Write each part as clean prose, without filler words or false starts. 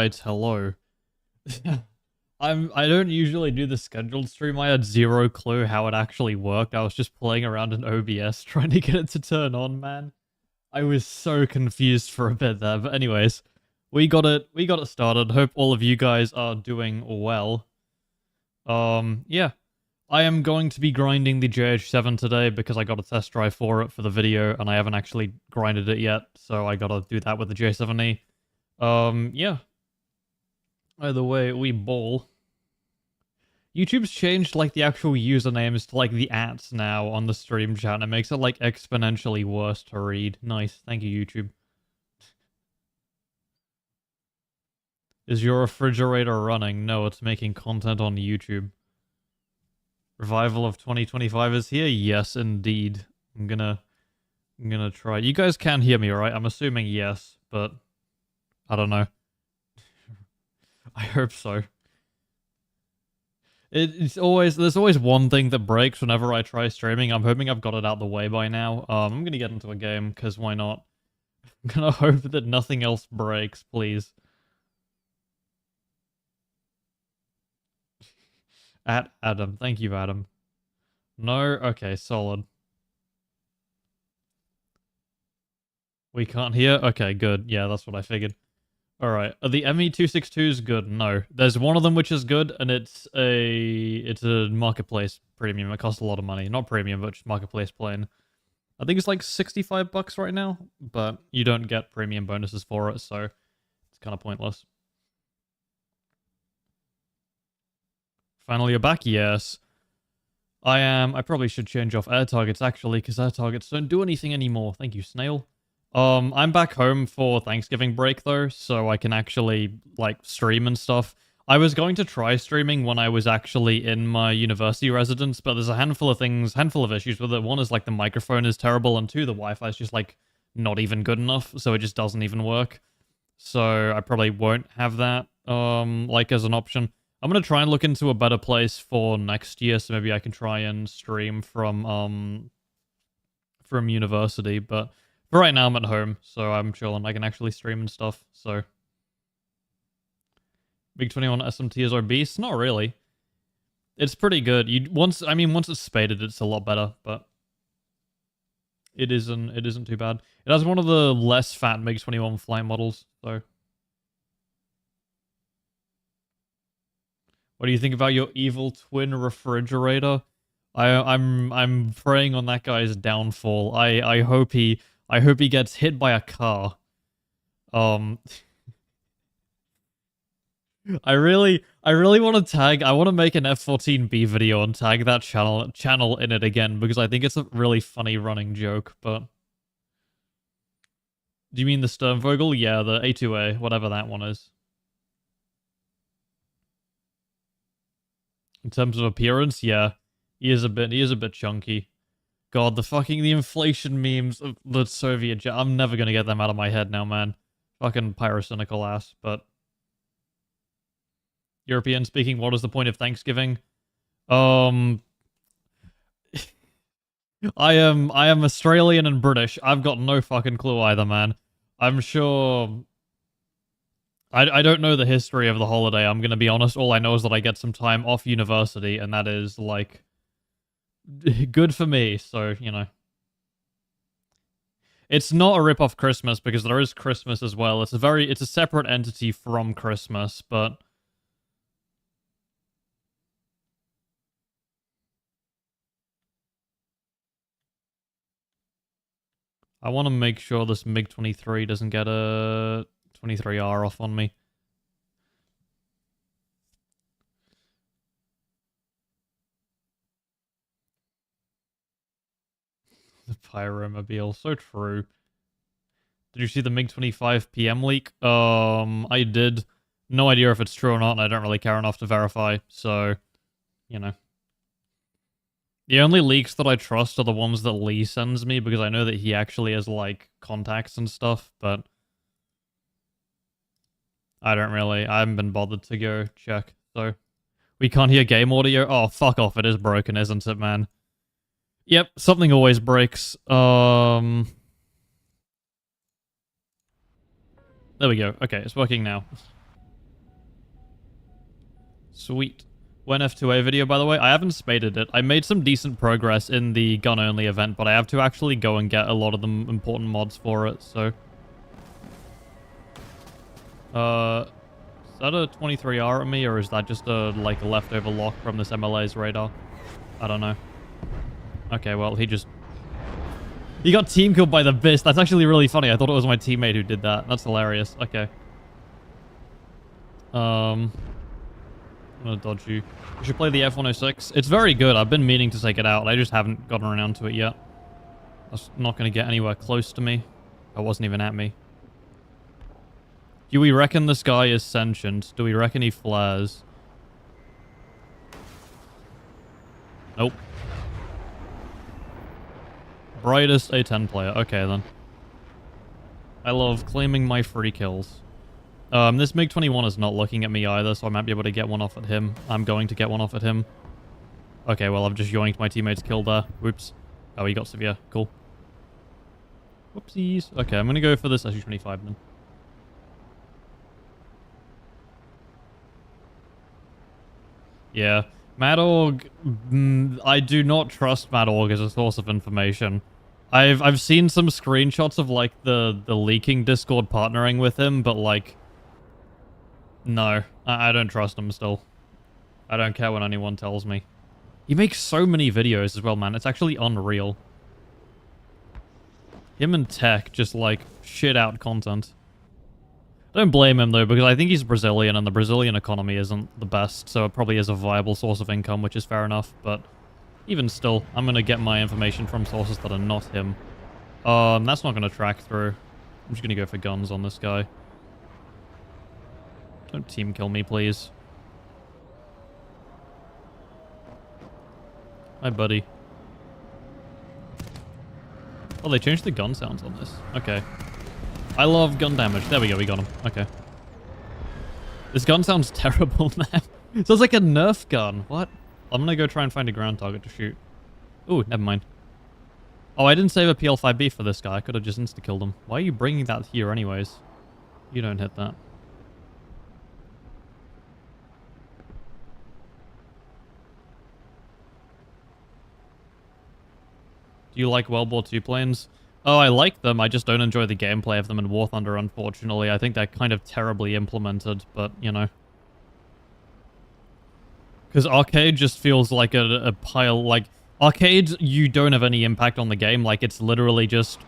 Alright, hello. I don't usually do the scheduled stream. I had zero clue how it actually worked. I was just playing around in OBS trying to get it to turn on, man. I was so confused for a bit there, but anyways, we got it started. Hope all of you guys are doing well. Yeah. I am going to be grinding the JH7 today because I got a test drive for it for the video and I haven't actually grinded it yet, so I gotta do that with the J7E. Yeah. Either way, we ball. YouTube's changed, like, the actual usernames to, like, the ats now on the stream chat, and it makes it, like, exponentially worse to read. Nice. Thank you, YouTube. Is your refrigerator running? No, it's making content on YouTube. Revival of 2025 is here? Yes, indeed. I'm gonna try. You guys can hear me, right? I'm assuming yes, but I don't know. I hope so. There's always one thing that breaks whenever I try streaming. I'm hoping I've got it out the way by now. I'm gonna get into a game, because why not? I'm gonna hope that nothing else breaks, please. At Adam. Thank you, Adam. No? Okay, solid. We can't hear? Okay, good. Yeah, that's what I figured. Alright, are the ME262s good? No. There's one of them which is good, and it's a marketplace premium. It costs a lot of money. Not premium, but just marketplace plane. I think it's like 65 bucks right now, but you don't get premium bonuses for it, so it's kind of pointless. Finally, you're back? Yes. I am. I probably should change off air targets, actually, because air targets don't do anything anymore. Thank you, Snail. I'm back home for Thanksgiving break, though, so I can actually, like, stream and stuff. I was going to try streaming when I was actually in my university residence, but there's a handful of issues with it. One is, like, the microphone is terrible, and two, the Wi-Fi is just, like, not even good enough, so it just doesn't even work. So I probably won't have that, like, as an option. I'm gonna try and look into a better place for next year, so maybe I can try and stream from university, but for right now I'm at home, so I'm chilling. I can actually stream and stuff, so. Big 21 SMT is obese? Not really. It's pretty good. Once it's spaded, it's a lot better, but it isn't too bad. It has one of the less fat MiG-21 flight models, so. What do you think about your evil twin refrigerator? I'm praying on that guy's downfall. I hope he gets hit by a car. I really want to tag. I want to make an F-14B video and tag that channel in it again, because I think it's a really funny running joke. But do you mean the Sturmvogel? Yeah, the A2A, whatever that one is. In terms of appearance, yeah, he is a bit chunky. God, the inflation memes of the Soviet jet. I'm never gonna get them out of my head now, man. Fucking pyrocynical ass, but. European speaking, what is the point of Thanksgiving? I am Australian and British. I've got no fucking clue either, man. I'm sure. I don't know the history of the holiday, I'm gonna be honest. All I know is that I get some time off university, and that is, like, good for me, so, you know. It's not a rip-off Christmas, because there is Christmas as well. It's a separate entity from Christmas, but. I want to make sure this MiG-23 doesn't get a 23R off on me. The Pyromobile, so true. Did you see the MiG-25 PM leak? I did. No idea if it's true or not, and I don't really care enough to verify, so, you know. The only leaks that I trust are the ones that Lee sends me, because I know that he actually has, like, contacts and stuff, but I haven't been bothered to go check, so. We can't hear game audio? Oh, fuck off, it is broken, isn't it, man? Yep, something always breaks. There we go. Okay, it's working now. Sweet. When F2A video, by the way, I haven't spaded it. I made some decent progress in the gun-only event, but I have to actually go and get a lot of the important mods for it, so... Is that a 23R at me, or is that just a, like, a leftover lock from this MLA's radar? I don't know. Okay, well, he got team killed by the Beast. That's actually really funny. I thought it was my teammate who did that. That's hilarious. Okay. I'm gonna dodge you. You should play the F-106. It's very good. I've been meaning to take it out. I just haven't gotten around to it yet. That's not gonna get anywhere close to me. That wasn't even at me. Do we reckon this guy is sentient? Do we reckon he flares? Nope. Brightest A10 player. Okay, then. I love claiming my free kills. This MiG-21 is not looking at me either, so I might be able to get one off at him. I'm going to get one off at him. Okay, well, I've just yoinked my teammate's kill there. Whoops. Oh, he got severe. Cool. Whoopsies. Okay, I'm going to go for this SU-25 then. Yeah. Madorg... I do not trust Madorg as a source of information. I've seen some screenshots of, like, the leaking Discord partnering with him, but, like... No. I don't trust him still. I don't care what anyone tells me. He makes so many videos as well, man. It's actually unreal. Him and Tech just, like, shit out content. I don't blame him, though, because I think he's Brazilian, and the Brazilian economy isn't the best, so it probably is a viable source of income, which is fair enough, but even still, I'm going to get my information from sources that are not him. That's not going to track through. I'm just going to go for guns on this guy. Don't team kill me, please. Hi, buddy. Oh, they changed the gun sounds on this. Okay. I love gun damage. There we go, we got him. Okay. This gun sounds terrible, man. It sounds like a Nerf gun. What? I'm gonna go try and find a ground target to shoot. Ooh, never mind. Oh, I didn't save a PL5B for this guy. I could have just insta-killed him. Why are you bringing that here anyways? You don't hit that. Do you like World War II planes? Oh, I like them. I just don't enjoy the gameplay of them in War Thunder, unfortunately. I think they're kind of terribly implemented, but, you know. Because Arcade just feels like a pile, like... Arcade, you don't have any impact on the game. Like, it's literally just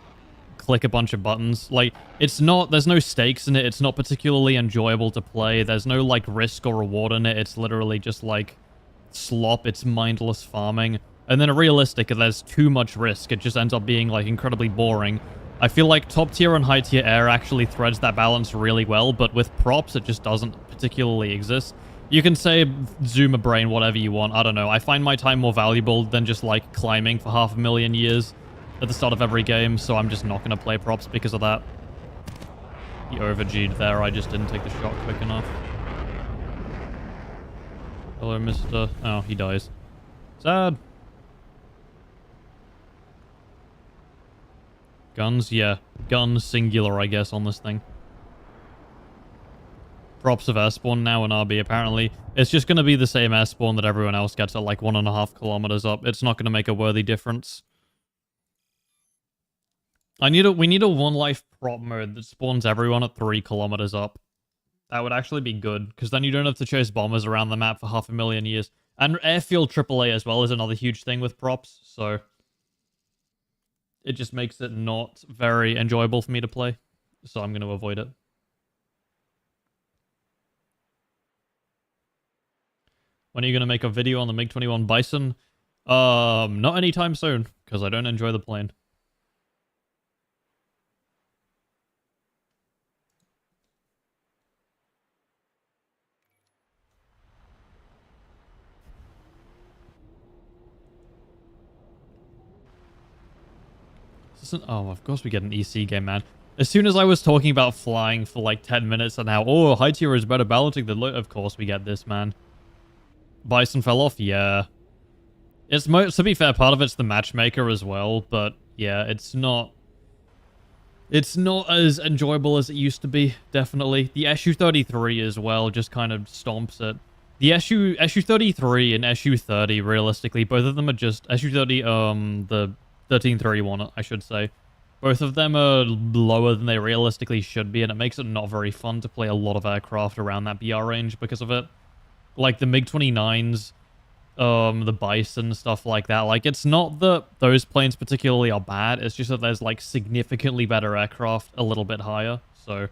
click a bunch of buttons. Like, it's not... There's no stakes in it. It's not particularly enjoyable to play. There's no, like, risk or reward in it. It's literally just, like, slop. It's mindless farming. And then realistic, if there's too much risk, it just ends up being, like, incredibly boring. I feel like top tier and high tier air actually threads that balance really well, but with props, it just doesn't particularly exist. You can say Zoomer brain, whatever you want, I don't know. I find my time more valuable than just, like, climbing for 500,000 years at the start of every game, so I'm just not going to play props because of that. He over-G'd there, I just didn't take the shot quick enough. Hello, Mr. Oh, he dies. Sad. Guns? Yeah. Guns singular, I guess, on this thing. Props of air spawn now in RB, apparently. It's just going to be the same air spawn that everyone else gets at, like, 1.5 kilometers up. It's not going to make a worthy difference. We need a one life prop mode that spawns everyone at 3 kilometers up. That would actually be good, because then you don't have to chase bombers around the map for 500,000 years. And airfield AAA as well is another huge thing with props, so... It just makes it not very enjoyable for me to play. So I'm going to avoid it. When are you going to make a video on the MiG-21 Bison? Not anytime soon, because I don't enjoy the plane. Oh, of course we get an EC game, man. As soon as I was talking about flying for like 10 minutes and how, oh, high tier is better balancing than low, of course we get this, man. Bison fell off? Yeah. It's to be fair, part of it's the matchmaker as well, but yeah, it's not as enjoyable as it used to be, definitely. The SU-33 as well just kind of stomps it. The SU-33 and SU-30, realistically, both of them are just... SU-30, the 1331, I should say. Both of them are lower than they realistically should be, and it makes it not very fun to play a lot of aircraft around that BR range because of it. Like, the MiG-29s, the Bison, stuff like that. Like, it's not that those planes particularly are bad, it's just that there's, like, significantly better aircraft a little bit higher, so,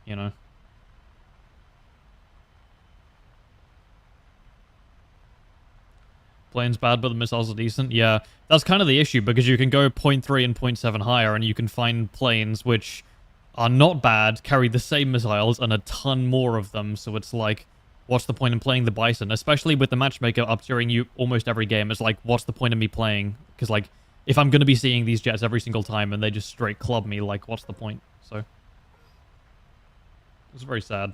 you know. Plane's bad, but the missiles are decent. Yeah, that's kind of the issue, because you can go 0.3 and 0.7 higher, and you can find planes which are not bad, carry the same missiles, and a ton more of them, so it's like, what's the point in playing the Bison? Especially with the matchmaker up-tiering you almost every game, it's like, what's the point of me playing? Because, like, if I'm going to be seeing these jets every single time, and they just straight club me, like, what's the point? So, it's very sad.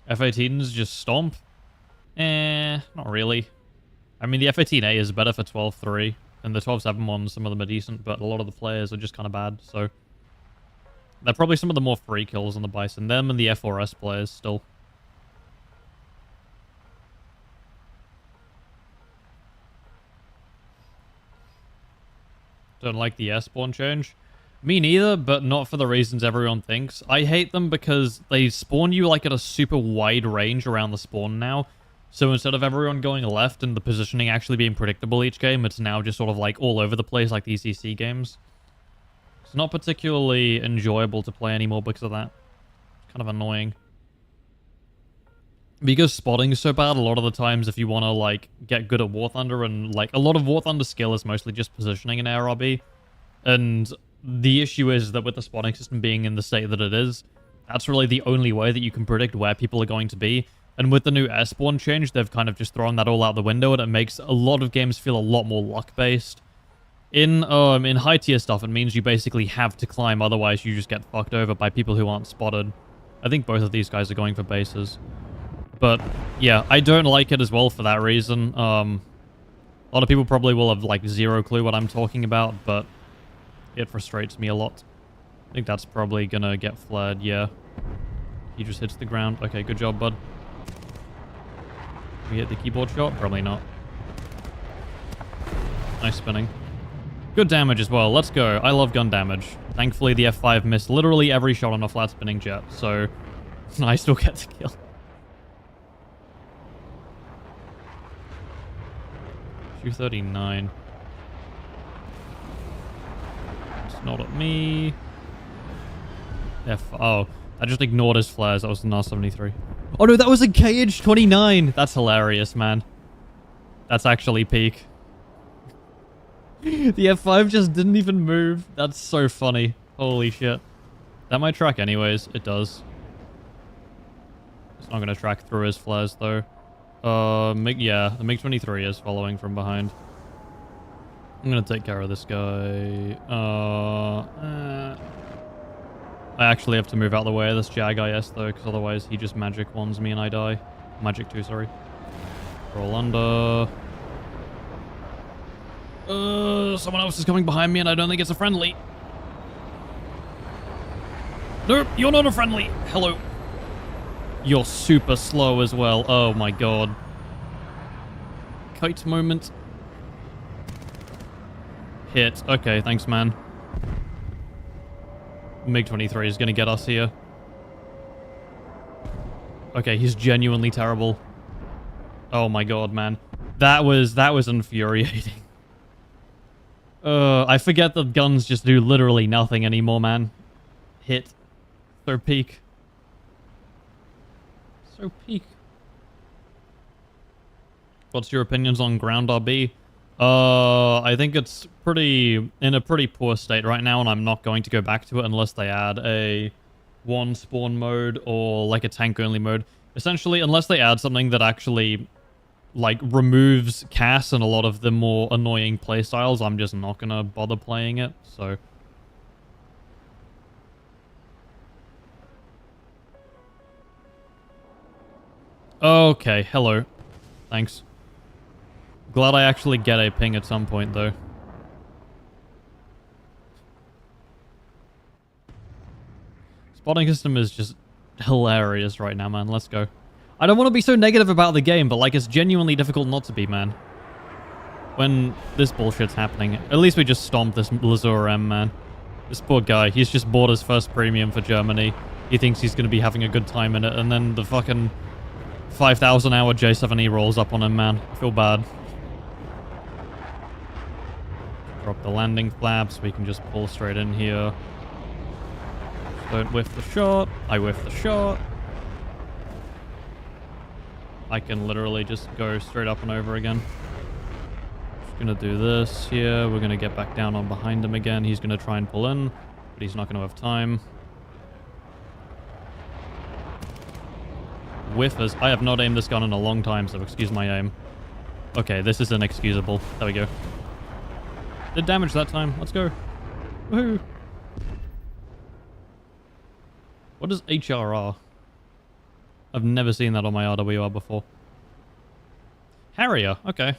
F-18s just stomp. Not really. I mean, the F-18A is better for 12.3, and the 12.7 ones, some of them are decent, but a lot of the players are just kind of bad, so... They're probably some of the more free kills on the Bison. Them and the F4S players, still. Don't like the S-spawn change. Me neither, but not for the reasons everyone thinks. I hate them because they spawn you, like, at a super wide range around the spawn now. So instead of everyone going left and the positioning actually being predictable each game, it's now just sort of like all over the place like these EC games. It's not particularly enjoyable to play anymore because of that. It's kind of annoying. Because spotting is so bad, a lot of the times if you want to like get good at War Thunder, and like a lot of War Thunder skill is mostly just positioning in ARRB. And the issue is that with the spotting system being in the state that it is, that's really the only way that you can predict where people are going to be. And with the new S-spawn change, they've kind of just thrown that all out the window, and it makes a lot of games feel a lot more luck-based. In high-tier stuff, it means you basically have to climb, otherwise you just get fucked over by people who aren't spotted. I think both of these guys are going for bases. But, yeah, I don't like it as well for that reason. A lot of people probably will have, like, zero clue what I'm talking about, but it frustrates me a lot. I think that's probably gonna get flared, yeah. He just hits the ground. Okay, good job, bud. We hit the keyboard shot? Probably not. Nice spinning. Good damage as well. Let's go. I love gun damage. Thankfully, the F5 missed literally every shot on a flat spinning jet, so I still get the kill. Su-39. It's not at me. Oh, I just ignored his flares. That was the NAR-73. Oh no, that was a KH-29! That's hilarious, man. That's actually peak. The F5 just didn't even move. That's so funny. Holy shit. That might track anyways. It does. It's not going to track through his flares, though. Yeah, the MiG-23 is following from behind. I'm going to take care of this guy. I actually have to move out of the way of this Jag IS, though, because otherwise he just magic wands me and I die. Magic 2, sorry. Roll under. Someone else is coming behind me and I don't think it's a friendly. Nope, you're not a friendly. Hello. You're super slow as well. Oh my god. Kite moment. Hit. Okay, thanks, man. MiG-23 is going to get us here. Okay, he's genuinely terrible. Oh my god, man. That was infuriating. I forget that guns just do literally nothing anymore, man. Hit. So peak. So peak. What's your opinions on ground RB? I think it's in a pretty poor state right now, and I'm not going to go back to it unless they add a one spawn mode or like a tank only mode. Essentially, unless they add something that actually like removes CAS and a lot of the more annoying playstyles, I'm just not gonna bother playing it, so. Okay, hello. Thanks. Glad I actually get a ping at some point, though. Spotting system is just hilarious right now, man. Let's go. I don't want to be so negative about the game, but like it's genuinely difficult not to be, man. When this bullshit's happening. At least we just stomped this Lazur M, man. This poor guy. He's just bought his first premium for Germany. He thinks he's going to be having a good time in it, and then the fucking 5,000 hour J7E rolls up on him, man. I feel bad. Drop the landing flaps. We can just pull straight in here. Don't whiff the shot. I whiff the shot. I can literally just go straight up and over again. Just gonna do this here. We're gonna get back down on behind him again. He's gonna try and pull in, but he's not gonna have time. Whiffers. I have not aimed this gun in a long time, so excuse my aim. Okay, this is inexcusable. There we go. Did damage that time. Let's go. Woohoo. What is HRR? I've never seen that on my RWR before. Harrier. Okay.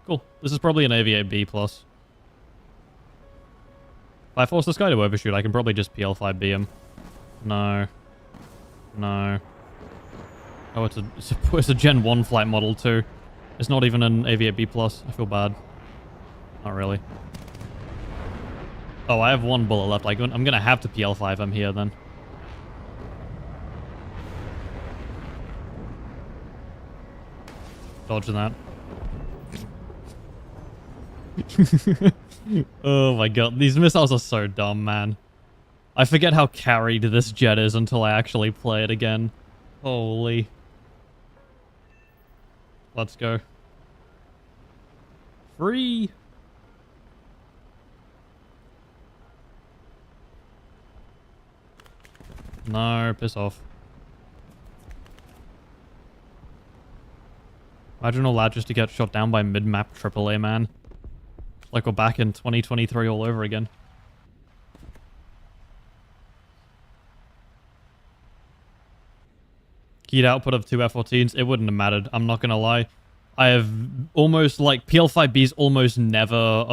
Cool. This is probably an AV8B+. If I force this guy to overshoot, I can probably just PL5B him. No. No. Oh, it's a Gen 1 flight model too. It's not even an AV8B+. I feel bad. Not really. Oh, I have one bullet left. I'm gonna have to PL5 him here then. Dodging that. Oh my god, these missiles are so dumb, man. I forget how carried this jet is until I actually play it again. Holy. Let's go. Free! No, piss off. Imagine all that just to get shot down by mid-map AAA, man. Like we're back in 2023 all over again. Keyed output of 2 F-14s, it wouldn't have mattered. I'm not gonna lie. I have almost, like, PL5Bs almost never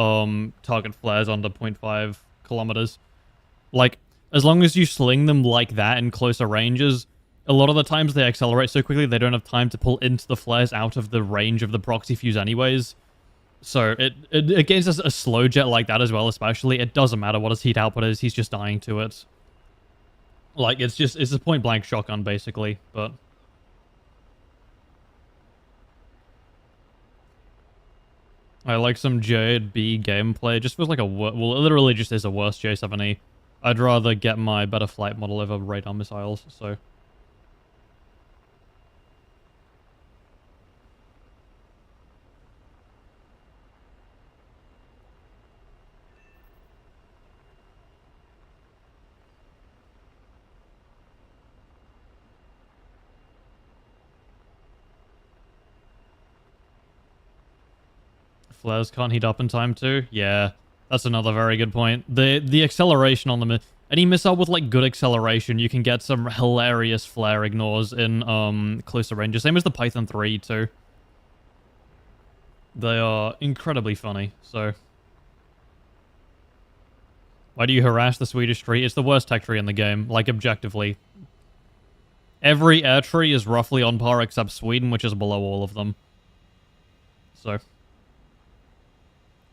target flares under 0.5 kilometers. Like, as long as you sling them like that in closer ranges, a lot of the times they accelerate so quickly they don't have time to pull into the flares out of the range of the proxy fuse anyways. So it against a slow jet like that as well, especially, it doesn't matter what his heat output is, he's just dying to it. Like, it's a point blank shotgun basically, but I like some J8B gameplay. It just feels like well, it literally just is a worse J7E. I'd rather get my better flight model over radar missiles, so. Flares can't heat up in time too? Yeah, that's another very good point. The acceleration on them, any missile with like good acceleration, you can get some hilarious flare ignores in closer ranges. Same as the Python 3 too. They are incredibly funny, so. Why do you harass the Swedish tree? It's the worst tech tree in the game, like objectively. Every air tree is roughly on par except Sweden, which is below all of them. So.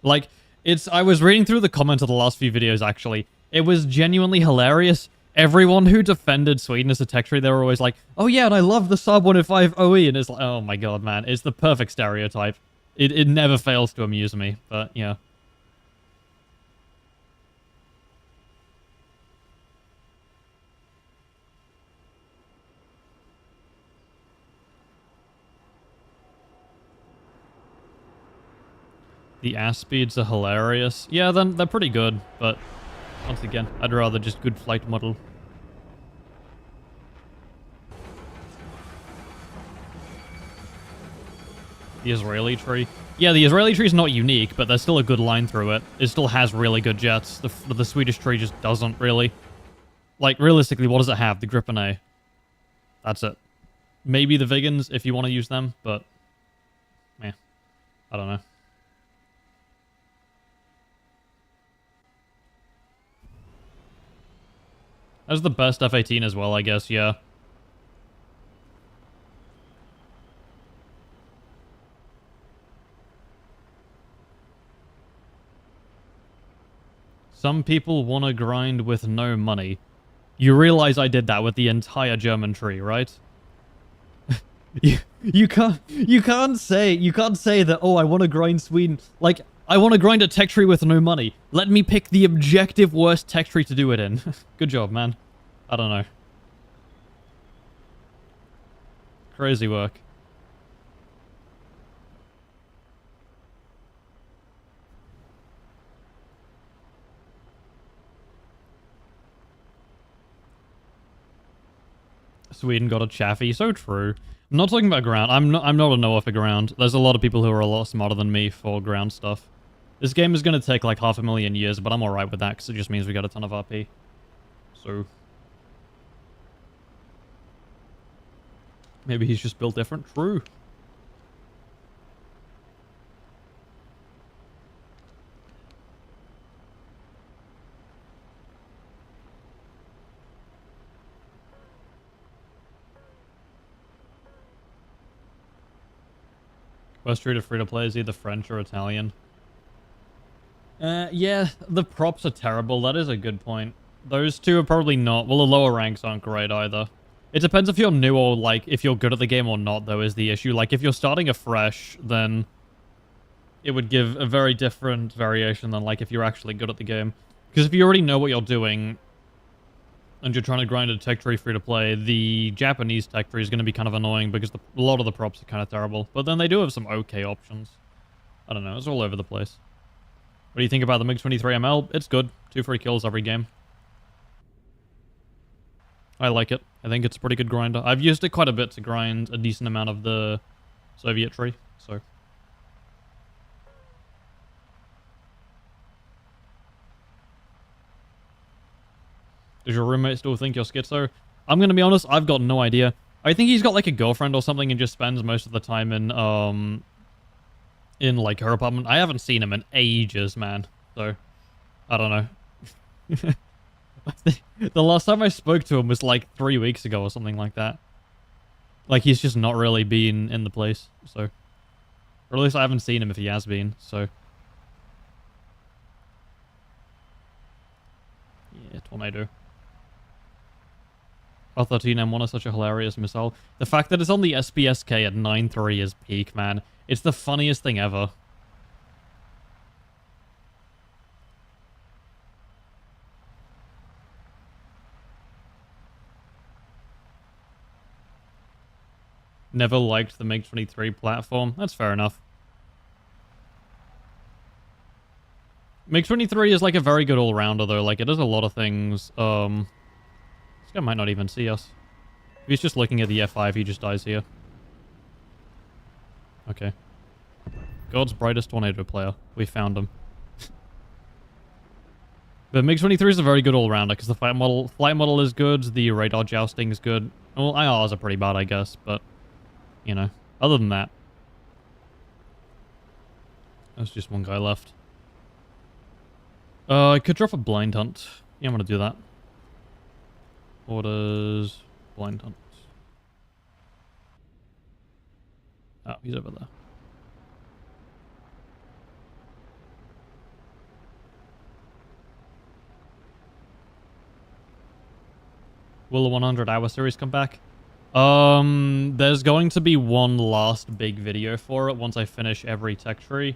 Like, I was reading through the comments of the last few videos, actually. It was genuinely hilarious. Everyone who defended Sweden as a tech tree, they were always like, oh yeah, and I love the Saab 105 OE, and it's like, oh my god, man, it's the perfect stereotype. It never fails to amuse me, but yeah. The ass speeds are hilarious. Yeah, then they're pretty good, but once again, I'd rather just good flight model. The Israeli tree. Yeah, the Israeli tree is not unique, but there's still a good line through it. It still has really good jets. The Swedish tree just doesn't really. Like, realistically, what does it have? The Gripen A. That's it. Maybe the Viggens, if you want to use them, but... yeah, I don't know. That's the best F-18 as well, I guess, yeah. Some people want to grind with no money. You realize I did that with the entire German tree, right? You can't say that, oh, I want to grind Sweden. Like, I want to grind a tech tree with no money. Let me pick the objective worst tech tree to do it in. Good job, man. I don't know. Crazy work. Sweden got a chaffee. So true. I'm not talking about ground. I'm not a Noah for ground. There's a lot of people who are a lot smarter than me for ground stuff. This game is going to take like 500,000 years, but I'm alright with that because it just means we got a ton of RP. So... maybe he's just built different. True. West Street of free-to-play is either French or Italian. Yeah, the props are terrible. That is a good point. Those two are probably not... well, the lower ranks aren't great either. It depends if you're new or, like, if you're good at the game or not, though, is the issue. Like, if you're starting afresh, then it would give a very different variation than, like, if you're actually good at the game. Because if you already know what you're doing, and you're trying to grind a tech tree free-to-play, the Japanese tech tree is going to be kind of annoying because a lot of the props are kind of terrible. But then they do have some okay options. I don't know, it's all over the place. What do you think about the MiG-23ML? It's good. 2 free kills every game. I like it. I think it's a pretty good grinder. I've used it quite a bit to grind a decent amount of the Soviet tree, so... Does your roommate still think you're schizo? I'm gonna be honest, I've got no idea. I think he's got like a girlfriend or something and just spends most of the time in like her apartment. I haven't seen him in ages, man. So, I don't know. The last time I spoke to him was like 3 weeks ago or something like that. Like he's just not really been in the place, so. Or at least I haven't seen him if he has been, so. Yeah, tornado. R13M1 is such a hilarious missile. The fact that it's on the SPSK at 9.3 is peak, man. It's the funniest thing ever. Never liked the MiG-23 platform. That's fair enough. MiG-23 is like a very good all-rounder, though. Like, it does a lot of things. This guy might not even see us. If he's just looking at the F5, he just dies here. Okay. God's brightest tornado player. We found him. But MiG-23 is a very good all-rounder, because the flight model is good, the radar jousting is good. Well, IRs are pretty bad, I guess, but, you know, other than that. There's just one guy left. I could drop a blind hunt. Yeah, I'm gonna do that. Orders, blind hunt. Oh, he's over there. Will the 100-hour series come back? There's going to be one last big video for it once I finish every tech tree.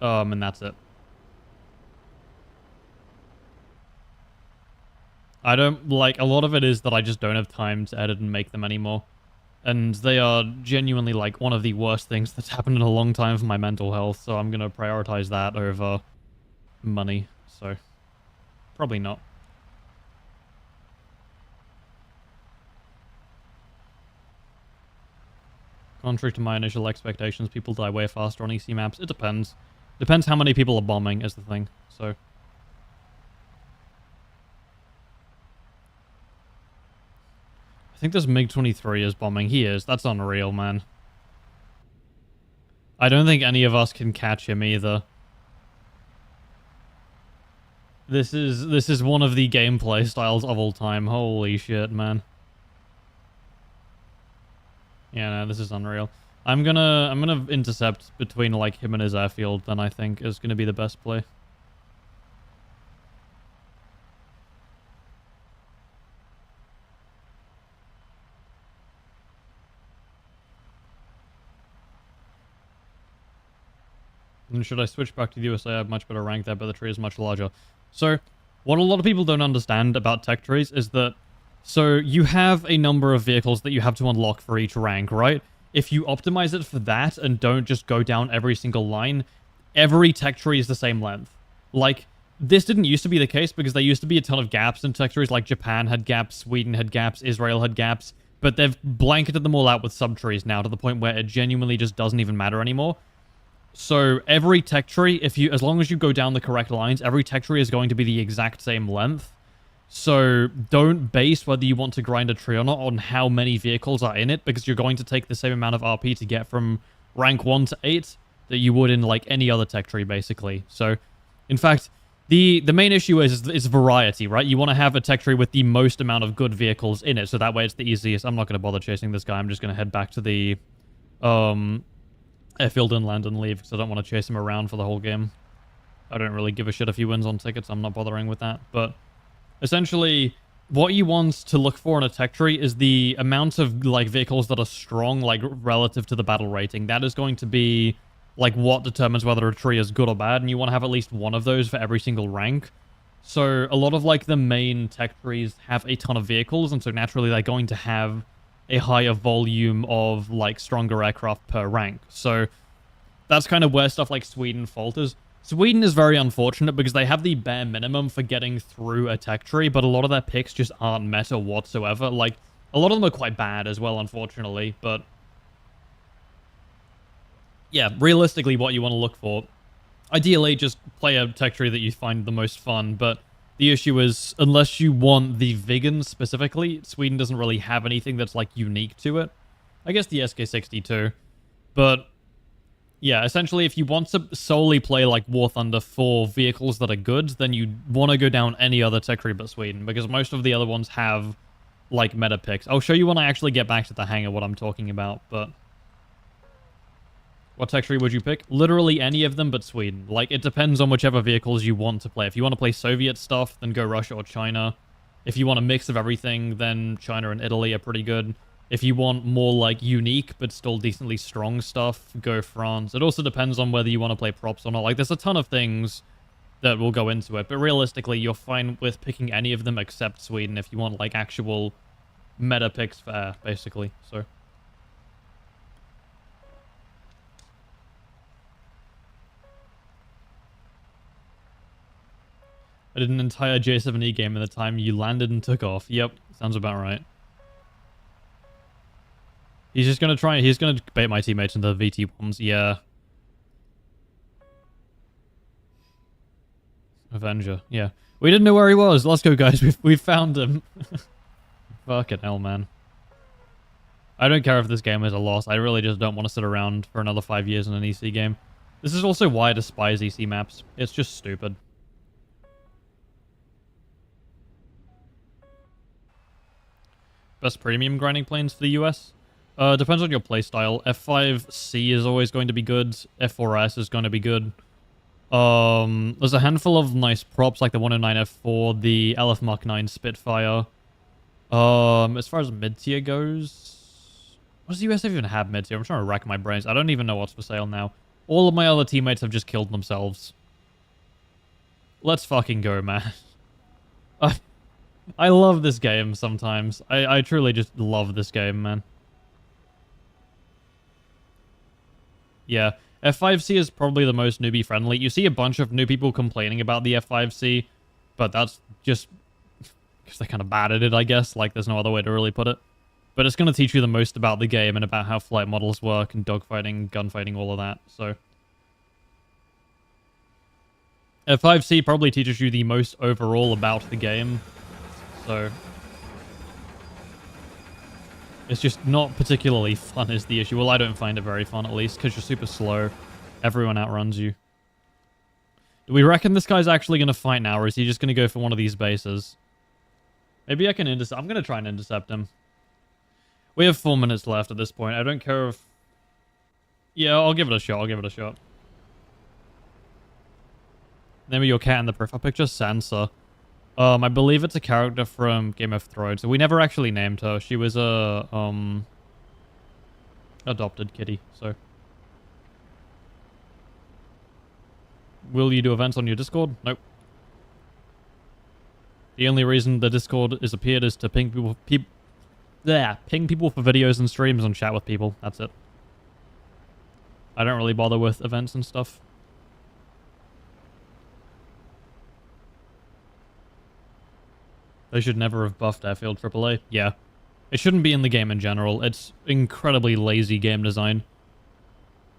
And that's it. I don't, like, a lot of it is that I just don't have time to edit and make them anymore. And they are genuinely, like, one of the worst things that's happened in a long time for my mental health, so I'm gonna prioritize that over money, so probably not. Contrary to my initial expectations, people die way faster on EC maps. It depends. Depends how many people are bombing is the thing, so... I think this MiG-23 is bombing. He is. That's unreal, man. I don't think any of us can catch him either. This is one of the gameplay styles of all time. Holy shit, man. Yeah, no, this is unreal. I'm gonna intercept between like him and his airfield, then I think is gonna be the best play. And should I switch back to the USA? I have much better rank there, but the tree is much larger. So, what a lot of people don't understand about tech trees is that, so you have a number of vehicles that you have to unlock for each rank, right? If you optimize it for that and don't just go down every single line, every tech tree is the same length. Like, this didn't used to be the case because there used to be a ton of gaps in tech trees, like Japan had gaps, Sweden had gaps, Israel had gaps, but they've blanketed them all out with subtrees now to the point where it genuinely just doesn't even matter anymore. So every tech tree, as long as you go down the correct lines, every tech tree is going to be the exact same length. So don't base whether you want to grind a tree or not on how many vehicles are in it, because you're going to take the same amount of RP to get from rank 1 to 8 that you would in like any other tech tree, basically. So, in fact, the main issue is variety, right? You want to have a tech tree with the most amount of good vehicles in it, so that way it's the easiest. I'm not going to bother chasing this guy. I'm just going to head back to the airfield and land and leave, because I don't want to chase him around for the whole game. I don't really give a shit if he wins on tickets. I'm not bothering with that. But essentially, what you want to look for in a tech tree is the amount of like vehicles that are strong, like relative to the battle rating. That is going to be like what determines whether a tree is good or bad, and you want to have at least one of those for every single rank. So a lot of like the main tech trees have a ton of vehicles, and so naturally they're going to have a higher volume of like stronger aircraft per rank. So that's kind of where stuff like Sweden falters. Sweden is very unfortunate because they have the bare minimum for getting through a tech tree, but a lot of their picks just aren't meta whatsoever. Like, a lot of them are quite bad as well, unfortunately, but yeah, realistically what you want to look for, ideally just play a tech tree that you find the most fun, but the issue is, unless you want the Viggen specifically, Sweden doesn't really have anything that's, like, unique to it. I guess the SK-62. But, yeah, essentially, if you want to solely play, like, War Thunder for vehicles that are good, then you want to go down any other tech tree but Sweden, because most of the other ones have, like, meta picks. I'll show you when I actually get back to the hangar what I'm talking about, but what tech tree would you pick? Literally any of them but Sweden. Like, it depends on whichever vehicles you want to play. If you want to play Soviet stuff, then go Russia or China. If you want a mix of everything, then China and Italy are pretty good. If you want more, like, unique but still decently strong stuff, go France. It also depends on whether you want to play props or not. Like, there's a ton of things that will go into it, but realistically, you're fine with picking any of them except Sweden if you want, like, actual meta picks for air, basically, so. I did an entire J7E game in the time you landed and took off. Yep, sounds about right. He's just gonna try, he's gonna bait my teammates into the VT bombs, yeah. Avenger, yeah. We didn't know where he was. Let's go, guys. We've found him. Fucking hell, man. I don't care if this game is a loss. I really just don't want to sit around for another 5 years in an EC game. This is also why I despise EC maps. It's just stupid. Best premium grinding planes for the US? Depends on your playstyle. F5C is always going to be good. F4S is going to be good. There's a handful of nice props like the 109 F4, the LF Mark 9 Spitfire. As far as mid-tier goes, what does the US even have mid-tier? I'm trying to rack my brains. I don't even know what's for sale now. All of my other teammates have just killed themselves. Let's fucking go, man. I love this game sometimes. I truly just love this game, man. Yeah, F5C is probably the most newbie-friendly. You see a bunch of new people complaining about the F5C, but that's just because they're kind of bad at it, I guess. Like, there's no other way to really put it. But it's going to teach you the most about the game and about how flight models work and dogfighting, gunfighting, all of that, so. F5C probably teaches you the most overall about the game, so. It's just not particularly fun is the issue. Well, I don't find it very fun, at least, because you're super slow. Everyone outruns you. Do we reckon this guy's actually going to fight now, or is he just going to go for one of these bases? Maybe I can intercept. I'm going to try and intercept him. We have 4 minutes left at this point. I don't care if... Yeah, I'll give it a shot. I'll give it a shot. Name of your cat in the profile picture? Sansa. I believe it's a character from Game of Thrones. We never actually named her. She was a, adopted kitty, so... Will you do events on your Discord? Nope. The only reason the Discord is appeared is to ping people... ping people for videos and streams and chat with people. That's it. I don't really bother with events and stuff. They should never have buffed Airfield AAA. Yeah. It shouldn't be in the game in general. It's incredibly lazy game design.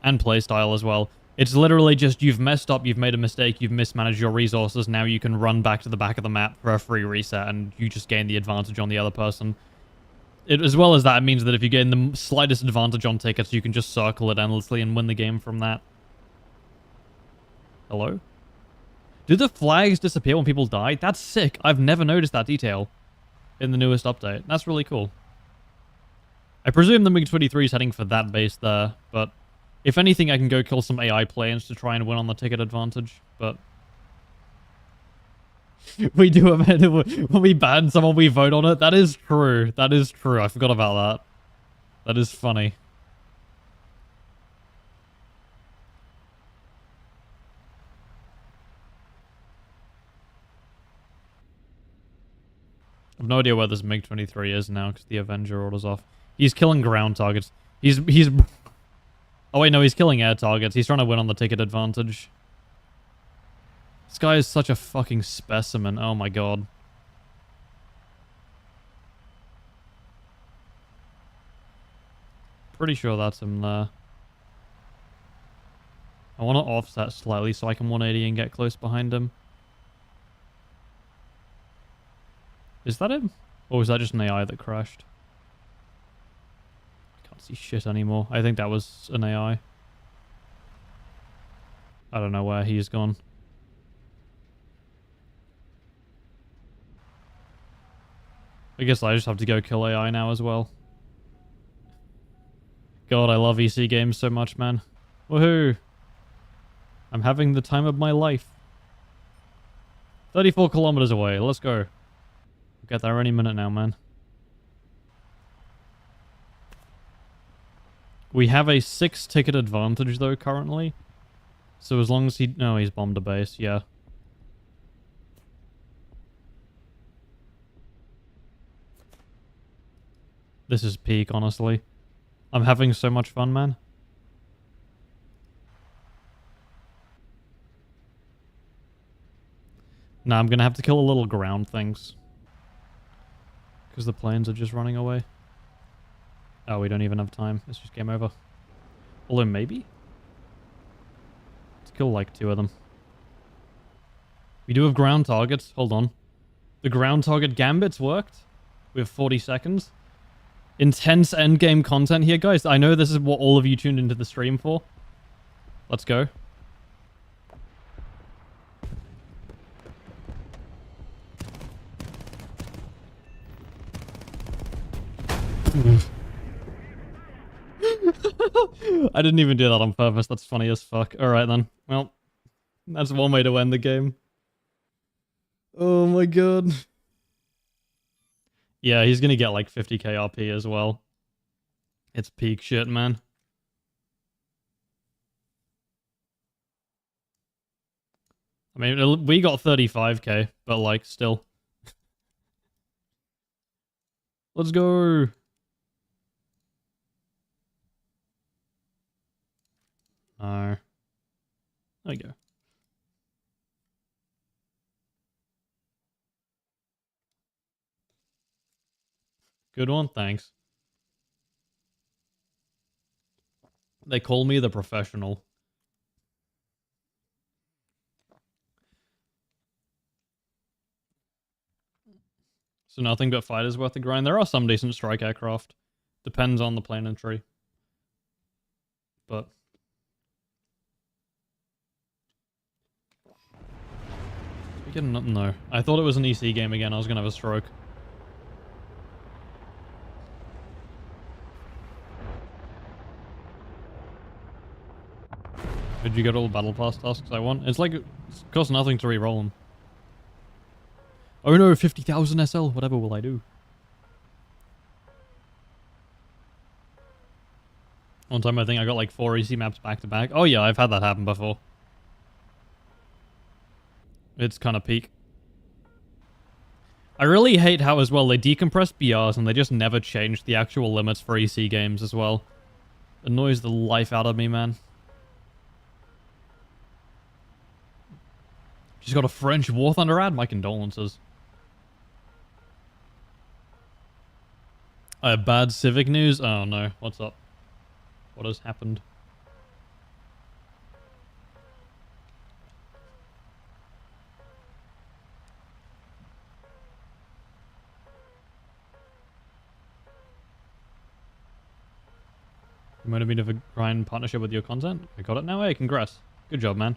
And playstyle as well. It's literally just, you've messed up, you've made a mistake, you've mismanaged your resources, now you can run back to the back of the map for a free reset, and you just gain the advantage on the other person. As well as that, it means that if you gain the slightest advantage on tickets, you can just circle it endlessly and win the game from that. Hello? Do the flags disappear when people die? That's sick. I've never noticed that detail in the newest update. That's really cool. I presume the MiG-23 is heading for that base there, but if anything, I can go kill some AI planes to try and win on the ticket advantage, but... We do when we ban someone, we vote on it. That is true. That is true. I forgot about that. That is funny. I have no idea where this MiG-23 is now because the Avenger orders off. He's killing ground targets. He's... Oh wait, no, he's killing air targets. He's trying to win on the ticket advantage. This guy is such a fucking specimen. Oh my god. Pretty sure that's him there. I want to offset slightly so I can 180 and get close behind him. Is that him? Or was that just an AI that crashed? I can't see shit anymore. I think that was an AI. I don't know where he's gone. I guess I just have to go kill AI now as well. God, I love EC games so much, man. Woohoo! I'm having the time of my life. 34 kilometers away. Let's go. We'll get there any minute now, man. We have a 6-ticket advantage, though, currently. So as long as he... No, he's bombed a base, yeah. This is peak, honestly. I'm having so much fun, man. Nah, I'm gonna have to kill a little ground things. Because the planes are just running away. Oh, we don't even have time. It's just game over. Although, maybe? Let's kill, like, 2 of them. We do have ground targets. Hold on. The ground target gambits worked. We have 40 seconds. Intense endgame content here, guys. I know this is what all of you tuned into the stream for. Let's go. I didn't even do that on purpose. That's funny as fuck. Alright then. Well, that's one way to end the game. Oh my god. Yeah, he's gonna get like 50k RP as well. It's peak shit, man. I mean, we got 35k, but like, still. Let's go. No. There we go. Good one, thanks. They call me the professional. So nothing but fighters worth the grind. There are some decent strike aircraft. Depends on the planetary. But No. I thought it was an EC game again. I was gonna have a stroke. Did you get all the battle pass tasks I want? It's like, it costs nothing to re-roll them. Oh no, 50,000 SL. Whatever will I do? One time I think I got like 4 EC maps back to back. Oh yeah, I've had that happen before. It's kind of peak. I really hate how as well they decompress BRs and they just never change the actual limits for EC games as well. Annoys the life out of me, man. She's got a French War Thunder ad? My condolences. I have bad civic news? Oh no, what's up? What has happened? You might have been a grind partnership with your content. I got it now. Hey, congrats. Good job, man.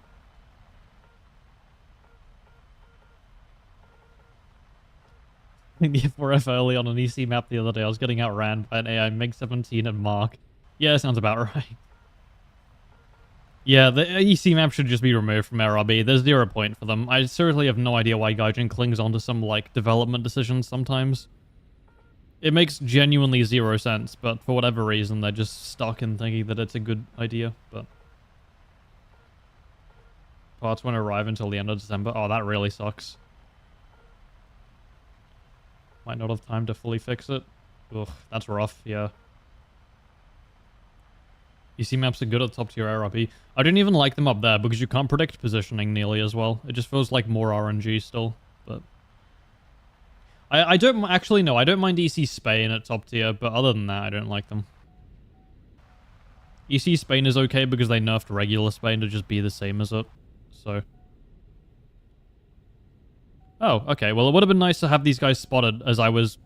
The F4F early on an EC map the other day. I was getting outran by an AI MiG-17 and Mark. Yeah, sounds about right. Yeah, the EC map should just be removed from RRB. There's 0 point for them. I seriously have no idea why Gaijin clings onto some, like, development decisions sometimes. It makes genuinely 0 sense, but for whatever reason, they're just stuck in thinking that it's a good idea, but... Parts won't arrive until the end of December. Oh, that really sucks. Might not have time to fully fix it. Ugh, that's rough, yeah. EC maps are good at top tier RRP. I didn't even like them up there because you can't predict positioning nearly as well. It just feels like more RNG still, but... I don't actually know. I don't mind EC Spain at top tier, but other than that, I don't like them. EC Spain is okay because they nerfed regular Spain to just be the same as it, so... Oh, okay. Well, it would have been nice to have these guys spotted as I was...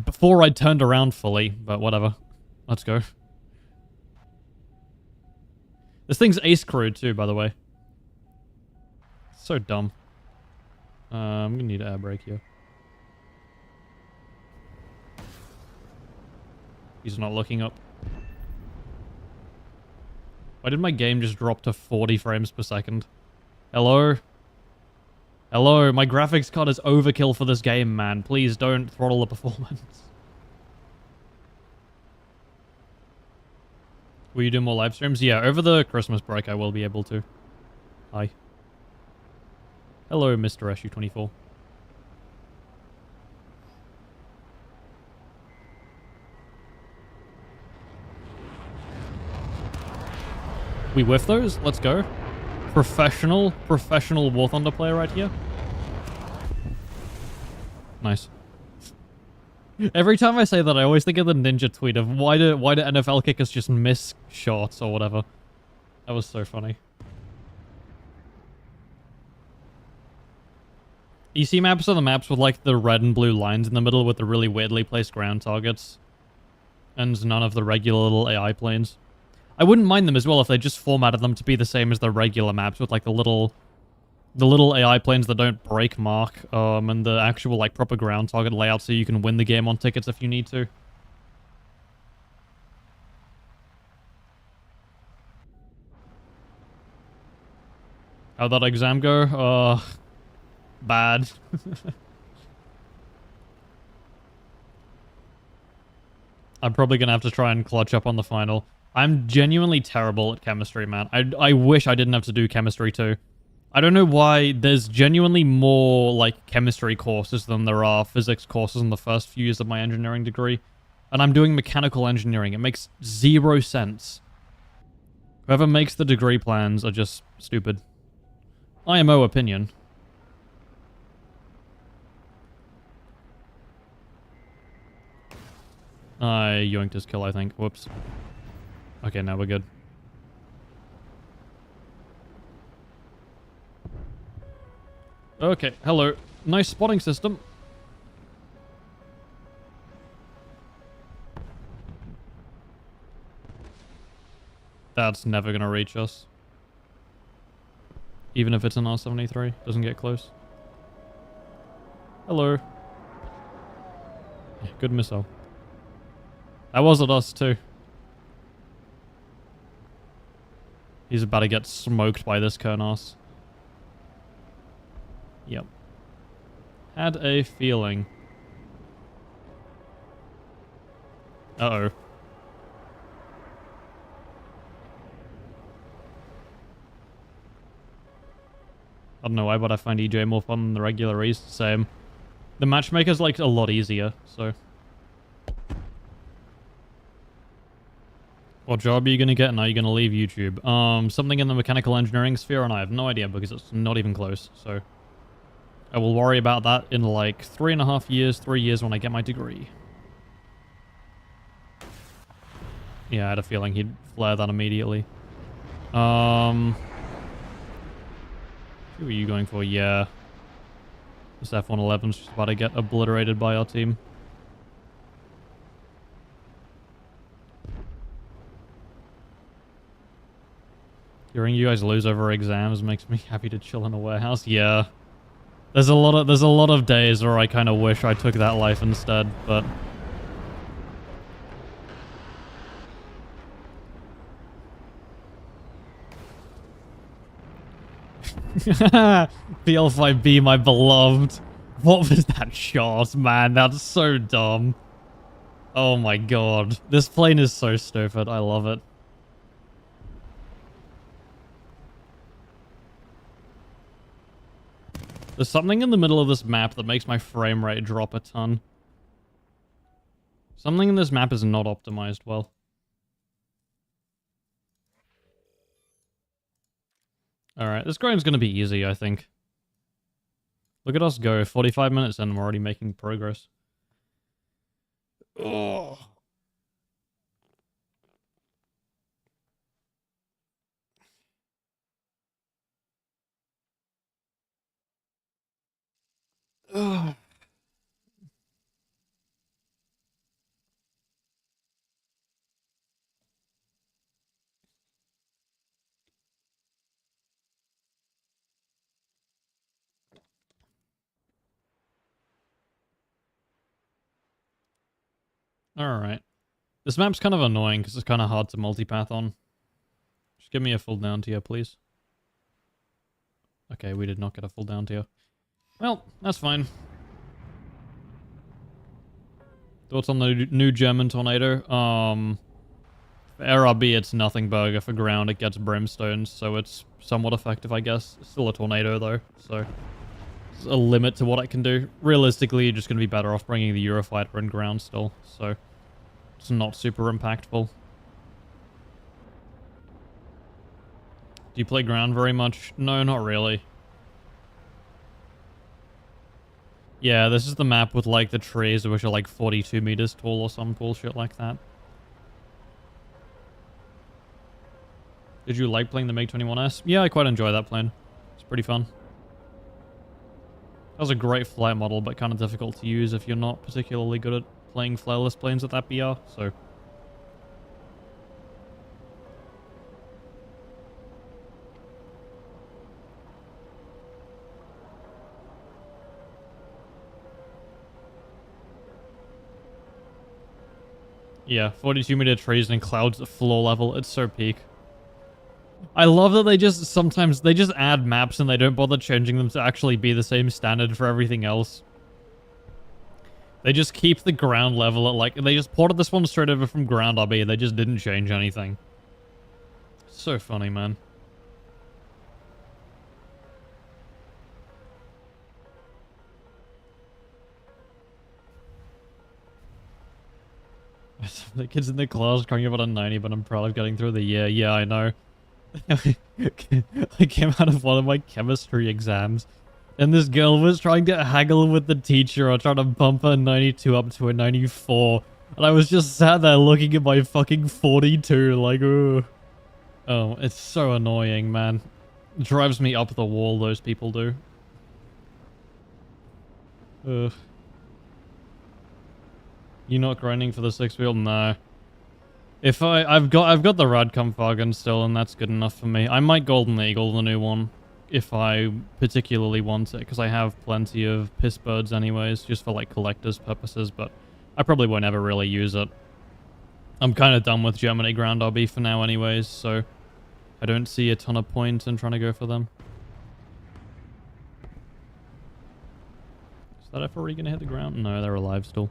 before I turned around fully, but whatever. Let's go. This thing's ace crewed too, by the way. So dumb. I'm gonna need an air brake here. He's not looking up. Why did my game just drop to 40 frames per second? Hello? Hello, my graphics card is overkill for this game, man. Please don't throttle the performance. Will you do more live streams? Yeah, over the Christmas break I will be able to. Hi. Hello, Mr. SU24. We whiff those? Let's go. Professional War Thunder player right here. Nice. Every time I say that, I always think of the Ninja tweet of why do NFL kickers just miss shots or whatever. That was so funny. EC maps are the maps with like the red and blue lines in the middle with the really weirdly placed ground targets. And none of the regular little AI planes. I wouldn't mind them as well if they just formatted them to be the same as the regular maps with like the little AI planes that don't break mark, and the actual like proper ground target layout so you can win the game on tickets if you need to. How'd that exam go? Bad. I'm probably gonna have to try and clutch up on the final. I'm genuinely terrible at chemistry, man. I wish I didn't have to do chemistry too. I don't know why there's genuinely more, like, chemistry courses than there are physics courses in the first few years of my engineering degree. And I'm doing mechanical engineering. It makes 0 sense. Whoever makes the degree plans are just stupid. IMO opinion. I yoinked his kill, I think. Whoops. Okay, now we're good. Okay, hello. Nice spotting system. That's never gonna reach us. Even if it's an R73, doesn't get close. Hello. Yeah, good missile. That wasn't us too. He's about to get smoked by this Kurnos. Yep. Had a feeling. Uh-oh. I don't know why, but I find EJ more fun than the regular E's. Same. The matchmaker's like a lot easier, so. What job are you gonna get and are you gonna leave YouTube? Something in the mechanical engineering sphere, and I have no idea because it's not even close, so. I will worry about that in like 3.5 years, 3 years when I get my degree. Yeah, I had a feeling he'd flare that immediately. Who are you going for? Yeah. This F-111's just about to get obliterated by our team. Hearing you guys lose over exams makes me happy to chill in a warehouse. Yeah. There's a lot of days where I kind of wish I took that life instead, but BL5B, my beloved. What was that shot, man? That's so dumb. Oh my god. This plane is so stupid. I love it. There's something in the middle of this map that makes my frame rate drop a ton. Something in this map is not optimized well. Alright, this game's gonna be easy, I think. Look at us go. 45 minutes in and we're already making progress. Oh. Ugh. Alright. This map's kind of annoying because it's kind of hard to multipath on. Just give me a full down tier, please. Okay, we did not get a full down tier. Well, that's fine. Thoughts on the new German Tornado? For RRB, it's nothing burger. For ground, it gets brimstones, so it's somewhat effective, I guess. It's still a tornado, though, so there's a limit to what it can do. Realistically, you're just going to be better off bringing the Eurofighter in ground still, so it's not super impactful. Do you play ground very much? No, not really. Yeah, this is the map with, like, the trees, which are, like, 42 meters tall or some bullshit like that. Did you like playing the MiG-21S? Yeah, I quite enjoy that plane. It's pretty fun. That was a great flight model, but kind of difficult to use if you're not particularly good at playing flareless planes at that BR, so... Yeah, 42 meter trees and clouds at floor level. It's so peak. I love that they just sometimes they just add maps and they don't bother changing them to actually be the same standard for everything else. They just keep the ground level at like they just ported this one straight over from ground RB. They just didn't change anything. So funny, man. The kids in the class crying about a 90, but I'm proud of getting through the year. Yeah, I know. I came out of one of my chemistry exams, and this girl was trying to haggle with the teacher or trying to bump her 92 up to a 94. And I was just sat there looking at my fucking 42, like, ooh. Oh, it's so annoying, man. It drives me up the wall, those people do. Ugh. You not grinding for the 6-wheel? No. If I've got the Radcom Fargan still, and that's good enough for me. I might Golden Eagle the new one. if I particularly want it, because I have plenty of piss birds anyways, just for like collector's purposes, but I probably won't ever really use it. I'm kind of done with Germany ground RB for now anyways, so I don't see a ton of point in trying to go for them. Is that FRE gonna hit the ground? No, they're alive still.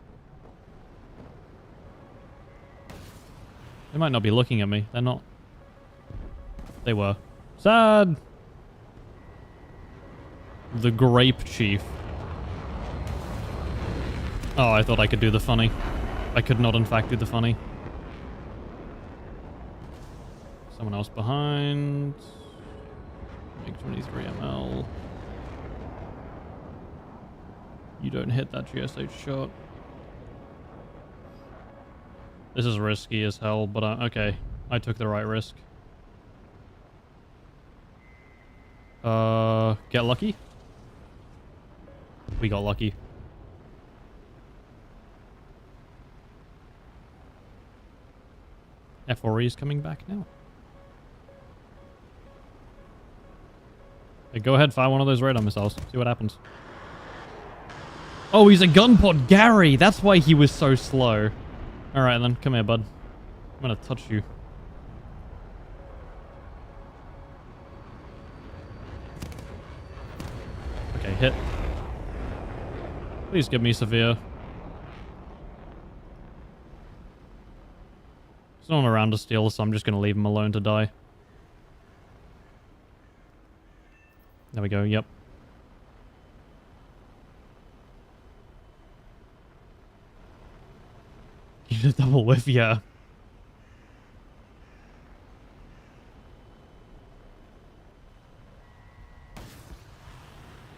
They might not be looking at me. They're not. They were. Sad! The Grape Chief. Oh, I thought I could do the funny. I could not, in fact, do the funny. Someone else behind. Make 23 ml. You don't hit that GSH shot. This is risky as hell, but okay. I took the right risk. Get lucky? We got lucky. FRE is coming back now. Hey, go ahead, fire one of those radar missiles. See what happens. Oh, he's a gun pod Gary! That's why he was so slow. Alright then, come here, bud. I'm gonna touch you. Okay, hit. Please give me severe. There's no one around to steal, so I'm just gonna leave him alone to die. There we go, yep. You did a double whiff, yeah.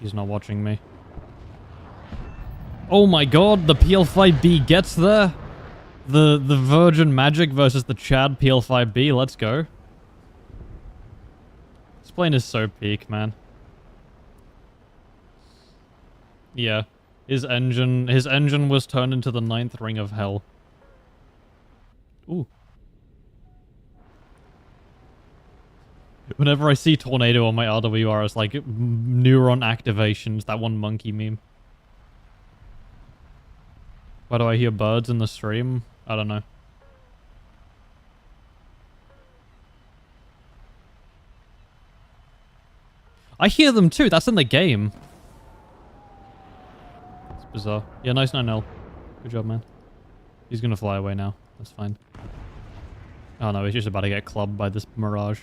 He's not watching me. Oh my god, the PL5B gets there? The Virgin Magic versus the Chad PL5B, let's go. This plane is so peak, man. Yeah. His engine was turned into the 9th ring of hell. Ooh. Whenever I see Tornado on my RWR, it's like neuron activations, that one monkey meme. Why do I hear birds in the stream? I don't know. I hear them too, that's in the game. It's bizarre. Yeah, nice 9L. Good job, man. He's gonna fly away now. That's fine. Oh no, he's just about to get clubbed by this Mirage.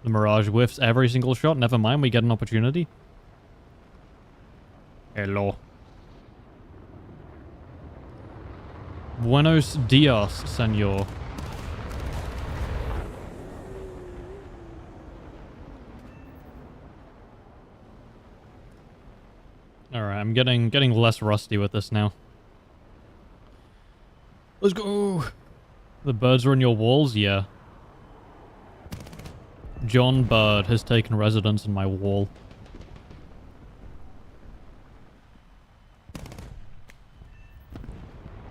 The Mirage whiffs every single shot. Never mind, we get an opportunity. Hello. Buenos dias, senor. Alright, I'm getting less rusty with this now. Let's go! The birds are in your walls? Yeah. John Bird has taken residence in my wall.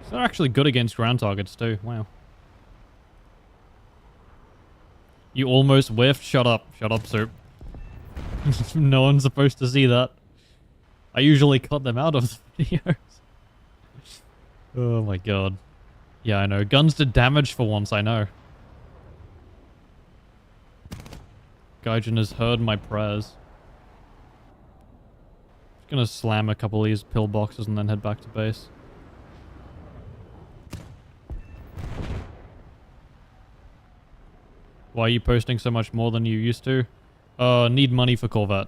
They're actually good against ground targets too. Wow. You almost whiffed? Shut up. Shut up, Soup. No one's supposed to see that. I usually cut them out of the videos. Oh my god. Yeah, I know. Guns did damage for once, I know. Gaijin has heard my prayers. Just gonna slam a couple of these pillboxes and then head back to base. Why are you posting so much more than you used to? Need money for Corvette.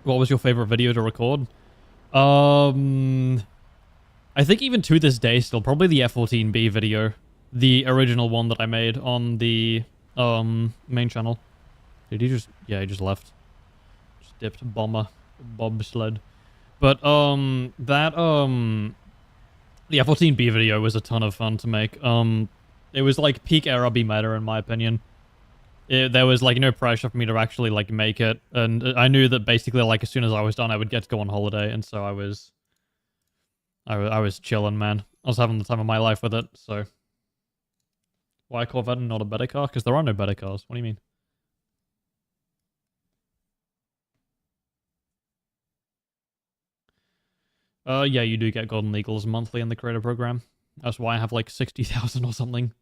What was your favorite video to record? I think even to this day still, probably the F14B video. The original one that I made on the main channel. Did he just... Yeah, he just left. Just dipped bomber. Bobsled. But, the F14B video was a ton of fun to make. It was like peak RRB meta in my opinion. There was like no pressure for me to actually like make it, and I knew that basically like as soon as I was done I would get to go on holiday, and so I was I was chilling, man. I was having the time of my life with it, so... Why Corvette and not a better car? Because there are no better cars. What do you mean? Yeah, you do get Golden Eagles monthly in the creator program. That's why I have like 60,000 or something.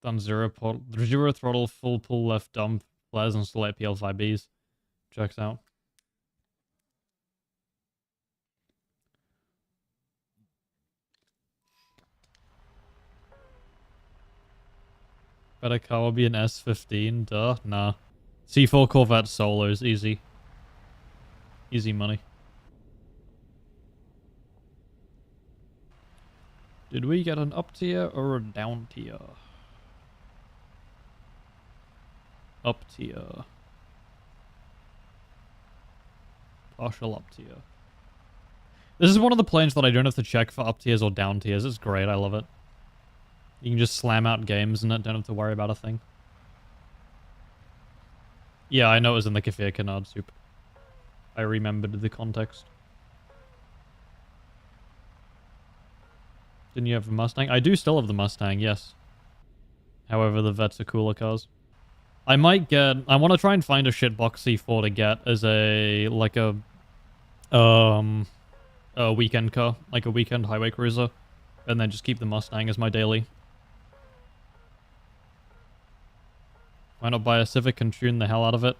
Done zero throttle, full pull left dump, flares and select PL5Bs. Checks out. Better car will be an S15, duh, nah. C4 Corvette solos, easy. Easy money. Did we get an up tier or a down tier? Up tier. Partial up tier. This is one of the planes that I don't have to check for up tiers or down tiers. It's great, I love it. You can just slam out games and don't have to worry about a thing. Yeah, I know it was in the Kefir Canard soup. I remembered the context. Didn't you have a Mustang? I do still have the Mustang, yes. However, the Vets are cooler cars. I might get... I want to try and find a shitbox C4 to get as a... like a weekend car. Like a weekend highway cruiser. And then just keep the Mustang as my daily. Why not buy a Civic and tune the hell out of it?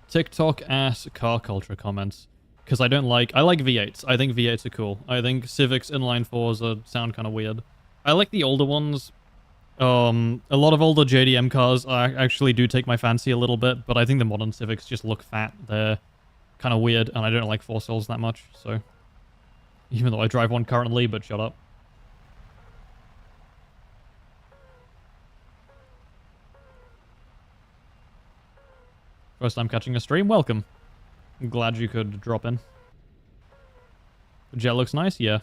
TikTok ass car culture comments. Because I don't like... I like V8s. I think V8s are cool. I think Civics inline 4s sound kind of weird. I like the older ones. A lot of older JDM cars actually do take my fancy a little bit, but I think the modern Civics just look fat. They're kind of weird, and I don't like 4-cyls that much, so... Even though I drive one currently, but shut up. First time catching a stream? Welcome. I'm glad you could drop in. The jet looks nice? Yeah.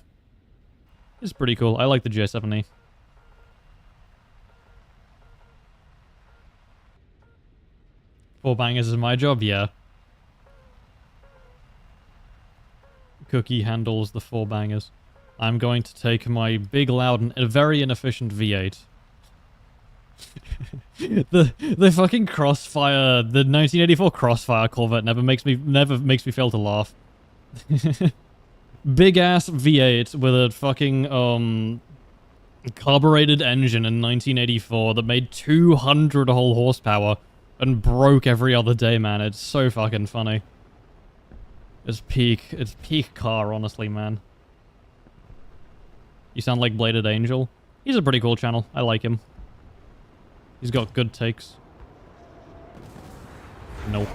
It's pretty cool. I like the J7E. Four bangers is my job? Yeah. Cookie handles the four bangers. I'm going to take my big, loud, and very inefficient V8. the fucking Crossfire, the 1984 Crossfire Corvette never makes me fail to laugh. Big ass V8 with a fucking carbureted engine in 1984 that made 200 whole horsepower and broke every other day, man. It's so fucking funny. It's peak car, honestly, man. You sound like Bladed Angel. He's a pretty cool channel. I like him. He's got good takes. Nope.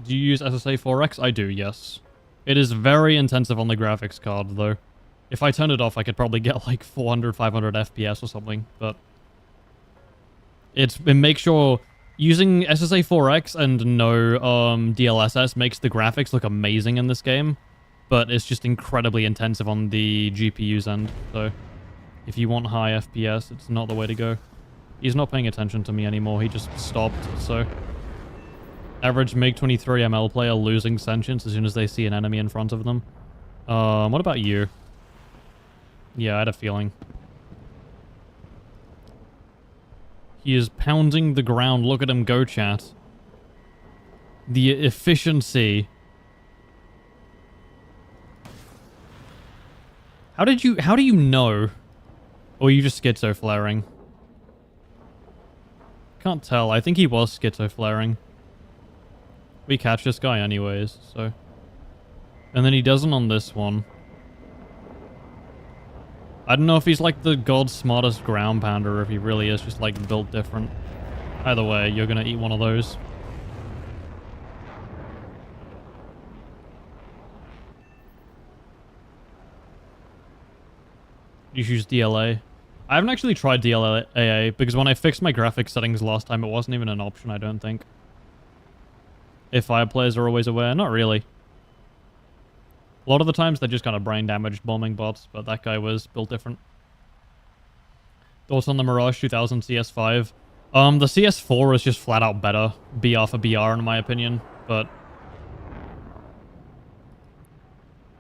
Do you use SSA 4X? I do, yes. It is very intensive on the graphics card, though. If I turn it off, I could probably get like 400, 500 FPS or something, but... It makes sure... Using SSA 4X and no DLSS makes the graphics look amazing in this game, but it's just incredibly intensive on the GPU's end, so... If you want high FPS, it's not the way to go. He's not paying attention to me anymore, he just stopped, so... Average MiG-23 ML player losing sentience as soon as they see an enemy in front of them. What about you? Yeah, I had a feeling. He is pounding the ground. Look at him go, chat. The efficiency. How do you know? Or are you just schizo-flaring? Can't tell. I think he was schizo-flaring. We catch this guy anyways, so... And then he doesn't on this one. I don't know if he's like the god's smartest ground pounder or if he really is just like built different. Either way, you're gonna eat one of those. You use DLA. I haven't actually tried DLAA because when I fixed my graphics settings last time, it wasn't even an option, I don't think. If fire players are always aware, not really. A lot of the times they're just kind of brain damaged bombing bots, but that guy was built different. Thoughts on the Mirage 2000 CS5? The CS4 is just flat out better, BR for BR in my opinion, but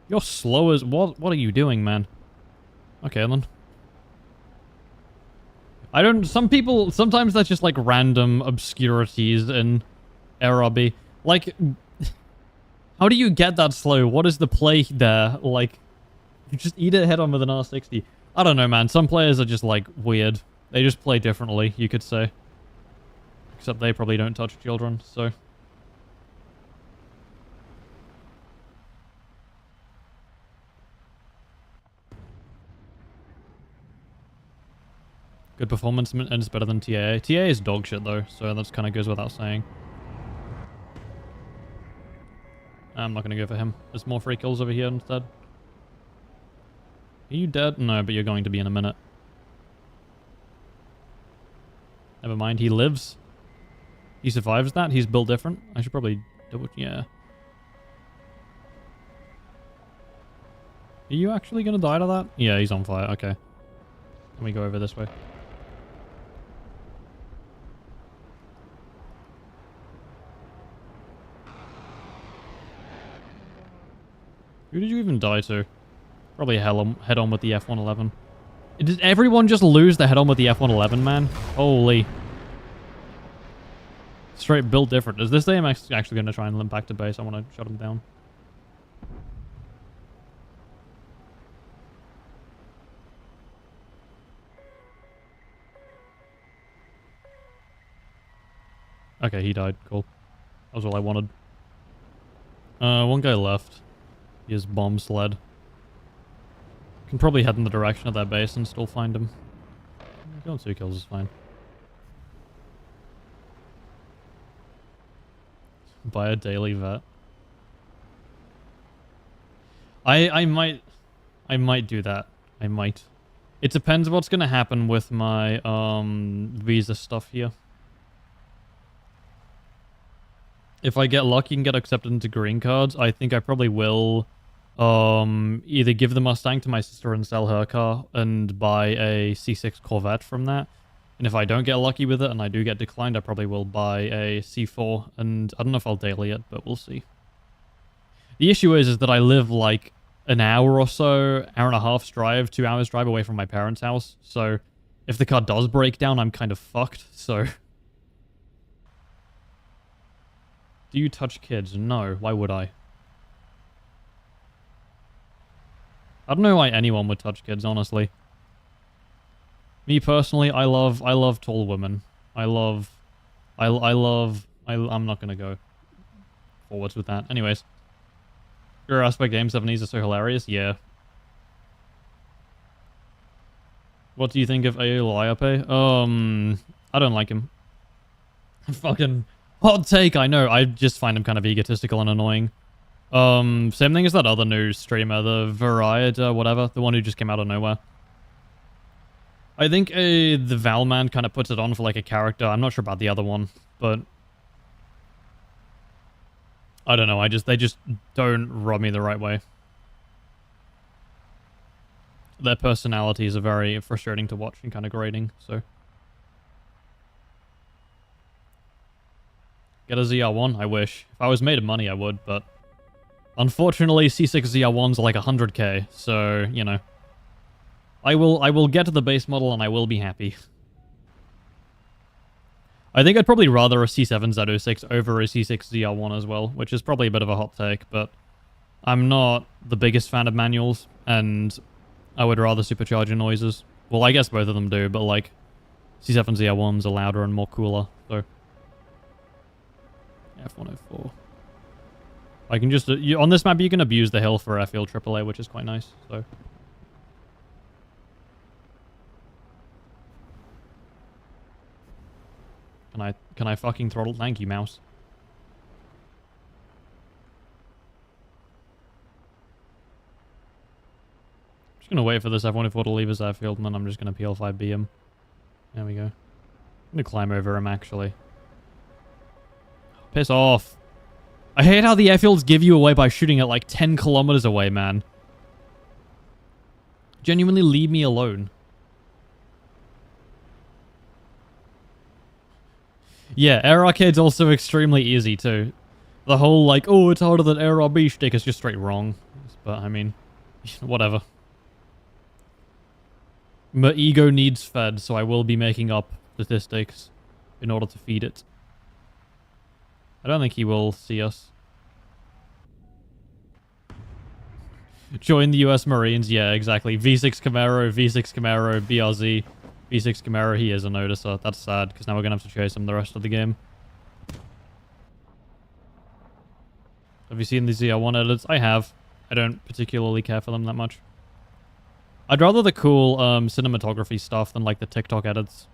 you're slow as what are you doing, man? Okay then. I don't sometimes that's just like random obscurities in RRB. Like how do you get that slow? What is the play there? Like you just eat it head on with an R60. I don't know, man. Some players are just like weird. They just play differently, you could say. Except they probably don't touch children, so. Good performance and it's better than TAA. TAA is dog shit though, so that kind of goes without saying. I'm not going to go for him. There's more free kills over here instead. Are you dead? No, but you're going to be in a minute. Never mind, he lives. He survives that? He's built different? I should probably double... Yeah. Are you actually going to die to that? Yeah, he's on fire. Okay. Can we go over this way? Who did you even die to? Probably head-on with the F-111. Did everyone just lose their head-on with the F-111, man? Holy... Straight built different. Is this day I'm actually going to try and limp back to base? I want to shut him down. Okay, he died. Cool. That was all I wanted. One guy left. He has bomb sled. Can probably head in the direction of that base and still find him. Going 2 kills is fine. Buy a daily vet. I might do that. I might. It depends what's gonna happen with my visa stuff here. If I get lucky and get accepted into green cards, I think I probably will either give the Mustang to my sister and sell her car and buy a C6 Corvette from that. And if I don't get lucky with it and I do get declined, I probably will buy a C4. And I don't know if I'll daily it, but we'll see. The issue is that I live like an hour or so, hour and a half's drive, 2 hours drive away from my parents' house. So if the car does break down, I'm kind of fucked. So... Do you touch kids? No. Why would I? I don't know why anyone would touch kids, honestly. Me personally, I love tall women. I'm not gonna go forwards with that. Anyways. Your aspect game 70s are so hilarious? Yeah. What do you think of Aoliope? I don't like him. Fucking hot take, I know. I just find him kind of egotistical and annoying. Same thing as that other new streamer, the Varied, whatever. The one who just came out of nowhere. I think the Valman kind of puts it on for like a character. I'm not sure about the other one, but... I don't know, they just don't rub me the right way. Their personalities are very frustrating to watch and kind of grating, so... Get a ZR1? I wish. If I was made of money, I would, but... Unfortunately, C6 ZR1s are like 100k, so, you know. I will get to the base model and I will be happy. I think I'd probably rather a C7 Z06 over a C6 ZR1 as well, which is probably a bit of a hot take, but... I'm not the biggest fan of manuals, and I would rather supercharger noises. Well, I guess both of them do, but like... C7 ZR1s are louder and more cooler, so... F104. I can just... on this map, you can abuse the hill for airfield AAA, which is quite nice, so... Can I fucking throttle? Thank you, mouse. Just gonna wait for this F104 to leave his airfield, and then I'm just gonna PL5B him. There we go. I'm gonna climb over him, actually. Piss off. I hate how the airfields give you away by shooting at like 10 kilometers away, man. Genuinely leave me alone. Yeah, Air Arcade's also extremely easy too. The whole like, oh, it's harder than Air RB shtick is just straight wrong. But I mean, whatever. My ego needs fed, so I will be making up statistics in order to feed it. I don't think he will see us. Join the US Marines. Yeah, exactly. V6 Camaro, V6 Camaro, BRZ, V6 Camaro. He is a noticer. That's sad, because now we're going to have to chase him the rest of the game. Have you seen the ZR1 edits? I have. I don't particularly care for them that much. I'd rather the cool cinematography stuff than like the TikTok edits.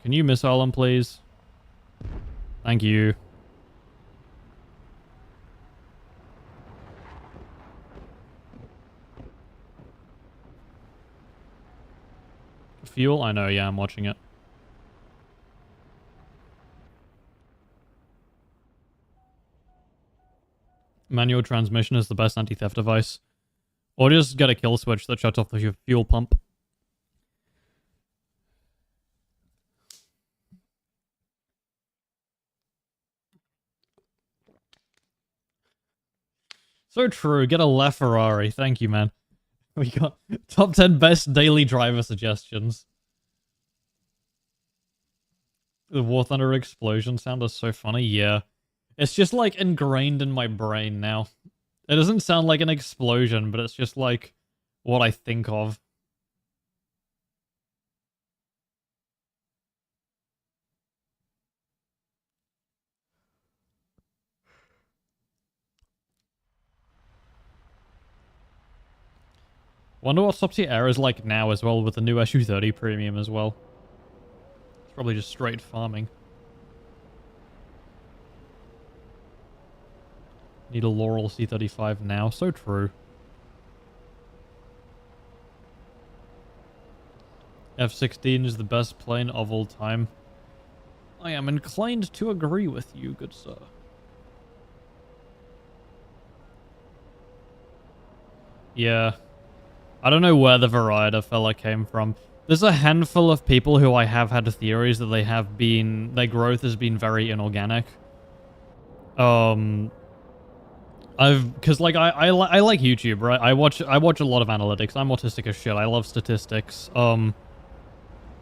Can you missile him, please? Thank you. Fuel? I know, yeah, I'm watching it. Manual transmission is the best anti-theft device. Or just get a kill switch that shuts off the fuel pump. So true. Get a LaFerrari. Thank you, man. We got top 10 best daily driver suggestions. The War Thunder explosion sound is so funny. Yeah. It's just like ingrained in my brain now. It doesn't sound like an explosion, but it's just like what I think of. Wonder what Subsea Air is like now as well with the new SU-30 premium as well. It's probably just straight farming. Need a Laurel C-35 now. So true. F-16 is the best plane of all time. I am inclined to agree with you, good sir. Yeah. I don't know where the Variety fella came from. There's a handful of people who I have had theories that their growth has been very inorganic. Cause like I like YouTube, right? I watch a lot of analytics. I'm autistic as shit. I love statistics. And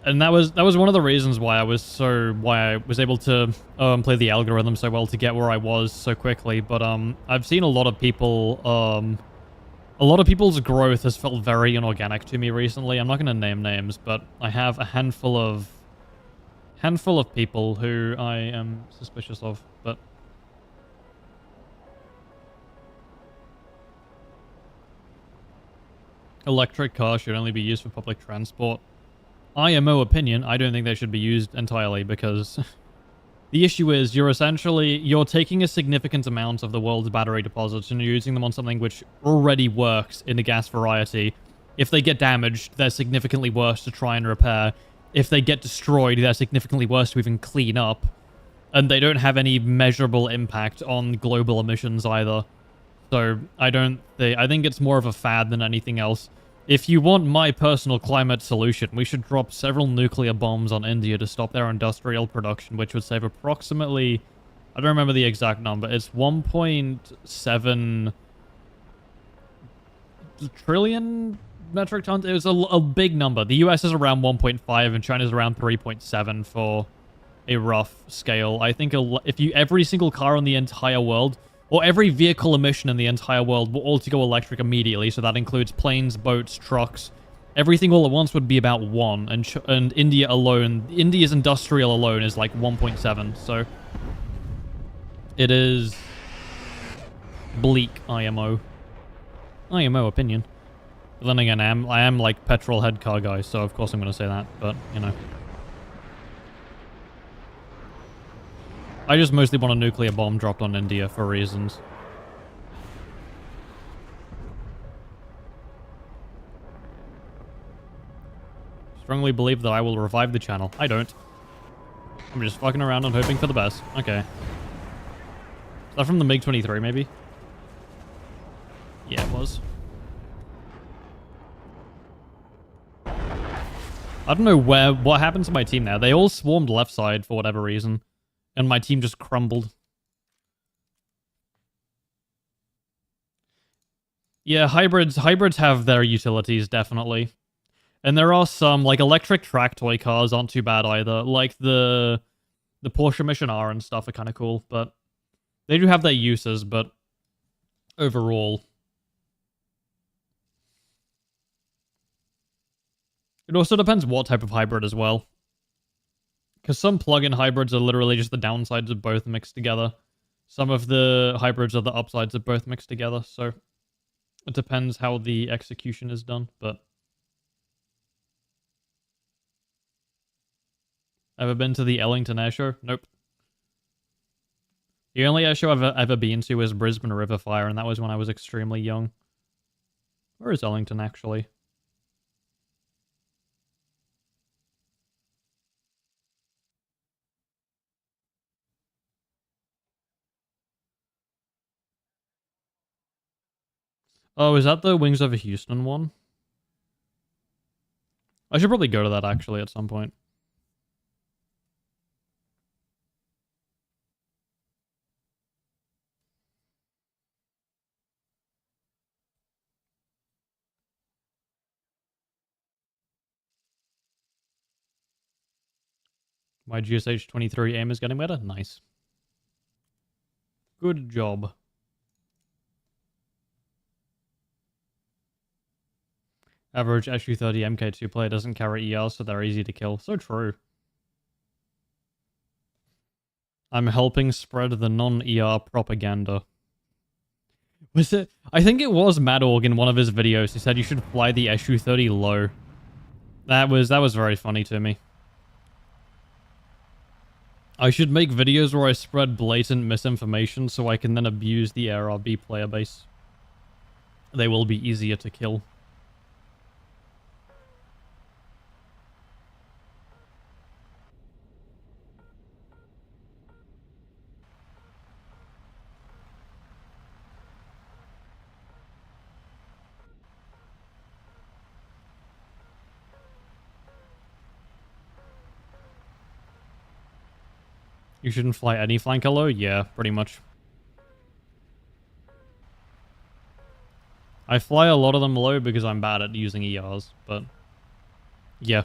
that was one of the reasons why I was able to play the algorithm so well to get where I was so quickly. But I've seen a lot of people's growth has felt very inorganic to me recently. I'm not going to name names, but I have a handful of people who I am suspicious of. But electric cars should only be used for public transport. IMO opinion, I don't think they should be used entirely because the issue is you're taking a significant amount of the world's battery deposits and you're using them on something which already works in the gas variety. If they get damaged, they're significantly worse to try and repair. If they get destroyed, they're significantly worse to even clean up. And they don't have any measurable impact on global emissions either. So I think it's more of a fad than anything else. If you want my personal climate solution, we should drop several nuclear bombs on India to stop their industrial production, which would save approximately, I don't remember the exact number, it's 1.7 trillion metric tons. It was a big number. The US is around 1.5 and China's around 3.7 for a rough scale. I think every single car on the entire world, or every vehicle emission in the entire world, will all to go electric immediately, so that includes planes, boats, trucks. Everything all at once would be about 1, and India alone, India's industrial alone is like 1.7, so it is bleak, IMO. IMO opinion. But then again, I am like petrol head car guy, so of course I'm going to say that, but, you know. I just mostly want a nuclear bomb dropped on India for reasons. Strongly believe that I will revive the channel. I don't. I'm just fucking around and hoping for the best. Okay. Is that from the MiG-23, maybe? Yeah, it was. I don't know what happened to my team there. They all swarmed left side for whatever reason. And my team just crumbled. Yeah, hybrids have their utilities, definitely. And there are some, like, electric track toy cars aren't too bad either. Like, the Porsche Mission R and stuff are kind of cool, but they do have their uses, but overall... It also depends what type of hybrid as well. Because some plug-in hybrids are literally just the downsides of both mixed together. Some of the hybrids are the upsides of both mixed together, so it depends how the execution is done, but... Ever been to the Ellington Air Show? Nope. The only air show I've ever been to was Brisbane River Fire, and that was when I was extremely young. Where is Ellington, actually? Oh, is that the Wings Over Houston one? I should probably go to that, actually, at some point. My GSH-23 aim is getting better? Nice. Good job. Average SU-30 MK2 player doesn't carry ERs, so they're easy to kill. So true. I'm helping spread the non-ER propaganda. Was it? I think it was Madorg in one of his videos. He said you should fly the SU-30 low. That was very funny to me. I should make videos where I spread blatant misinformation so I can then abuse the ARB player base. They will be easier to kill. You shouldn't fly any flanker low? Yeah, pretty much. I fly a lot of them low because I'm bad at using ERs, but... yeah.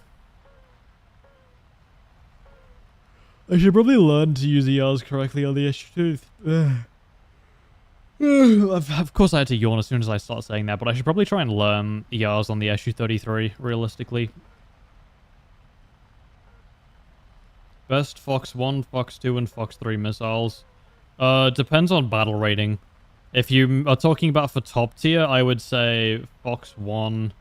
I should probably learn to use ERs correctly on the SU-2. Of course I had to yawn as soon as I start saying that, but I should probably try and learn ERs on the SU-33, realistically. Best Fox 1, Fox 2, and Fox 3 missiles. Depends on battle rating. If you are talking about for top tier, I would say Fox 1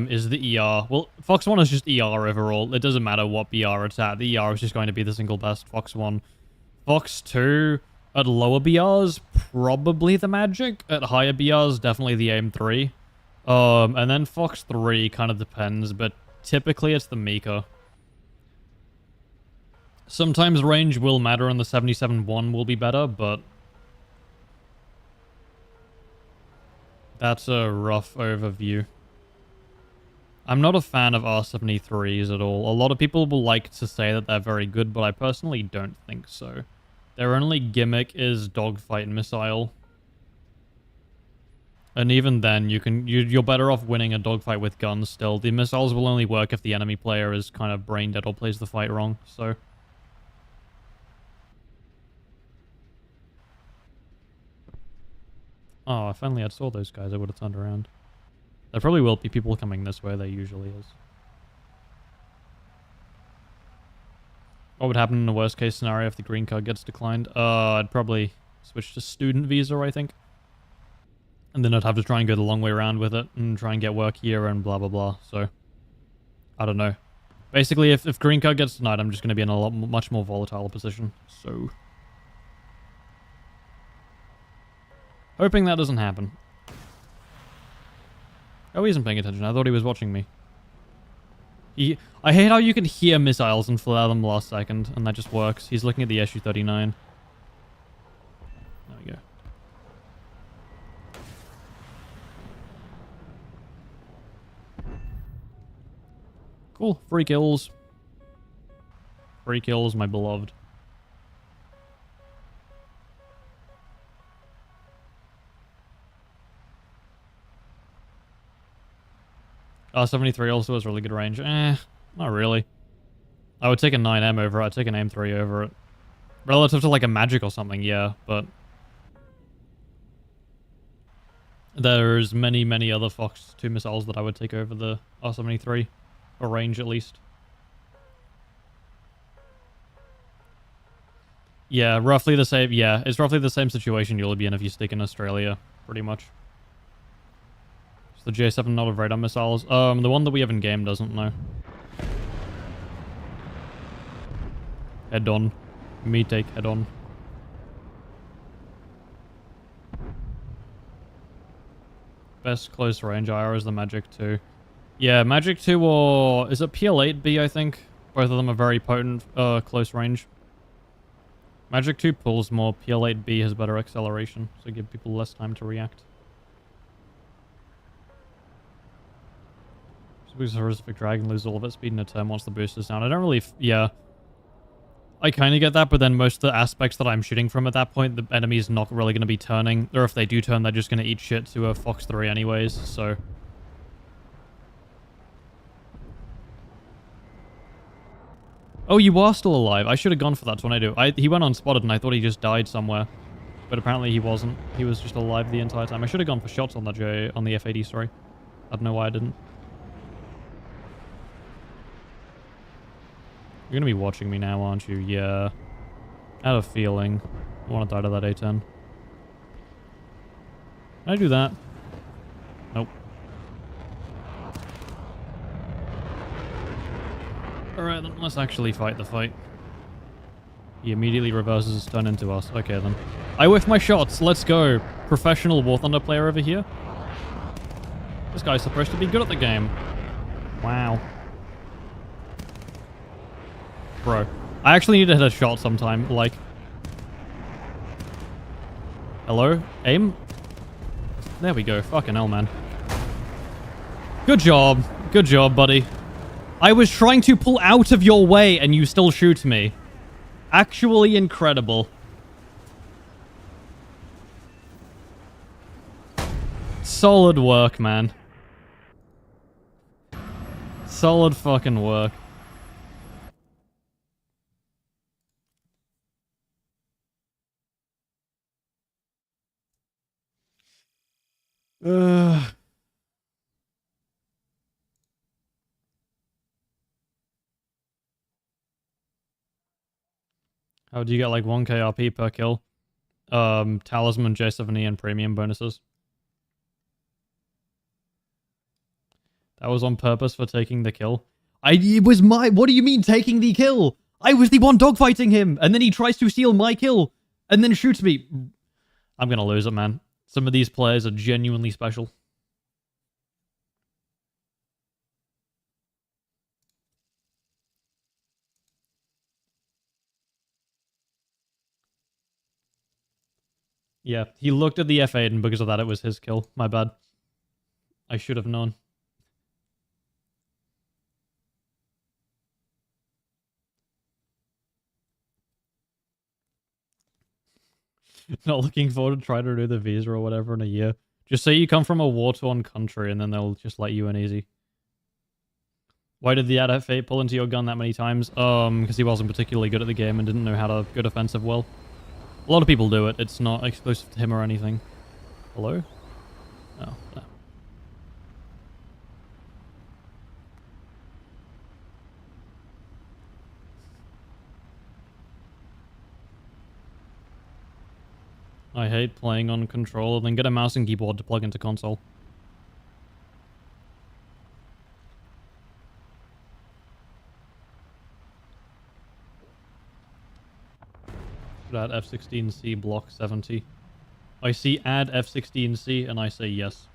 is the ER. Well, Fox 1 is just ER overall. It doesn't matter what BR it's at. The ER is just going to be the single best Fox 1. Fox 2 at lower BRs, probably the Magic. At higher BRs, definitely the AIM-3. And then Fox 3 kind of depends, but typically it's the Mika. Sometimes range will matter and the 77-1 will be better, but... that's a rough overview. I'm not a fan of R-73s at all. A lot of people will like to say that they're very good, but I personally don't think so. Their only gimmick is dogfight missile. And even then, you're better off winning a dogfight with guns still. The missiles will only work if the enemy player is kind of brain dead or plays the fight wrong, so... oh, if only I saw those guys, I would have turned around. There probably will be people coming this way, there usually is. What would happen in the worst case scenario if the green card gets declined? I'd probably switch to student visa, I think. And then I'd have to try and go the long way around with it and try and get work here and blah blah blah, so... I don't know. Basically, if green card gets denied, I'm just going to be in a much more volatile position, so... hoping that doesn't happen. Oh, he isn't paying attention. I thought he was watching me. I hate how you can hear missiles and flare them last second, and that just works. He's looking at the SU-39. Cool. Free kills. Free kills, my beloved. R73 also has really good range. Not really. I would take a 9M over it. I'd take an AIM-3 over it. Relative to like a Magic or something, yeah, but... There's many, many other Fox 2 missiles that I would take over the R73. For range, at least. Yeah, roughly the same. Yeah, it's roughly the same situation you'll be in if you stick in Australia, pretty much. Is the J7 not a radar missiles? The one that we have in game doesn't, no. Head on. Me take head on. Best close range IR is the Magic 2. Yeah, Magic 2 or... Is it PL8B, I think? Both of them are very potent close range. Magic 2 pulls more. PL8B has better acceleration, so give people less time to react. Because Horrific Dragon loses all of its speed in a turn once the boost is down. I don't really... Yeah. I kind of get that, but then most of the aspects that I'm shooting from at that point, the enemy is not really going to be turning. Or if they do turn, they're just going to eat shit to a Fox 3 anyways, so... Oh, you are still alive. I should have gone for that tornado. He went unspotted and I thought he just died somewhere. But apparently he wasn't. He was just alive the entire time. I should have gone for shots on that on the F-80, sorry. I don't know why I didn't. You're going to be watching me now, aren't you? Yeah. I had a feeling. I want to die to that A-10. Can I do that? Nope. Alright, then let's actually fight the fight. He immediately reverses his turn into us. Okay, then. I whiff my shots. Let's go. Professional War Thunder player over here. This guy's supposed to be good at the game. Wow. Bro. I actually need to hit a shot sometime. Like... Hello? Aim? There we go. Fucking hell, man. Good job. Good job, buddy. I was trying to pull out of your way and you still shoot me. Actually incredible. Solid work, man. Solid fucking work. How do you get like 1k RP per kill? Talisman, J7E, and premium bonuses. That was on purpose for taking the kill. It was my... What do you mean taking the kill? I was the one dogfighting him, and then he tries to steal my kill, and then shoots me. I'm gonna lose it, man. Some of these players are genuinely special. Yeah, he looked at the F8 and because of that it was his kill. My bad. I should have known. Not looking forward to trying to do the visa or whatever in a year. Just say you come from a war-torn country and then they'll just let you in easy. Why did the F8 pull into your gun that many times? Because he wasn't particularly good at the game and didn't know how to go defensive well. A lot of people do it. It's not exclusive to him or anything. Hello? Oh, no. I hate playing on controller, then get a mouse and keyboard to plug into console. Should add F-16C block 70. I see add F-16C and I say yes.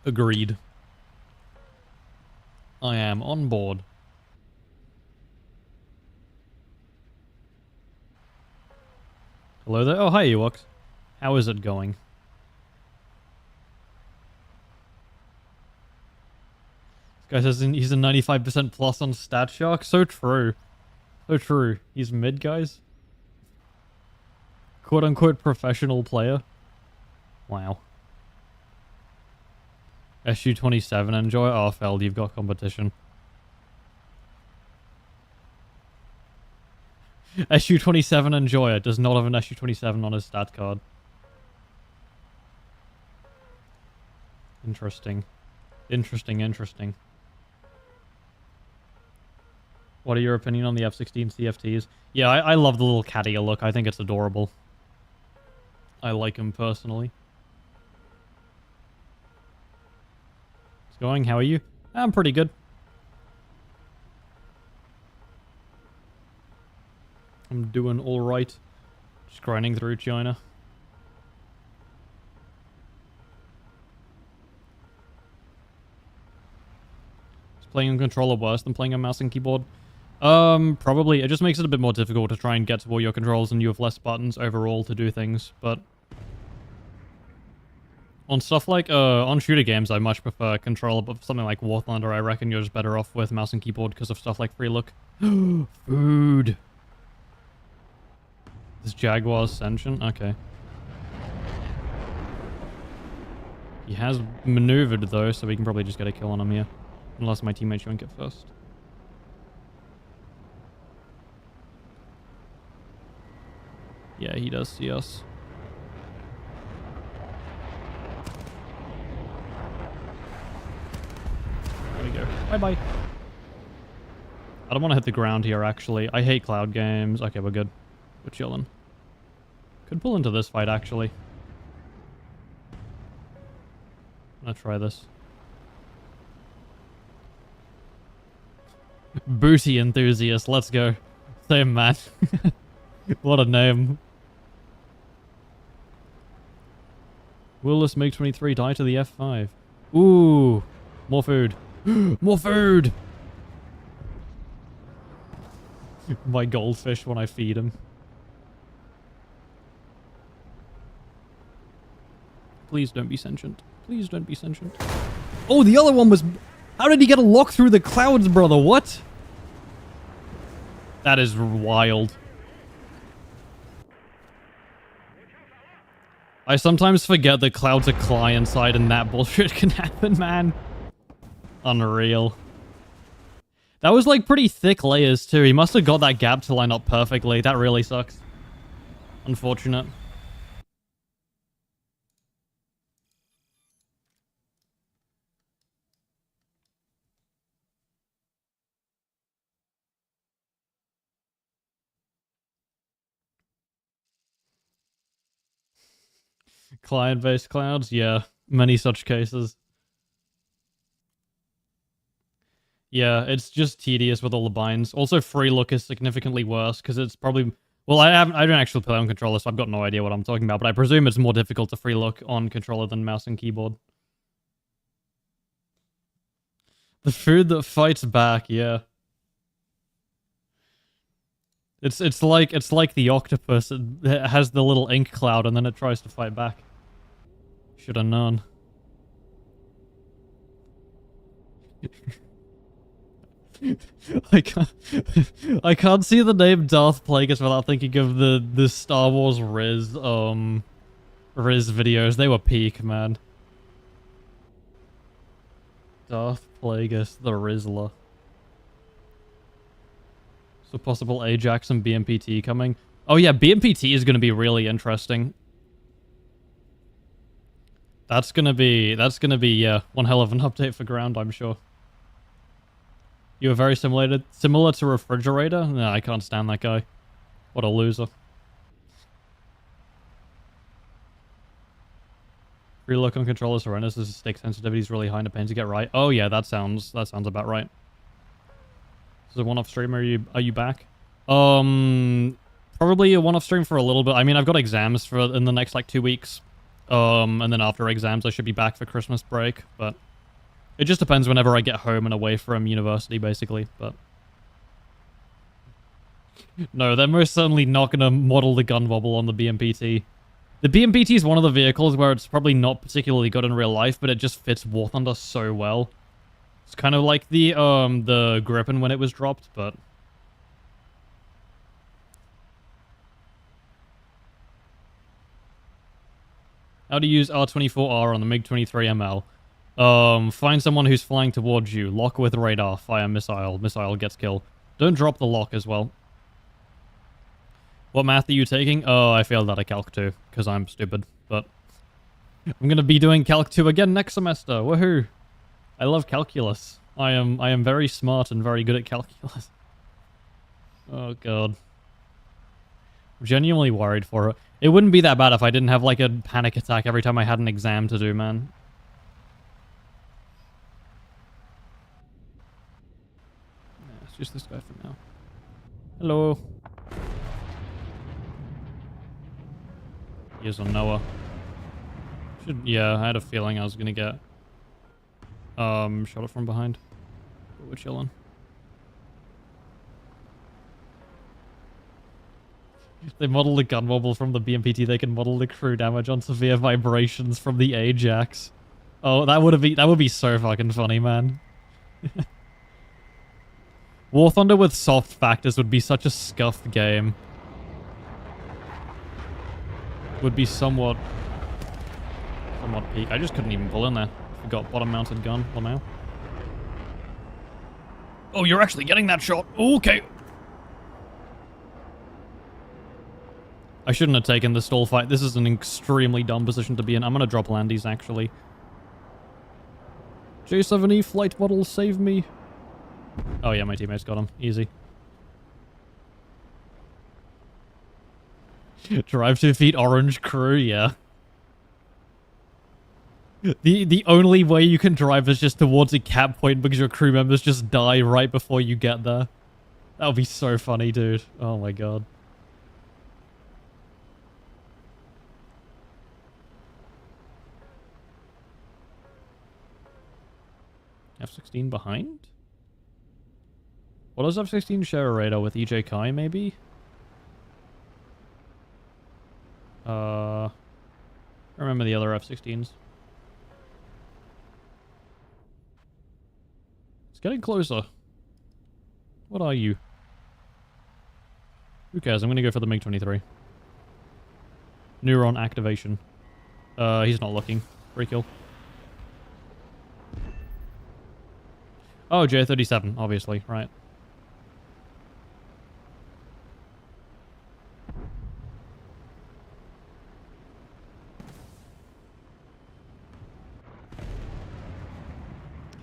Agreed. I am on board. Hello there. Oh, hi, Ewoks. How is it going? Guy says he's a 95% plus on Stat Shark. So true. So true. He's mid, guys. Quote-unquote professional player. Wow. SU-27, enjoy. Oh, Feld, you've got competition. SU-27 Enjoyer does not have an SU-27 on his stat card. Interesting. Interesting. What are your opinion on the F-16 CFTs? Yeah, I love the little cattier look. I think it's adorable. I like him personally. It's going. How are you? I'm pretty good. I'm doing alright. Just grinding through China. Is playing on controller worse than playing on mouse and keyboard? Probably. It just makes it a bit more difficult to try and get to all your controls, and you have less buttons overall to do things, but... On stuff like, on shooter games, I much prefer controller, but for something like War Thunder, I reckon you're just better off with mouse and keyboard because of stuff like free look. Food! This Jaguar's sentient? Okay. He has maneuvered, though, so we can probably just get a kill on him here. Unless my teammates shrink it first. Yeah, he does see us. There we go. Bye-bye. I don't want to hit the ground here, actually. I hate cloud games. Okay, we're good. We're chilling. Could pull into this fight, actually. I'm gonna try this. Booty enthusiast, let's go. Same man. What a name. Will this MiG-23 die to the F5? Ooh, more food. More food! My goldfish when I feed him. Please don't be sentient. Please don't be sentient. Oh, the other one was... How did he get a lock through the clouds, brother? What? That is wild. I sometimes forget that clouds are client-side and that bullshit can happen, man. Unreal. That was like pretty thick layers too. He must have got that gap to line up perfectly. That really sucks. Unfortunate. Client-based clouds? Yeah, many such cases. Yeah, it's just tedious with all the binds. Also, free look is significantly worse because it's probably... Well, I don't actually play on controller, so I've got no idea what I'm talking about, but I presume it's more difficult to free look on controller than mouse and keyboard. The food that fights back, yeah. It's like the octopus. It has the little ink cloud and then it tries to fight back. Should have known. I can't see the name Darth Plagueis without thinking of the Star Wars Riz videos. They were peak, man. Darth Plagueis, the Rizzler. So possible Ajax and BMPT coming. Oh yeah, BMPT is going to be really interesting. That's gonna be yeah, one hell of an update for ground, I'm sure. You were very similar to Refrigerator? No, I can't stand that guy. What a loser. Free look on controllers horrendous. This stick sensitivity is really high and a pain to get right. Oh yeah, that sounds about right. So one-off stream, are you back? Probably a one-off stream for a little bit. I mean, I've got exams in the next like 2 weeks. And then after exams, I should be back for Christmas break, but it just depends whenever I get home and away from university, basically, but... No, they're most certainly not going to model the gun wobble on the BMPT. The BMPT is one of the vehicles where it's probably not particularly good in real life, but it just fits War Thunder so well. It's kind of like the Griffin when it was dropped, but... How to use R24R on the MiG-23ML. Find someone who's flying towards you. Lock with radar. Fire missile. Missile gets kill. Don't drop the lock as well. What math are you taking? Oh, I failed out of Calc 2, because I'm stupid, but... I'm gonna be doing Calc 2 again next semester. Woohoo! I love calculus. I am very smart and very good at calculus. Oh god. I'm genuinely worried for it. It wouldn't be that bad if I didn't have like a panic attack every time I had an exam to do, man. Yeah, it's just this guy for now. Hello. He is on Noah. Yeah, I had a feeling I was gonna get shot it from behind. But we're chilling. They model the gun wobble from the BMPT. They can model the crew damage on severe vibrations from the Ajax. Oh, that would be so fucking funny, man. War Thunder with soft factors would be such a scuffed game. Would be somewhat peak. I just couldn't even pull in there. Forgot bottom mounted gun. Lamau. Oh, you're actually getting that shot. Okay. I shouldn't have taken the stall fight. This is an extremely dumb position to be in. I'm gonna drop landies, actually. J7E flight model, save me. Oh yeah, my teammates got him. Easy. Drive 2 feet, orange crew, yeah. The only way you can drive is just towards a cap point because your crew members just die right before you get there. That would be so funny, dude. Oh my god. F-16 behind? What does F-16 share a radar with? EJ Kai, maybe? I remember the other F-16s. It's getting closer. What are you? Who cares? I'm gonna go for the MiG-23. Neuron activation. He's not looking. Free kill. Oh, J37, obviously, right.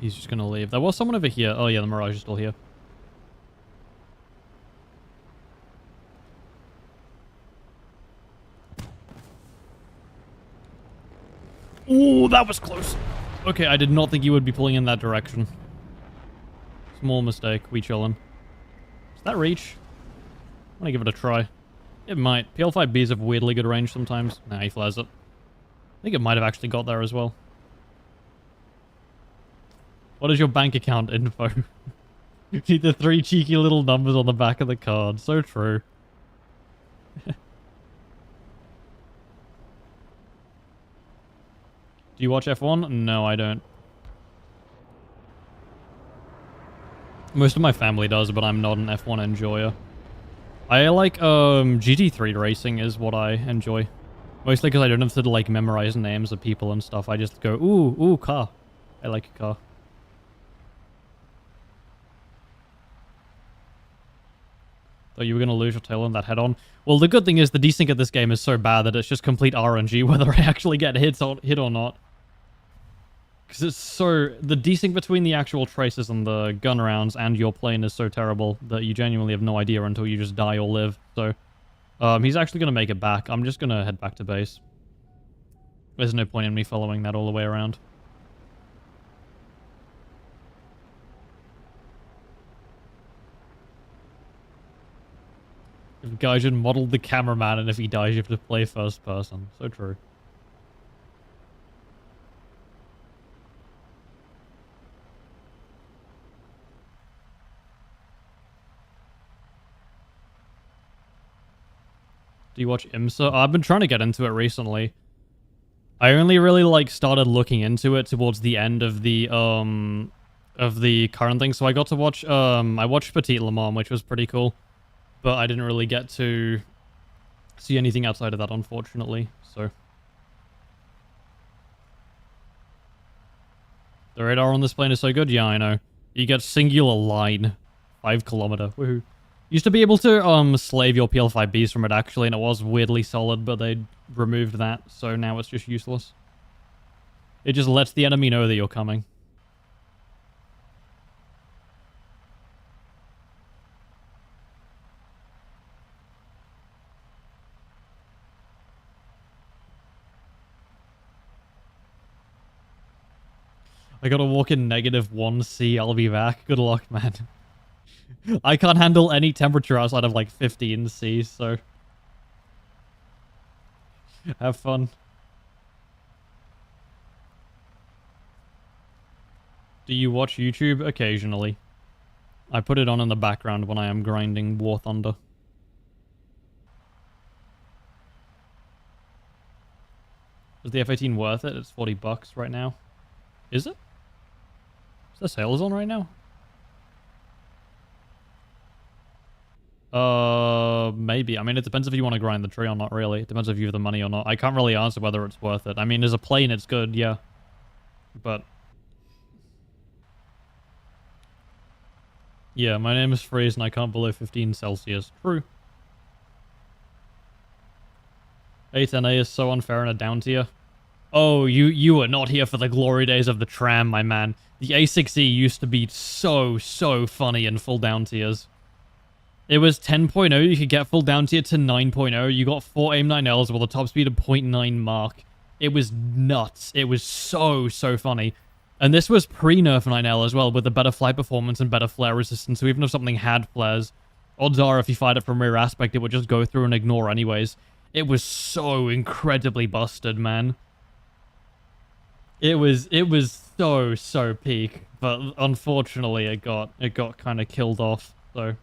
He's just gonna leave. There was someone over here. Oh yeah, the Mirage is still here. Ooh, that was close. Okay, I did not think you would be pulling in that direction. Small mistake. We chillin'. Does that reach? I'm gonna give it a try. It might. PL5Bs have weirdly good range sometimes. Nah, he flares it. I think it might have actually got there as well. What is your bank account info? You need the 3 cheeky little numbers on the back of the card. So true. Do you watch F1? No, I don't. Most of my family does, but I'm not an F1 enjoyer. I like, GT3 racing is what I enjoy. Mostly because I don't have to, like, memorize names of people and stuff. I just go, ooh, car. I like a car. Thought you were going to lose your tail on that head-on. Well, the good thing is the desync of this game is so bad that it's just complete RNG whether I actually get hit or not. Because it's so... The desync between the actual traces and the gun rounds and your plane is so terrible that you genuinely have no idea until you just die or live. So, he's actually going to make it back. I'm just going to head back to base. There's no point in me following that all the way around. If Gaijin modeled the cameraman, and if he dies, you have to play first person. So true. Do you watch IMSA? I've been trying to get into it recently. I only really, like, started looking into it towards the end of the, of the current thing. So I got to watch, I watched Petite Le Mans, which was pretty cool. But I didn't really get to see anything outside of that, unfortunately. So the radar on this plane is so good. Yeah, I know. You get singular line, 5 kilometer. Woohoo! Used to be able to slave your PL5Bs from it actually, and it was weirdly solid, but they removed that, so now it's just useless. It just lets the enemy know that you're coming. I gotta walk in -1C, I'll be back. Good luck, man. I can't handle any temperature outside of like 15C, so... have fun. Do you watch YouTube? Occasionally. I put it on in the background when I am grinding War Thunder. Is the F-18 worth it? It's $40 right now. Is it? Is the sales on right now? Maybe. I mean, it depends if you want to grind the tree or not, really. It depends if you have the money or not. I can't really answer whether it's worth it. I mean, as a plane, it's good, yeah. But... yeah, my name is Freeze and I can't below 15 Celsius. True. A10A is so unfair in a down tier. Oh, you were not here for the glory days of the tram, my man. The A6E used to be so funny in full down tiers. It was 10.0, you could get full down tier to 9.0. You got 4 AIM-9Ls with a top speed of 0.9 Mach. It was nuts. It was so funny. And this was pre-nerf 9L as well, with a better flight performance and better flare resistance. So even if something had flares, odds are if you fired it from rear aspect, it would just go through and ignore anyways. It was so incredibly busted, man. It was so peak, but unfortunately it got kind of killed off. So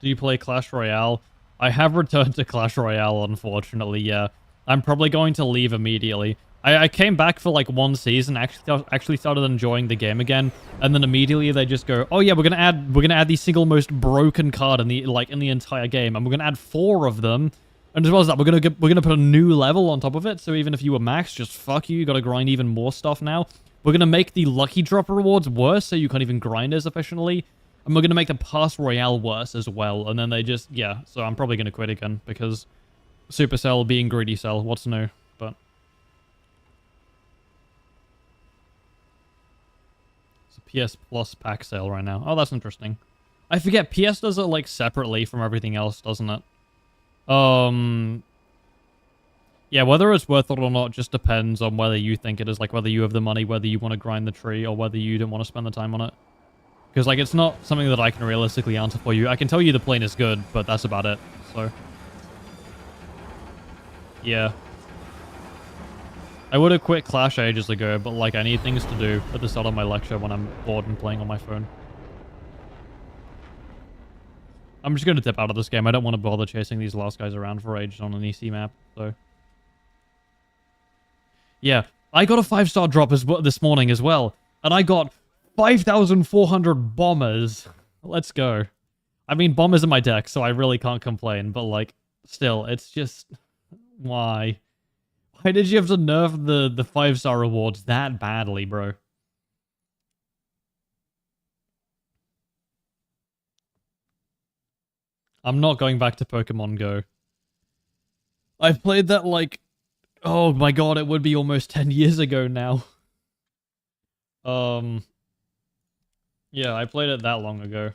do you play Clash Royale? I have returned to Clash Royale, unfortunately, yeah. I'm probably going to leave immediately. I came back for like one season, actually started enjoying the game again, and then immediately they just go, oh yeah, we're gonna add the single most broken card in the entire game, and we're gonna add 4 of them. And as well as that, we're gonna put a new level on top of it, so even if you were max, just fuck you gotta grind even more stuff now. We're gonna make the lucky drop rewards worse, so you can't even grind as efficiently. And we're gonna make the Pass Royale worse as well, and then they just, yeah, so I'm probably gonna quit again, because Supercell being greedy cell, what's new, but... it's a PS Plus pack sale right now. Oh, that's interesting. I forget, PS does it, like, separately from everything else, doesn't it? Yeah, whether it's worth it or not just depends on whether you think it is, like, whether you have the money, whether you want to grind the tree, or whether you don't want to spend the time on it. Because, like, it's not something that I can realistically answer for you. I can tell you the plane is good, but that's about it, so... yeah. I would have quit Clash ages ago, but, like, I need things to do at the start of my lecture when I'm bored and playing on my phone. I'm just going to dip out of this game. I don't want to bother chasing these last guys around for ages on an EC map, so... yeah, I got a 5-star drop this morning as well, and I got 5,400 bombers. Let's go. I mean, bombers in my deck, so I really can't complain, but, like, still, it's just... why? Why did you have to nerf the 5-star rewards that badly, bro? I'm not going back to Pokemon Go. I played that, like... oh my god, it would be almost 10 years ago now. Yeah, I played it that long ago.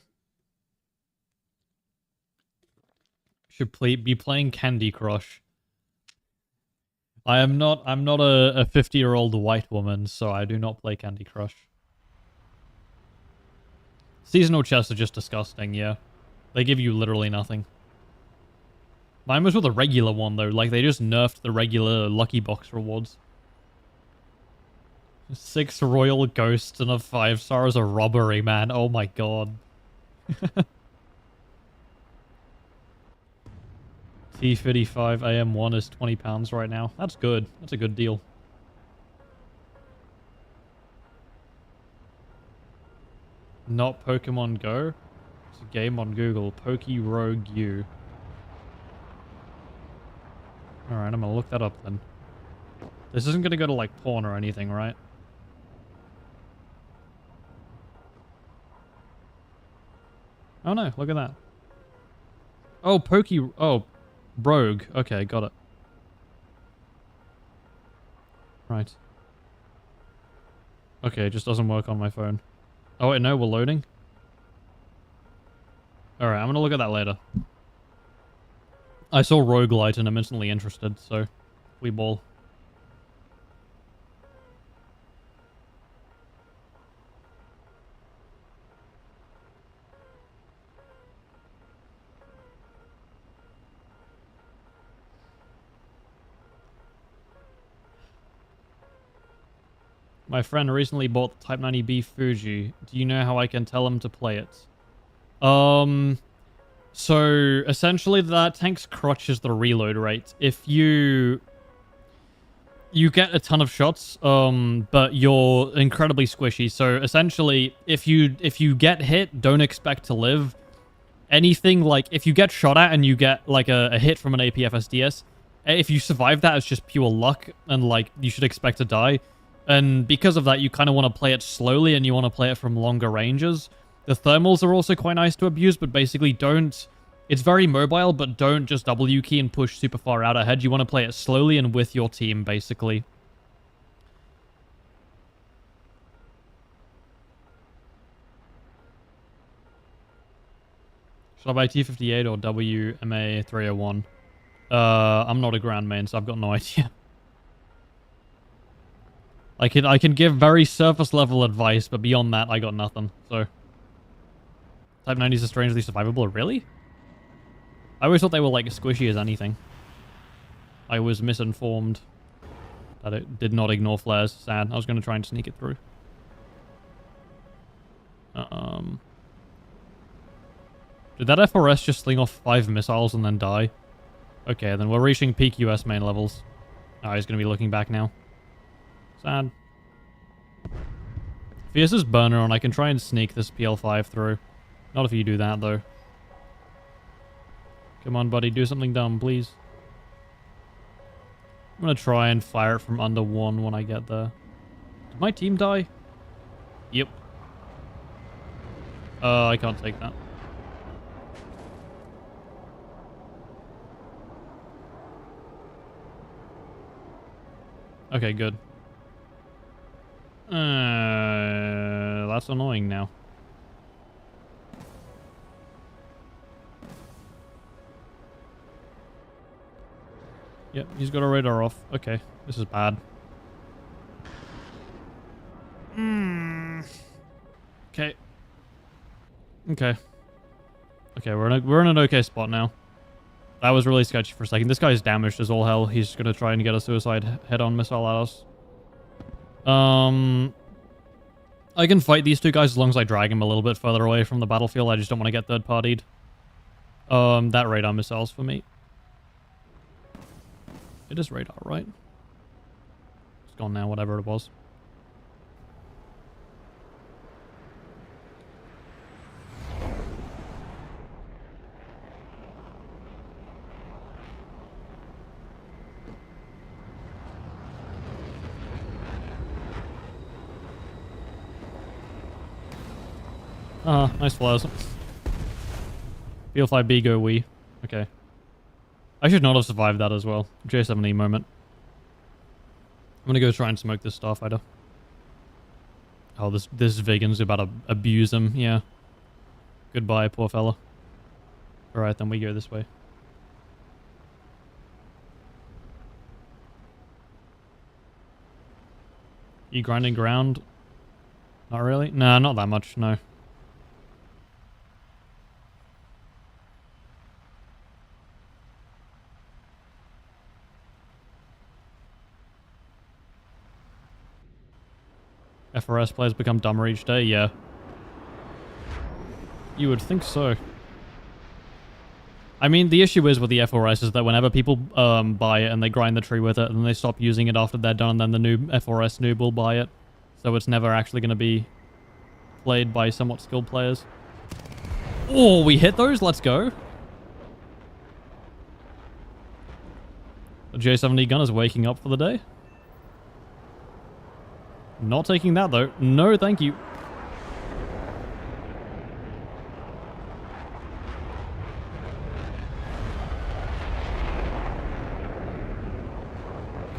Should be playing Candy Crush. I'm not a 50-year-old white woman, so I do not play Candy Crush. Seasonal chests are just disgusting, yeah. They give you literally nothing. Mine was with a regular one, though. Like, they just nerfed the regular Lucky Box rewards. 6 Royal Ghosts and a 5-star is a robbery, man. Oh my god. T35 AM1 is £20 right now. That's good. That's a good deal. Not Pokemon Go. It's a game on Google. Rogue U. Alright, I'm gonna look that up then. This isn't gonna go to like porn or anything, right? Oh no, look at that. Oh, oh, Rogue. Okay, got it. Right. Okay, it just doesn't work on my phone. Oh wait, no, we're loading? Alright, I'm gonna look at that later. I saw Roguelite and I'm instantly interested, so we ball. My friend recently bought the Type 90B Fuji. Do you know how I can tell him to play it? So essentially that tank's crutch is the reload rate. If you get a ton of shots, but you're incredibly squishy. So essentially, if you get hit, don't expect to live. Anything like if you get shot at and you get like a hit from an APFSDS, if you survive that, it's just pure luck and like you should expect to die. And because of that, you kind of want to play it slowly and you want to play it from longer ranges. The thermals are also quite nice to abuse, but basically don't... It's very mobile, but don't just W key and push super far out ahead. You want to play it slowly and with your team, basically. Should I buy T58 or WMA 301? I'm not a grand main, so I've got no idea. I can give very surface level advice, but beyond that, I got nothing. So, Type 90s are strangely survivable. Really? I always thought they were like squishy as anything. I was misinformed that it did not ignore flares. Sad. I was going to try and sneak it through. Did that FRS just sling off 5 missiles and then die? Okay, then we're reaching peak US main levels. Oh, he's going to be looking back now. Sad. Fierce's burner on. I can try and sneak this PL5 through. Not if you do that, though. Come on, buddy. Do something dumb, please. I'm going to try and fire it from under 1 when I get there. Did my team die? Yep. I can't take that. Okay, good. That's annoying now. Yep, he's got a radar off. Okay, this is bad. Okay. Okay. Okay, we're in an okay spot now. That was really sketchy for a second. This guy's damaged as all hell. He's gonna try and get a suicide head-on missile at us. I can fight these two guys as long as I drag him a little bit further away from the battlefield. I just don't want to get third-partied. That radar missile's for me. It is radar, right? It's gone now, whatever it was. Nice flares. PL5B go we. Okay. I should not have survived that as well. J7E moment. I'm gonna go try and smoke this Starfighter. Oh, this vegan's about to abuse him. Yeah. Goodbye, poor fella. Alright, then we go this way. You grinding ground? Not really? Nah, not that much, no. FRS players become dumber each day? Yeah. You would think so. I mean, the issue is with the F4S is that whenever people buy it and they grind the tree with it, and they stop using it after they're done, and then the new F4S noob will buy it. So it's never actually going to be played by somewhat skilled players. Oh, we hit those? Let's go. The J70 gun is waking up for the day. Not taking that, though. No, thank you.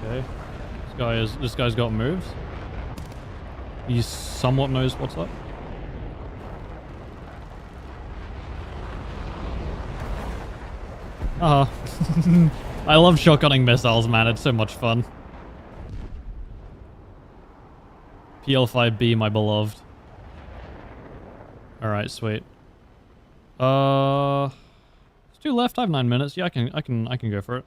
Okay. This guy's got moves. He somewhat knows what's up. I love shotgunning missiles, man. It's so much fun. PL5B, my beloved. Alright, sweet. Let's do left. I have 9 minutes. Yeah, I can go for it.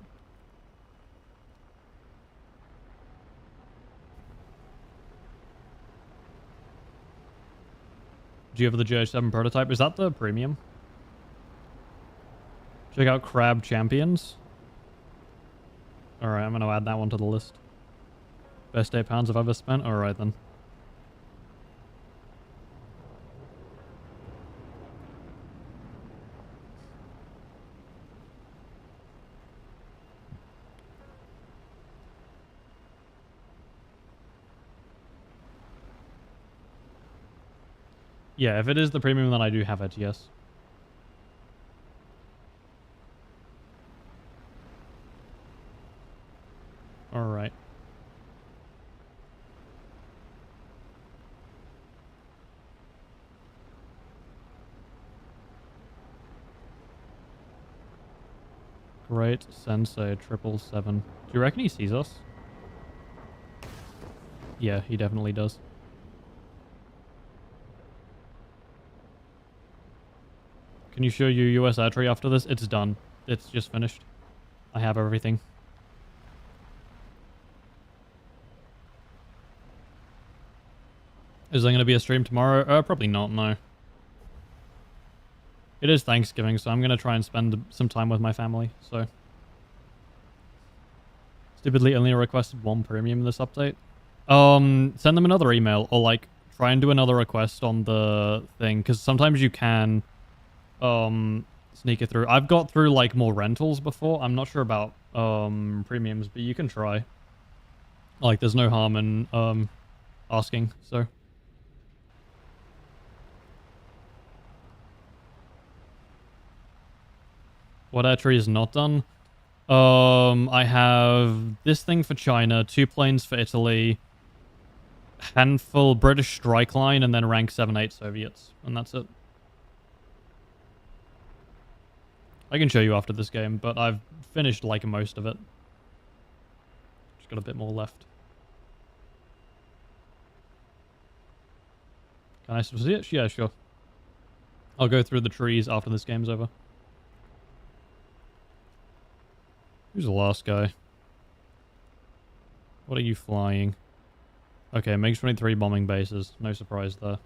Do you have the JH7 prototype? Is that the premium? Check out Crab Champions. Alright, I'm going to add that one to the list. Best £8 I've ever spent? Alright then. Yeah, if it is the premium, then I do have it, yes. Alright. Great Sensei 777. Do you reckon he sees us? Yeah, he definitely does. Can you show your US air tree after this? It's done. It's just finished. I have everything. Is there going to be a stream tomorrow? Probably not, no. It is Thanksgiving, so I'm going to try and spend some time with my family, so. Stupidly only requested one premium in this update. Send them another email, or like, try and do another request on the thing, because sometimes you can, sneak it through. I've got through, like, more rentals before. I'm not sure about, premiums, but you can try. Like, there's no harm in, asking, so. What air tree is not done? I have this thing for China, 2 planes for Italy, handful British strike line, and then rank 7-8 Soviets, and that's it. I can show you after this game, but I've finished like most of it. Just got a bit more left. Can I still see it? Yeah, sure. I'll go through the trees after this game's over. Who's the last guy? What are you flying? Okay, MiG-23 bombing bases. No surprise there.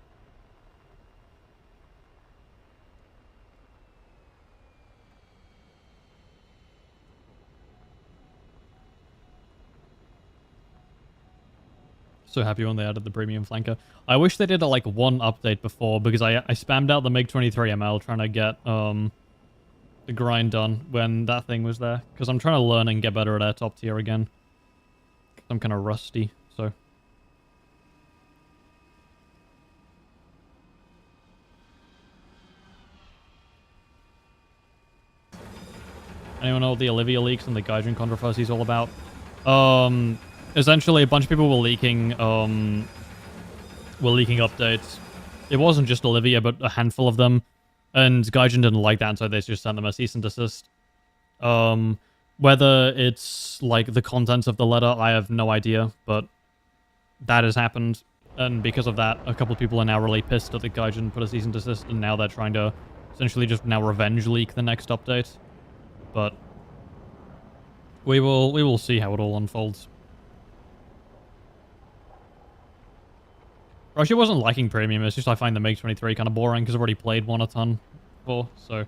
So happy when they added the premium flanker. I wish they did like one update before, because I spammed out the MiG-23 ML trying to get the grind done when that thing was there, because I'm trying to learn and get better at air top tier again. I'm kind of rusty, so. Anyone know what the Olivia leaks and the Gaijin controversy is all about? Essentially, a bunch of people were leaking updates. It wasn't just Olivia, but a handful of them. And Gaijin didn't like that, and so they just sent them a cease and desist. Whether it's, like, the contents of the letter, I have no idea, but that has happened. And because of that, a couple of people are now really pissed that the Gaijin put a cease and desist, and now they're trying to essentially just now revenge leak the next update. But we will see how it all unfolds. Actually, I wasn't liking premium, it's just I find the MiG-23 kind of boring because I've already played one a ton before, so.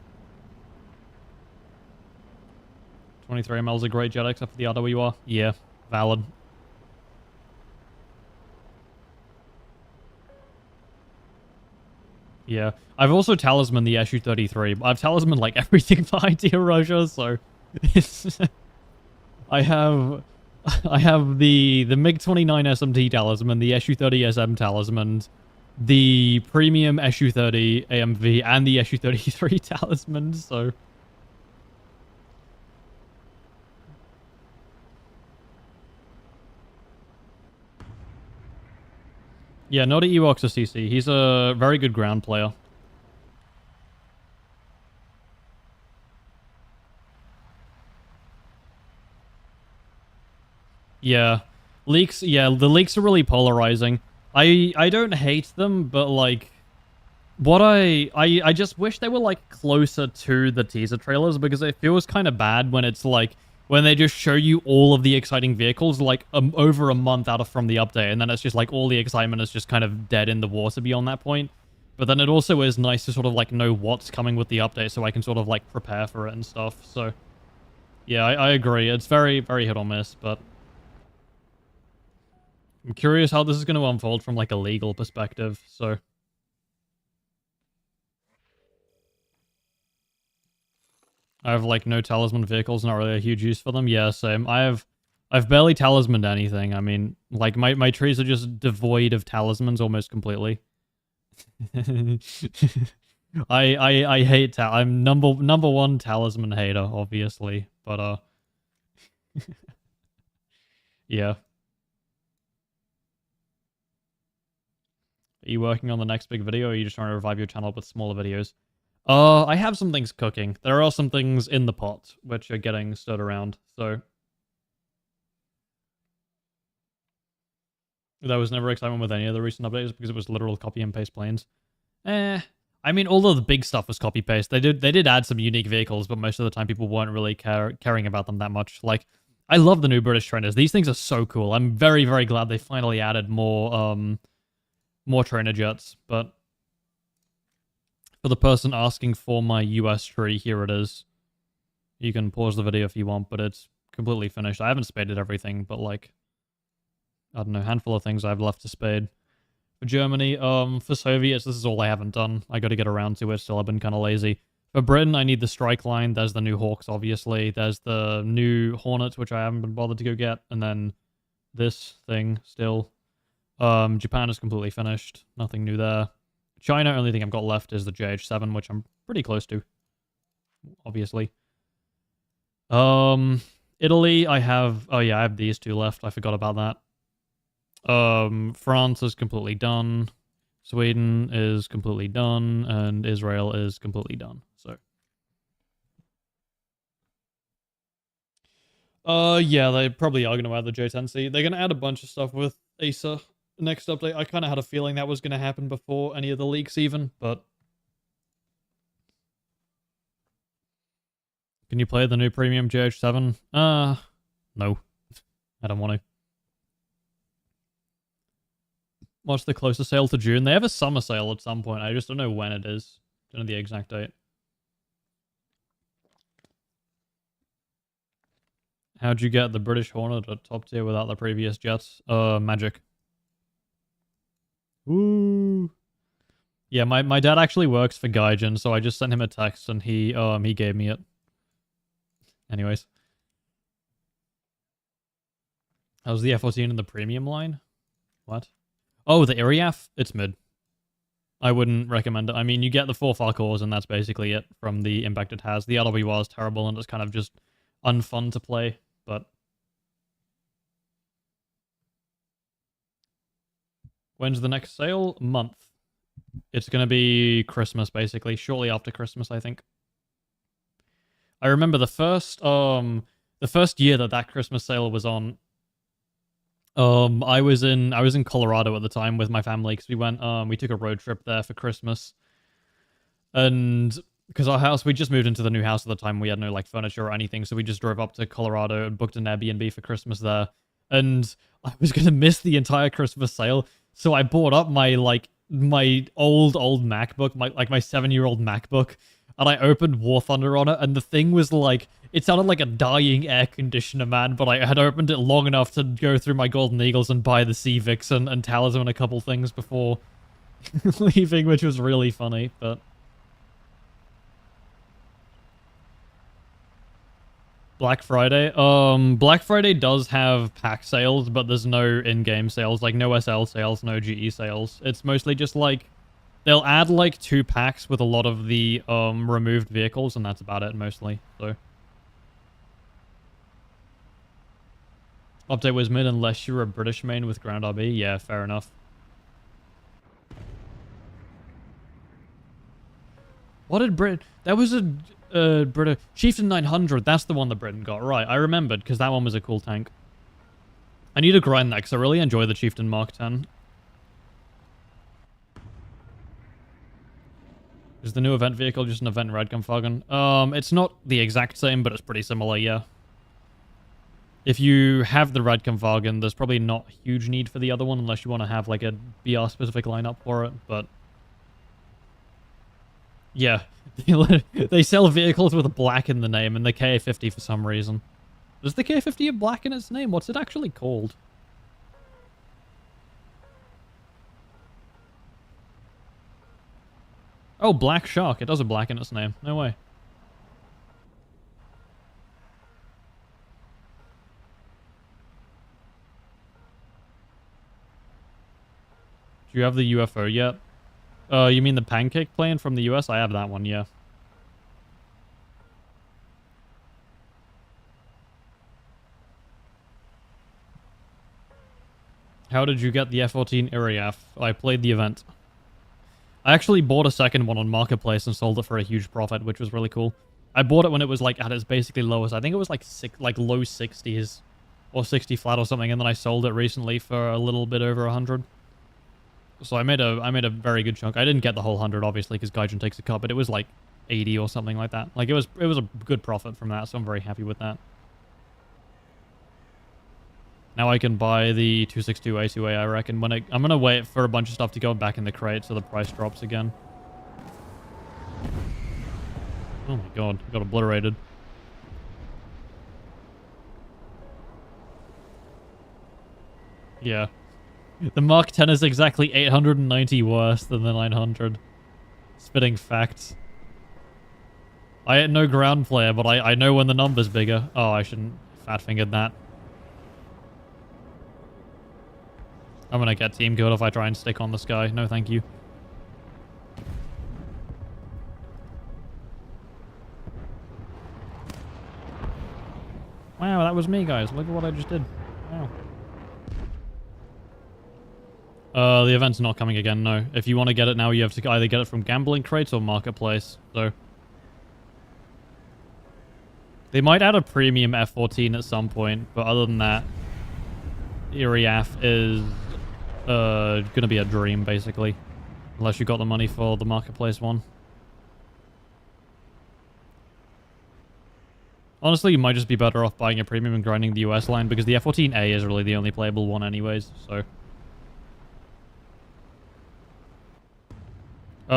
23 ml is a great jet except for the RWR. Yeah, valid. Yeah. I've also talisman the SU-33. I've talisman like everything behind the Erosia, so it's I have the MiG-29 SMT talisman, the SU-30 SM talisman, the premium SU-30 AMV, and the SU-33 talisman, so... Yeah, not a Ewoks or CC. He's a very good ground player. Yeah. Leaks, yeah, the leaks are really polarizing. I don't hate them, but like... What I just wish they were like closer to the teaser trailers, because it feels kind of bad when it's like when they just show you all of the exciting vehicles like over a month out of from the update, and then it's just like all the excitement is just kind of dead in the water beyond that point. But then it also is nice to sort of like know what's coming with the update, so I can sort of like prepare for it and stuff. So yeah, I agree. It's very hit or miss, but I'm curious how this is going to unfold from like a legal perspective. So. I have like no talisman vehicles, not really a huge use for them. Yeah, same. I've barely talismaned anything. I mean, like my trees are just devoid of talismans almost completely. I hate I'm number one talisman hater, obviously, but yeah. Are you working on the next big video, or are you just trying to revive your channel with smaller videos? I have some things cooking. There are some things in the pot, which are getting stirred around, so... There was never excitement with any of the recent updates, because it was literal copy and paste planes. I mean, all of the big stuff was copy-paste. They did add some unique vehicles, but most of the time people weren't really caring about them that much. Like, I love the new British trainers. These things are so cool. I'm very glad they finally added more trainer jets, but... For the person asking for my US tree, here it is. You can pause the video if you want, but it's completely finished. I haven't spaded everything, but like... I don't know, a handful of things I've left to spade. For Germany, for Soviets, this is all I haven't done. I gotta get around to it, still I've been kind of lazy. For Britain, I need the strike line. There's the new Hawks, obviously. There's the new Hornets, which I haven't been bothered to go get. And then this thing, still. Japan is completely finished. Nothing new there. China, only thing I've got left is the JH7, which I'm pretty close to. Obviously. Italy, I have... Oh yeah, I have these two left. I forgot about that. France is completely done. Sweden is completely done. And Israel is completely done. So. Yeah, they probably are going to add the J10C. They're going to add a bunch of stuff with Acer next update. I kind of had a feeling that was going to happen before any of the leaks even, but... Can you play the new premium JH7? No. I don't want to. What's the closest sale to June? They have a summer sale at some point. I just don't know when it is. Don't know the exact date. How'd you get the British Hornet at top tier without the previous jets? Magic. Woo! Yeah, my dad actually works for Gaijin, so I just sent him a text and he gave me it. Anyways. How's the F-14 in the premium line? What? Oh, the Iriaf? It's mid. I wouldn't recommend it. I mean, you get the 4 Farcors, and that's basically it from the impact it has. The RWR is terrible, and it's kind of just unfun to play, but... When's the next sale? Month. It's going to be Christmas, basically. Shortly after Christmas, I think. I remember the first year that Christmas sale was on, I was in Colorado at the time with my family, because we took a road trip there for Christmas. And because our house, we just moved into the new house at the time, we had no like furniture or anything, so we just drove up to Colorado and booked an Airbnb for Christmas there. And I was going to miss the entire Christmas sale, so I bought up my old MacBook, my 7-year-old MacBook, and I opened War Thunder on it, and the thing was like, it sounded like a dying air conditioner, man, but I had opened it long enough to go through my Golden Eagles and buy the Sea Vixen and Talisman a couple things before leaving, which was really funny, but... Black Friday? Black Friday does have pack sales, but there's no in-game sales, like no SL sales, no GE sales. It's mostly just like, they'll add like 2 packs with a lot of the removed vehicles, and that's about it mostly, so... Update was mid unless you're a British main with Ground RB. Yeah, fair enough. What did Britain... That was a British... Chieftain 900. That's the one that Britain got. Right, I remembered, because that one was a cool tank. I need to grind that, because I really enjoy the Chieftain Mark 10. Is the new event vehicle just an event in Radcomfagen? It's not the exact same, but it's pretty similar, yeah. If you have the Radcomfagen, there's probably not huge need for the other one unless you want to have like a BR-specific lineup for it, but... Yeah, they sell vehicles with black in the name and the K50 for some reason. Does the K50 have black in its name? What's it actually called? Oh, Black Shark. It does have black in its name. No way. Do you have the UFO yet? You mean the pancake plane from the US? I have that one, yeah. How did you get the F-14 Iriaf? I played the event. I actually bought a second one on Marketplace and sold it for a huge profit, which was really cool. I bought it when it was like at its basically lowest. I think it was like low 60s or 60 flat or something, and then I sold it recently for a little bit over 100. So I made a very good chunk. I didn't get the whole 100 obviously because Gaijin takes a cut, but it was like 80 or something like that. Like it was a good profit from that, so I'm very happy with that. Now I can buy the 262 A2A, I reckon. When I'm gonna wait for a bunch of stuff to go back in the crate so the price drops again. Oh my god, I got obliterated. Yeah. The Mark 10 is exactly 890 worse than the 900. Spitting facts. I had no ground player, but I know when the number's bigger. Oh, I shouldn't fat-fingered that. I'm gonna get team killed if I try and stick on this guy. No, thank you. Wow, that was me, guys. Look at what I just did. Wow. The event's not coming again, no. If you want to get it now, you have to either get it from gambling crates or marketplace, so... They might add a premium F-14 at some point, but other than that, Iriaf is gonna be a dream, basically. Unless you got the money for the marketplace one. Honestly, you might just be better off buying a premium and grinding the US line, because the F-14A is really the only playable one anyways, so...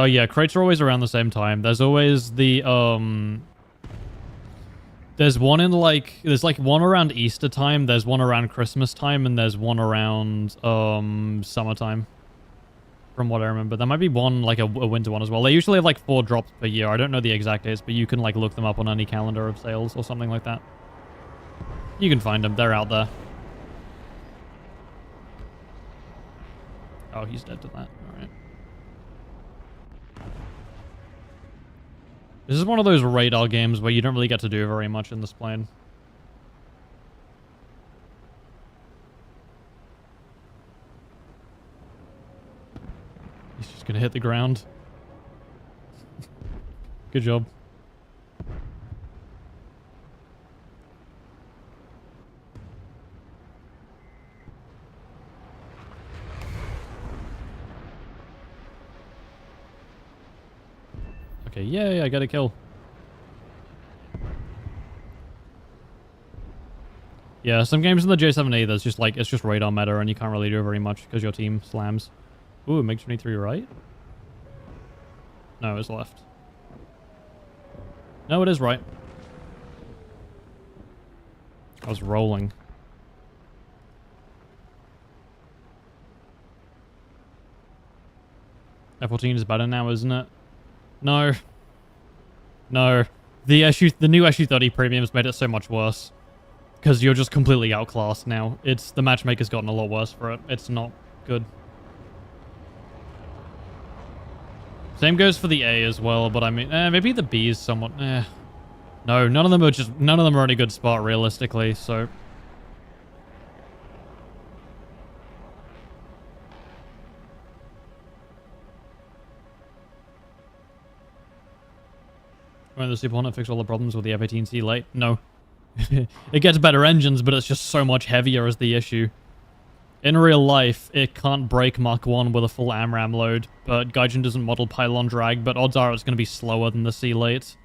yeah, crates are always around the same time. There's always the, There's one in, like... There's, like, one around Easter time, there's one around Christmas time, and there's one around, summertime. From what I remember. There might be one, like, a winter one as well. They usually have, like, 4 drops per year. I don't know the exact dates, but you can, like, look them up on any calendar of sales or something like that. You can find them. They're out there. Oh, he's dead to that. Alright. This is one of those radar games where you don't really get to do very much in this plane. He's just gonna hit the ground. Good job. Okay, yay, I got a kill. Yeah, some games in the J7A, there's just like, it's just radar meta and you can't really do very much because your team slams. Ooh, MiG-23 right? No, it's left. No, it is right. I was rolling. F14 is better now, isn't it? No. No. The new SU-30 premiums made it so much worse. Because you're just completely outclassed now. The matchmaker's gotten a lot worse for it. It's not good. Same goes for the A as well, but I mean, maybe the B is somewhat, No, none of them are in a good spot realistically, so. When the Super Hornet fix all the problems with the F-18C late? No. It gets better engines, but it's just so much heavier is the issue. In real life, it can't break Mach 1 with a full AMRAM load, but Gaijin doesn't model pylon drag, but odds are it's going to be slower than the C late.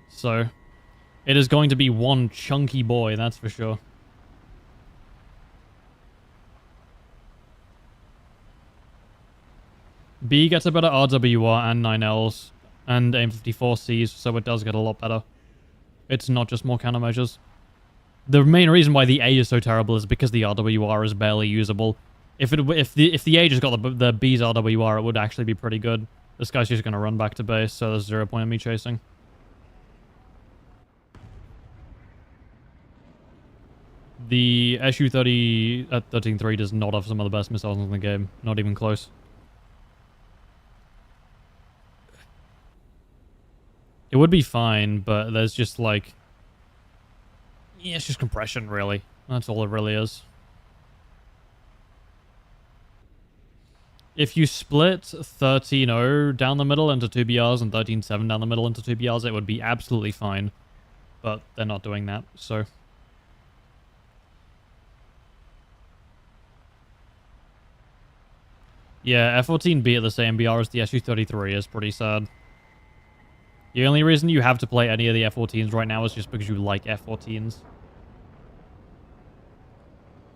So, it is going to be one chunky boy, that's for sure. B gets a better RWR and 9Ls, and AIM-54Cs, so it does get a lot better. It's not just more countermeasures. The main reason why the A is so terrible is because the RWR is barely usable. If the A just got the B's RWR, it would actually be pretty good. This guy's just going to run back to base, so there's 0 point in me chasing. The SU-30 at 13.3 does not have some of the best missiles in the game. Not even close. It would be fine, but there's just like... Yeah, it's just compression, really. That's all it really is. If you split 13.0 down the middle into 2 BRs and 13.7 down the middle into 2 BRs, it would be absolutely fine. But they're not doing that, so... Yeah, F-14B at the same BR as the Su-33 is pretty sad. The only reason you have to play any of the F-14s right now is just because you like F-14s.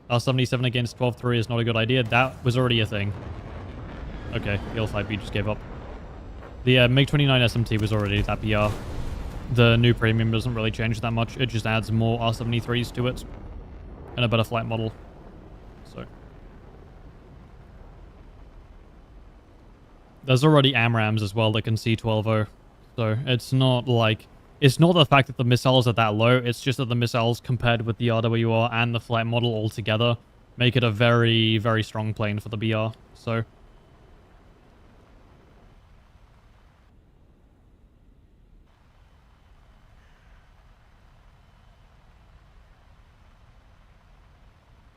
R-77 against 12.3 is not a good idea. That was already a thing. Okay, the L-5B just gave up. The MiG-29 SMT was already that BR. The new premium doesn't really change that much. It just adds more R-73s to it. And a better flight model. So... There's already AMRAMs as well that can C-12O. So it's not like... It's not the fact that the missiles are that low, it's just that the missiles compared with the RWR and the flight model altogether make it a very, very strong plane for the BR. So...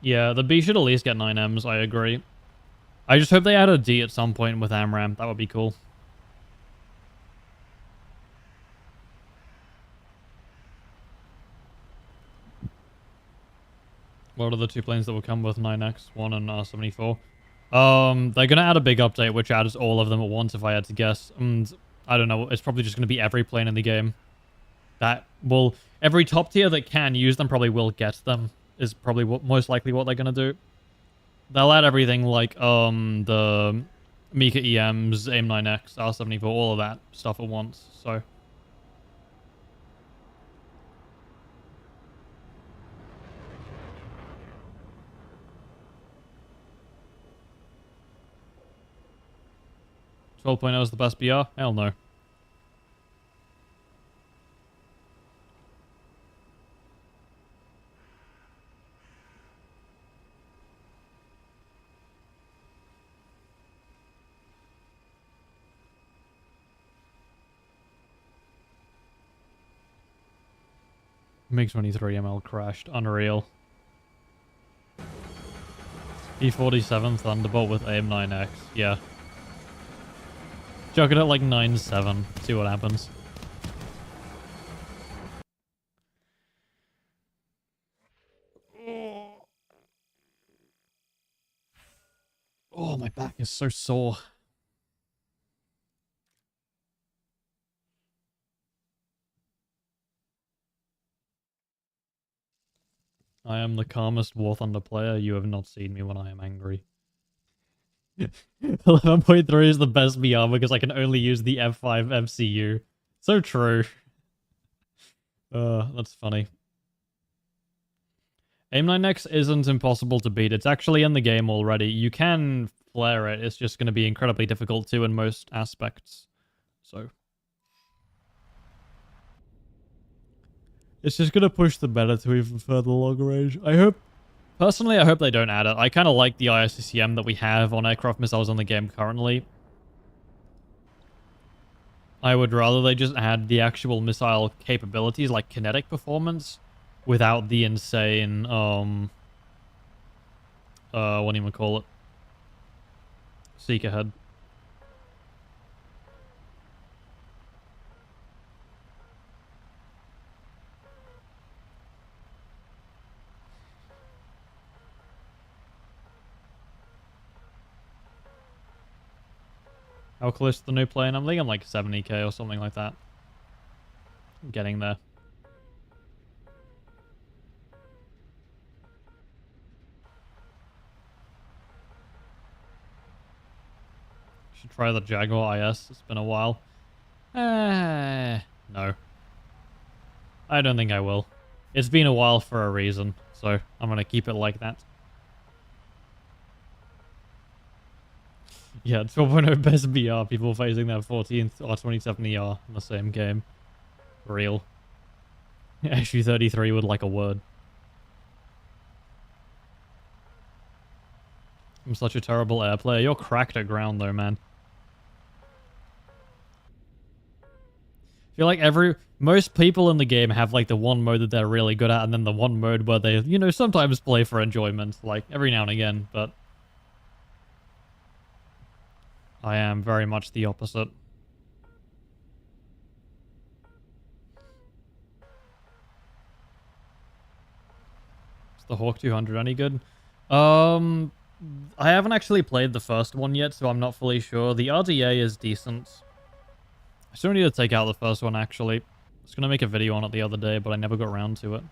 Yeah, the B should at least get 9Ms, I agree. I just hope they add a D at some point with AMRAM. That would be cool. What are the two planes that will come with 9X1 and R-74? They're going to add a big update, which adds all of them at once, if I had to guess. And I don't know, it's probably just going to be every plane in the game. That will... Every top tier that can use them probably will get them, is probably most likely what they're going to do. They'll add everything like, the Mika EMs, AIM-9X, R-74, all of that stuff at once, so... .0 is the best BR? Hell no. MiG-23 ML crashed. Unreal. E-47 Thunderbolt with AIM-9X. Yeah. Chuck it at like 9.7. See what happens. Oh, my back is so sore. I am the calmest War Thunder player. You have not seen me when I am angry. 11.3 is the best BR because I can only use the F5 MCU. So true. That's funny. Aim 9X isn't impossible to beat. It's actually in the game already. You can flare it. It's just going to be incredibly difficult to in most aspects. So it's just going to push the meta to even further long range. Personally, I hope they don't add it. I kind of like the ISCCM that we have on aircraft missiles in the game currently. I would rather they just add the actual missile capabilities, like kinetic performance, without the insane, what do you call it? Seek ahead. How close to the new plane? I'm thinking like 70k or something like that. I'm getting there. Should try the Jaguar IS. It's been a while. No. I don't think I will. It's been a while for a reason, so I'm going to keep it like that. Yeah, 12.0 best BR, people facing their 14th R27ER in the same game. Real. SU-33 would like a word. I'm such a terrible air player. You're cracked at ground though, man. I feel like most people in the game have like the one mode that they're really good at, and then the one mode where they, you know, sometimes play for enjoyment, like every now and again, but I am very much the opposite. Is the Hawk 200 any good? I haven't actually played the first one yet, so I'm not fully sure. The RDA is decent. I still need to take out the first one, actually. I was going to make a video on it the other day, but I never got around to it.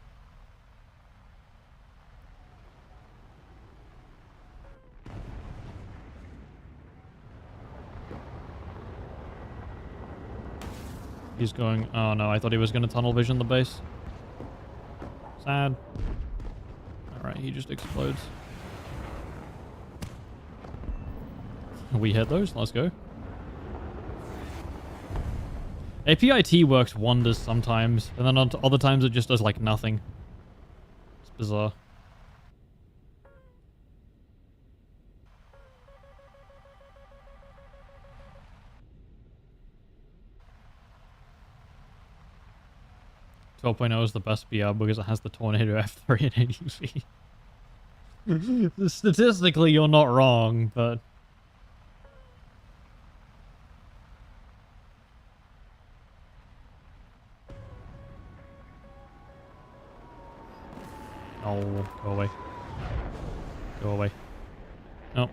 He's going... Oh, no, I thought he was going to tunnel vision the base. Sad. Alright, he just explodes. We hit those. Let's go. APIT works wonders sometimes, and then on other times it just does, like, nothing. It's bizarre. .0 is the best BR because it has the Tornado F3 and ADV. Statistically, you're not wrong, but... Oh, go away. Go away. No.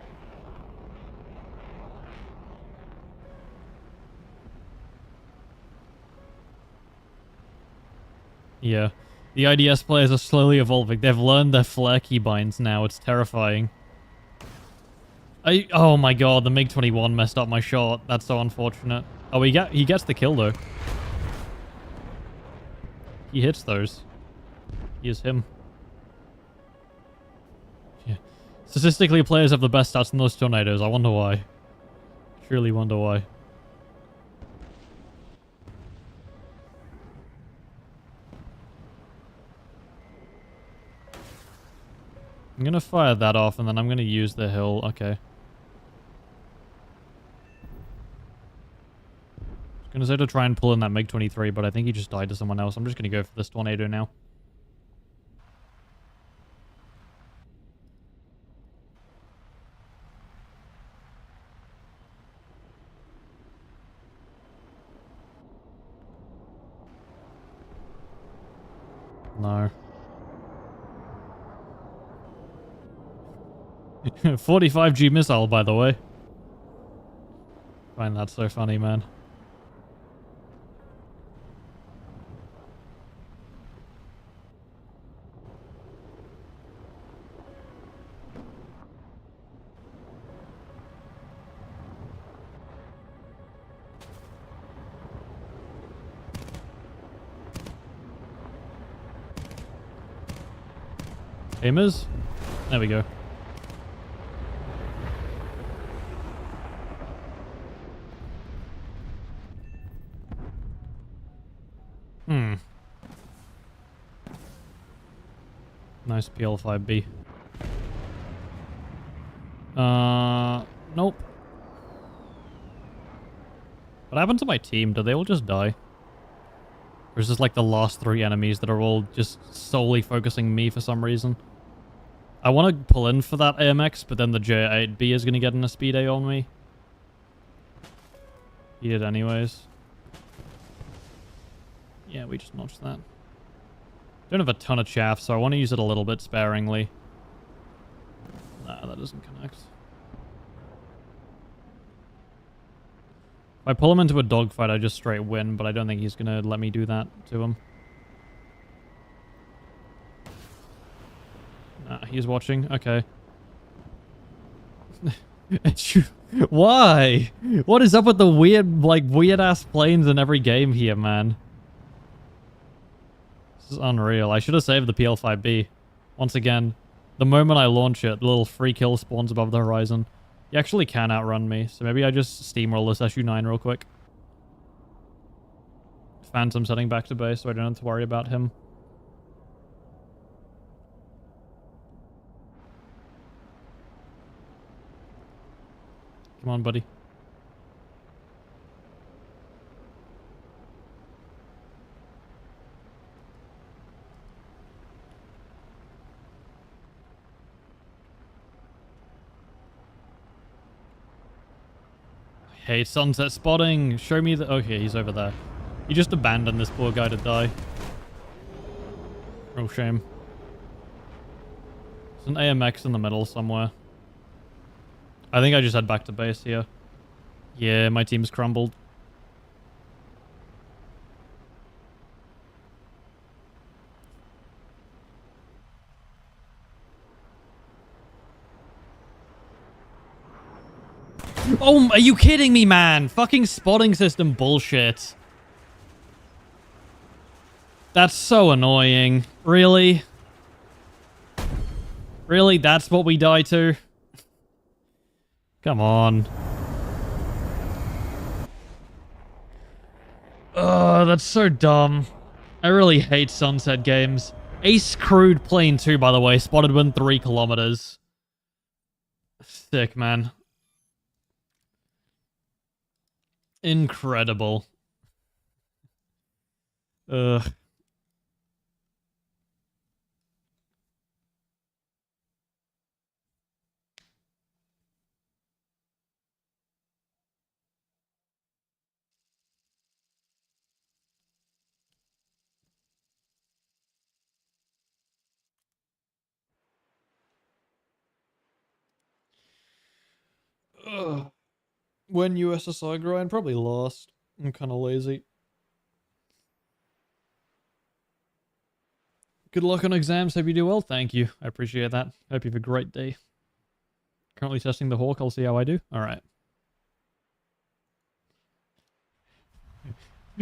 Yeah. The IDS players are slowly evolving. They've learned their flare keybinds now. It's terrifying. Oh my god, the MiG-21 messed up my shot. That's so unfortunate. Oh, he gets the kill, though. He hits those. He is him. Yeah. Statistically, players have the best stats in those tornadoes. I wonder why. Truly wonder why. I'm gonna fire that off, and then I'm gonna use the hill. Okay. I was gonna say to try and pull in that MiG-23, but I think he just died to someone else. I'm just gonna go for this tornado now. No. 45G missile, by the way. I find that so funny, man. Aimers? There we go. Hmm. Nice PL5B. Nope. What happened to my team? Did they all just die? Or is this like the last 3 enemies that are all just solely focusing me for some reason? I want to pull in for that AMX, but then the J8B is going to get in a speed A on me. He did anyways. Yeah, we just notched that. Don't have a ton of chaff, so I want to use it a little bit sparingly. Nah, that doesn't connect. If I pull him into a dogfight, I just straight win, but I don't think he's going to let me do that to him. Nah, he's watching. Okay. Why? What is up with the weird-ass planes in every game here, man? This is unreal. I should have saved the PL5B. Once again, the moment I launch it, the little free kill spawns above the horizon. He actually can outrun me, so maybe I just steamroll this SU-9 real quick. Phantom's heading back to base, so I don't have to worry about him. Come on, buddy. Hey, sunset spotting. Show me the... Okay, he's over there. You just abandoned this poor guy to die. Real shame. There's an AMX in the middle somewhere. I think I just head back to base here. Yeah, my team's crumbled. Oh, are you kidding me, man? Fucking spotting system bullshit. That's so annoying. Really? Really? That's what we die to? Come on. Oh, that's so dumb. I really hate sunset games. Ace crewed plane 2, by the way. Spotted within 3 kilometers. Sick, man. Incredible. Ugh. Ugh. When USSR grind, probably lost. I'm kind of lazy. Good luck on exams. Hope you do well. Thank you. I appreciate that. Hope you have a great day. Currently testing the Hawk. I'll see how I do. All right.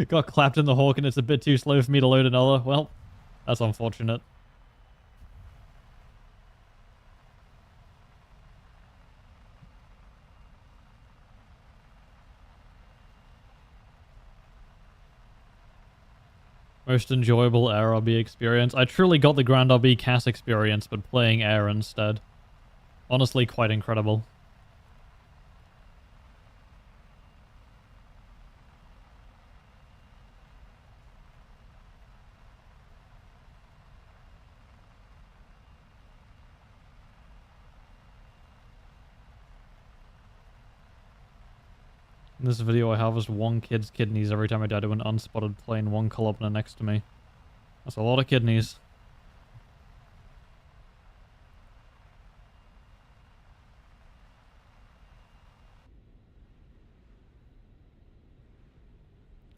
Got clapped in the Hawk and it's a bit too slow for me to load another. Well, that's unfortunate. Most enjoyable Air RB experience. I truly got the Grand RB CAS experience, but playing Air instead. Honestly, quite incredible. In this video, I harvest 1 kid's kidneys every time I die to an unspotted plane 1 kilometer next to me. That's a lot of kidneys.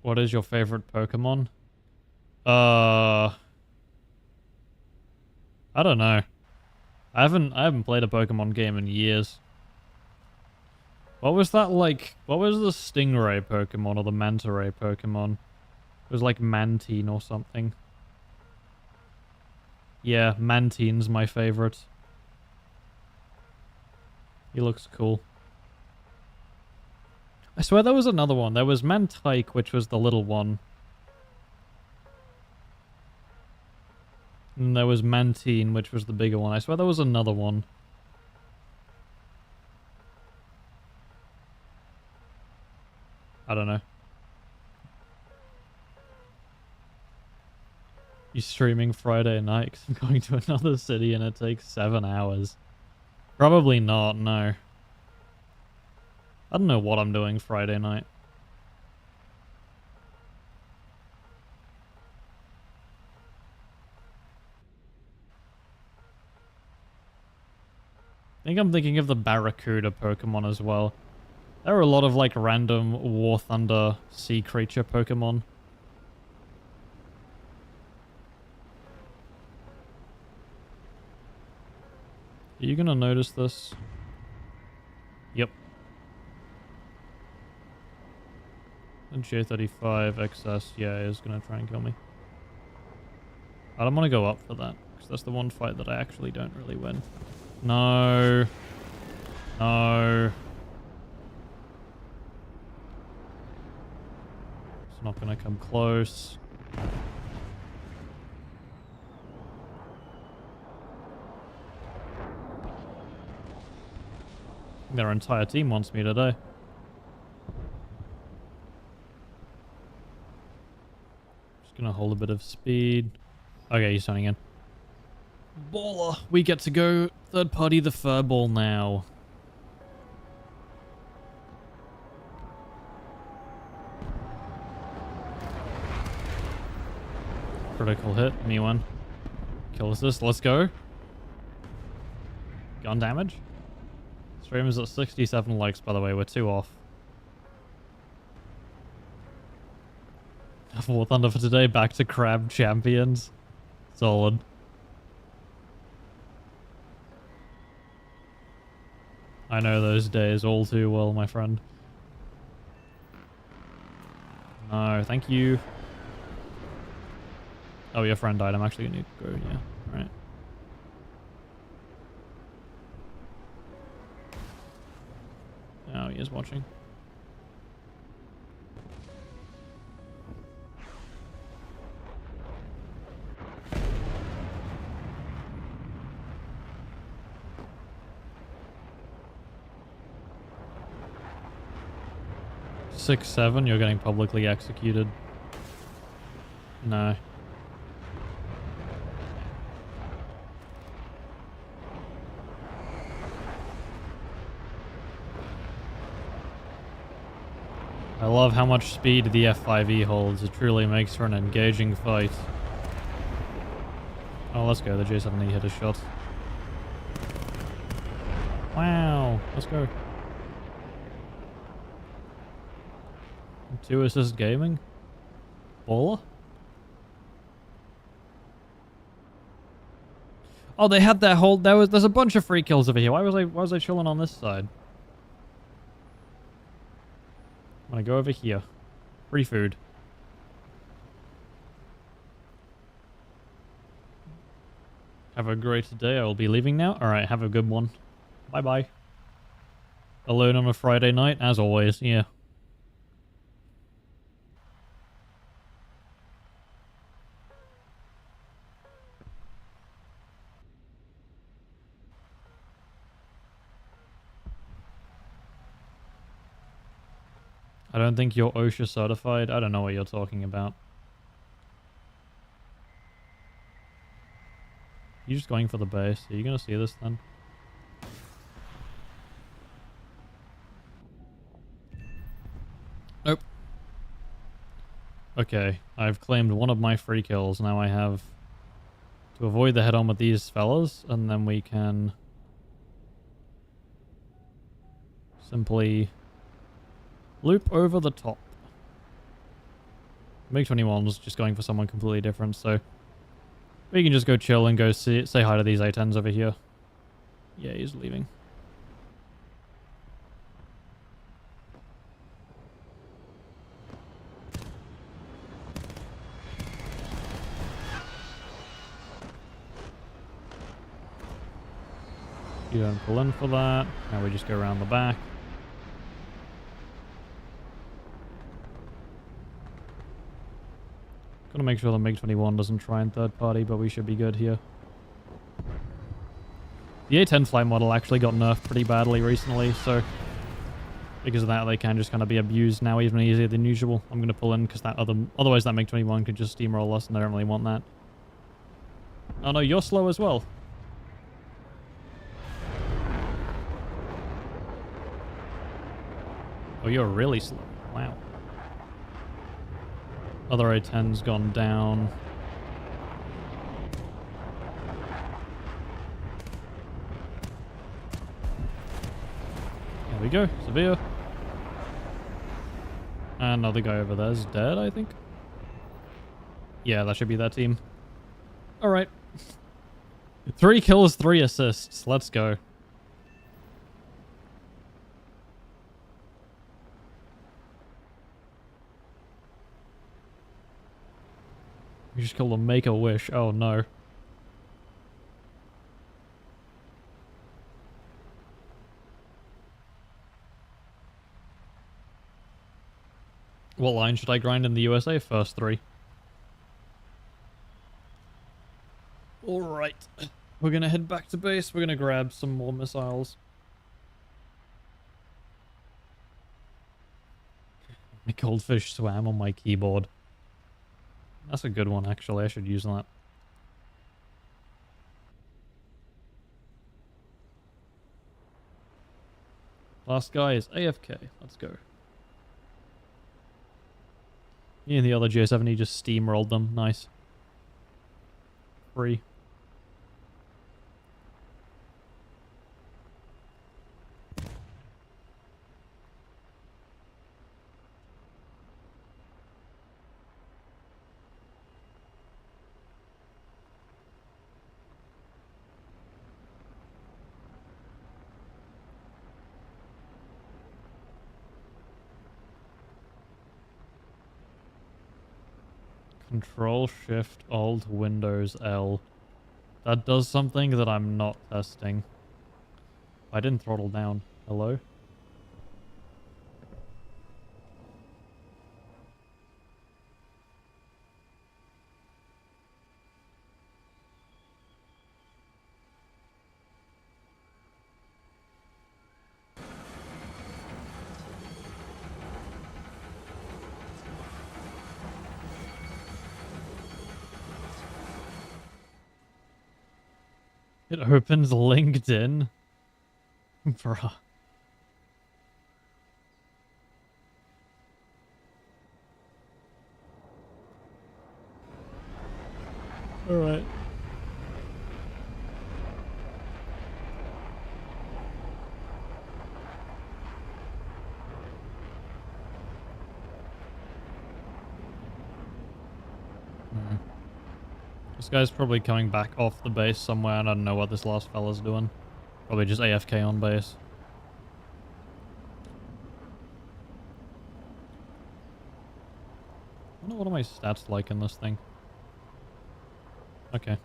What is your favorite Pokemon? I don't know. I haven't played a Pokemon game in years. What was that like? What was the Stingray Pokemon or the Manta Ray Pokemon? It was like Mantine or something. Yeah, Mantine's my favorite. He looks cool. I swear there was another one. There was Mantike, which was the little one. And there was Mantine, which was the bigger one. I swear there was another one. I don't know. You streaming Friday night 'cause I'm going to another city and it takes 7 hours. Probably not, no. I don't know what I'm doing Friday night. I think I'm thinking of the Barracuda Pokemon as well. There are a lot of like random War Thunder sea creature Pokemon. Are you gonna notice this? Yep. And J35 XS, yeah, is gonna try and kill me. I don't want to go up for that, because that's the one fight that I actually don't really win. No. No. It's not gonna come close. Their entire team wants me today. Just gonna hold a bit of speed. Okay, he's turning in. Baller! We get to go third party the furball now. Critical hit, me one. Kill assist, let's go. Gun damage. Stream is at 67 likes, by the way, we're 2 off. War Thunder for today, back to Crab Champions. Solid. I know those days all too well, my friend. No, thank you. Oh, your friend died. I'm actually gonna go, yeah. Alright. Oh, he is watching. Six, 7, you're getting publicly executed. No. I love how much speed the F5E holds. It truly makes for an engaging fight. Oh, let's go. The J7E hit a shot. Wow. Let's go. 2 assist gaming? Baller? Oh, they had that whole... There's a bunch of free kills over here. Why was I chilling on this side? I'm gonna go over here. Free food. Have a great day. I will be leaving now. Alright, have a good one. Bye-bye. Alone on a Friday night, as always. Yeah. I don't think you're OSHA certified. I don't know what you're talking about. You're just going for the base. Are you going to see this then? Nope. Okay, I've claimed one of my free kills. Now I have to avoid the head-on with these fellas, and then we can simply loop over the top. MiG-21's just going for someone completely different, so we can just go chill and go say hi to these A10s over here. Yeah, he's leaving. You don't pull in for that. Now we just go around the back. Gotta make sure the MiG-21 doesn't try and third party, but we should be good here. The A-10 flight model actually got nerfed pretty badly recently, so because of that, they can just kind of be abused now even easier than usual. I'm gonna pull in because otherwise that MiG-21 could just steamroll us, and I don't really want that. Oh no, you're slow as well. Oh, you're really slow. Wow. Other A-10's gone down. There we go. Severe. And another guy over there's dead, I think. Yeah, that should be that team. Alright. 3 kills, 3 assists. Let's go. We just killed a Make-A-Wish. Oh no. What line should I grind in the USA? First 3. Alright. We're gonna head back to base. We're gonna grab some more missiles. My goldfish swam on my keyboard. That's a good one, actually. I should use that. Last guy is AFK. Let's go. Me and the other J70 just steamrolled them. Nice. Free. Control Shift Alt Windows L. That does something that I'm not testing. I didn't throttle down. Hello? It opens LinkedIn? Bruh. Alright. This guy's probably coming back off the base somewhere, and I don't know what this last fella's doing. Probably just AFK on base. I wonder what are my stats like in this thing. Okay.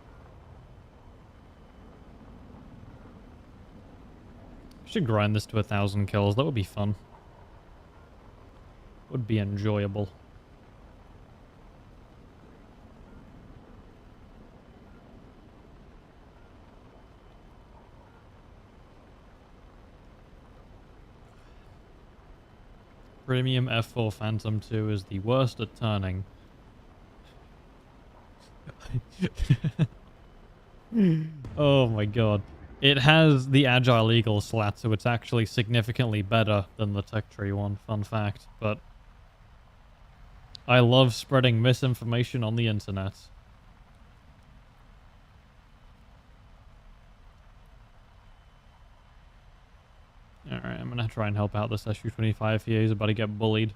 Should grind this to 1,000 kills. That would be fun. Would be enjoyable. Premium F4 Phantom 2 is the worst at turning. Oh my god. It has the Agile Eagle slat, so it's actually significantly better than the Tech Tree one, fun fact. But I love spreading misinformation on the internet. Alright, I'm gonna try and help out this SU-25 here. He's about to get bullied.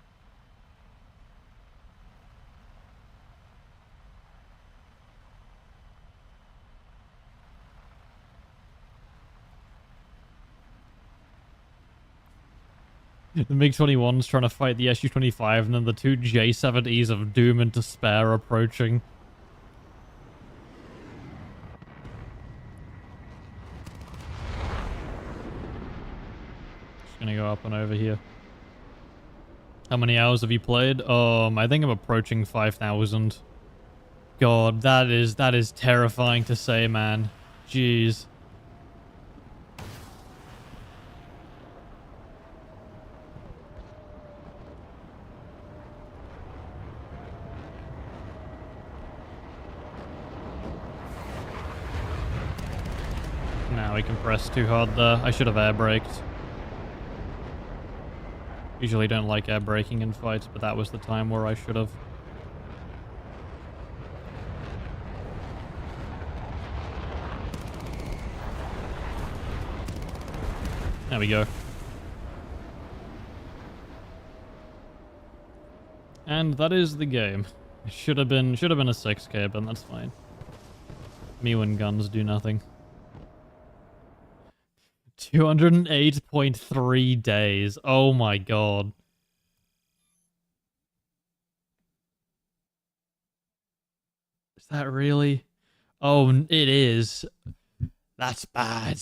The MiG-21's trying to fight the SU-25, and then the 2 J-70s of doom and despair approaching. gonna go up and over here. How many hours have you played? I think I'm approaching 5,000. God, that is terrifying to say, man. Jeez. Now we compressed too hard there. I should have air braked. Usually don't like air braking in fights, but that was the time where I should have. There we go. And that is the game. It should have been a 6K, but that's fine. Me when guns do nothing. 208.3 days. Oh my god. Is that really? Oh, it is. That's bad.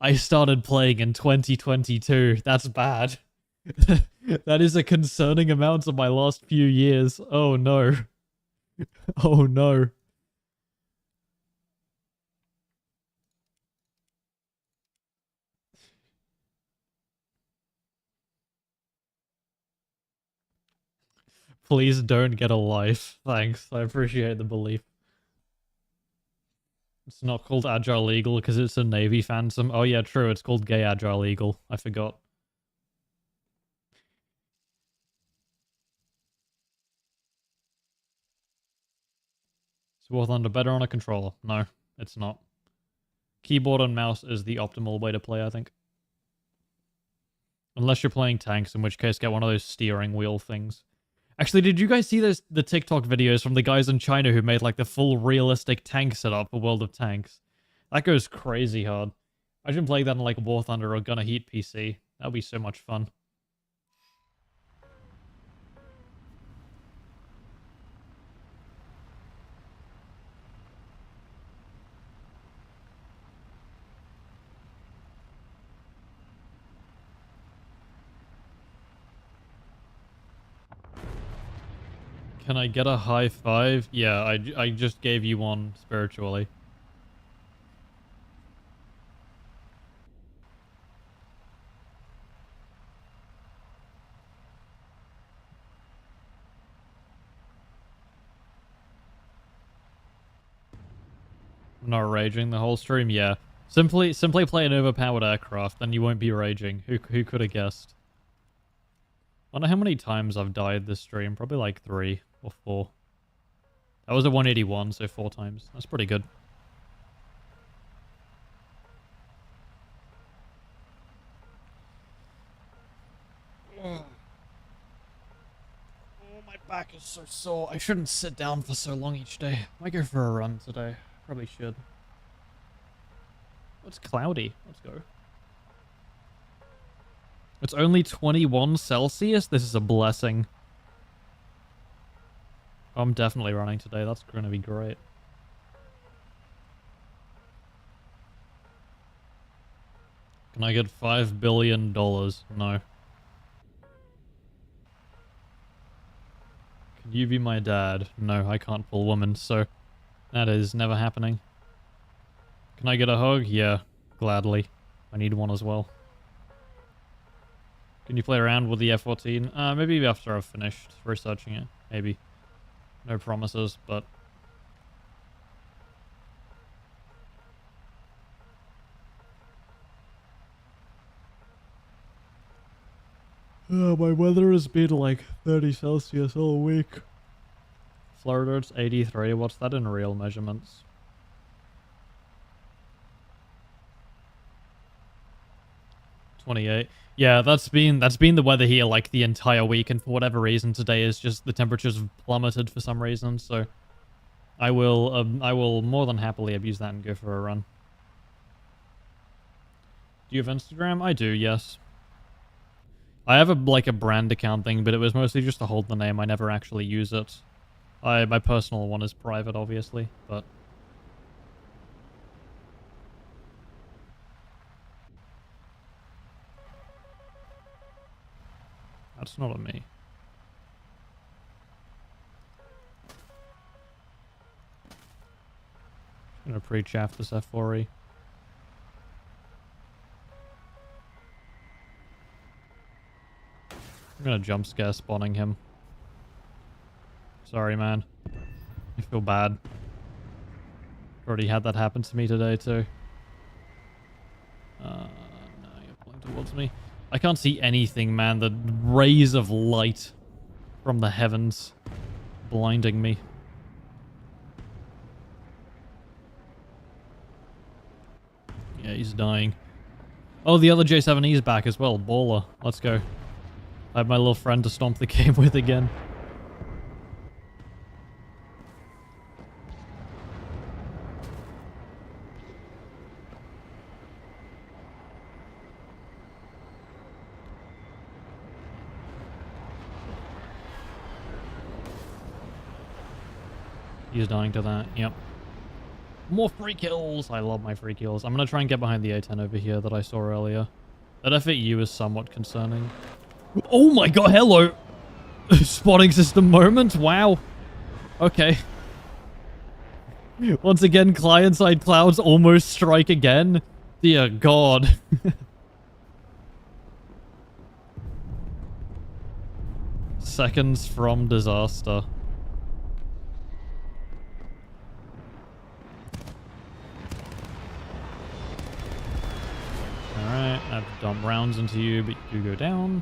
I started playing in 2022. That's bad. That is a concerning amount of my last few years. Oh no. Oh no. Please don't get a life. Thanks. I appreciate the belief. It's not called Agile Eagle because it's a Navy Phantom. Oh yeah, true. It's called Gay Agile Eagle. I forgot. Is War Thunder better on a controller? No, it's not. Keyboard and mouse is the optimal way to play, I think. Unless you're playing tanks, in which case get one of those steering wheel things. Actually, did you guys see the TikTok videos from the guys in China who made like the full realistic tank setup for World of Tanks? That goes crazy hard. I should play that in like War Thunder or Gonna Heat PC. That'd be so much fun. Can I get a high five? Yeah, I just gave you one spiritually. I'm not raging the whole stream? Yeah. Simply play an overpowered aircraft, then you won't be raging. Who could have guessed? Wonder how many times I've died this stream. Probably like 3 or 4. That was a 181, so 4 times. That's pretty good. Oh, my back is so sore. I shouldn't sit down for so long each day. Might go for a run today. Probably should. It's cloudy. Let's go. It's only 21 Celsius? This is a blessing. I'm definitely running today. That's going to be great. Can I get $5 billion? No. Can you be my dad? No, I can't pull women, so that is never happening. Can I get a hug? Yeah, gladly. I need one as well. Can you play around with the F-14? Maybe after I've finished researching it. Maybe. No promises, but... Oh, my weather has been like 30 Celsius all week. Florida, it's 83. What's that in real measurements? $28. Yeah, that's been the weather here like the entire week, and for whatever reason today is just the temperatures have plummeted for some reason, so I will more than happily abuse that and go for a run. Do you have Instagram? I do, yes. I have a brand account thing, but it was mostly just to hold the name. I never actually use it. My personal one is private, obviously, but... That's not on me. I'm gonna pre-chaff this F4E. I'm gonna jump scare spawning him. Sorry, man. I feel bad. Already had that happen to me today, too. No, you're pulling towards me. I can't see anything, man. The rays of light from the heavens blinding me. Yeah, he's dying. Oh, the other J7E is back as well. Baller. Let's go. I have my little friend to stomp the game with again. He's dying to that. Yep. More free kills! I love my free kills. I'm gonna try and get behind the A10 over here that I saw earlier. That F8U is somewhat concerning. Oh my god, hello! Spotting system moment? Wow. Okay. Once again, client-side clouds almost strike again. Dear god. Seconds from disaster. Alright, I have to dump rounds into you, but you do go down.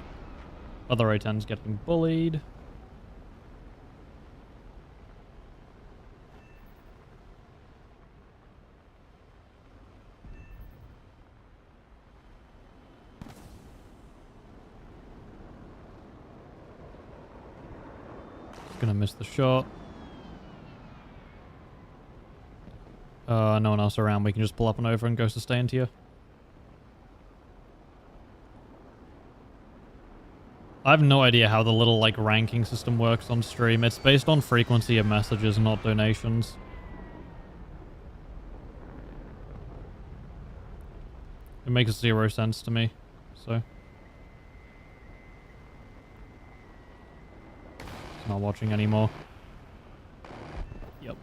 Other A10's getting bullied. Gonna miss the shot. No one else around. We can just pull up and over and go sustain to you. I have no idea how the little, like, ranking system works on stream. It's based on frequency of messages, not donations. It makes 0 sense to me, so. It's not watching anymore. Yep.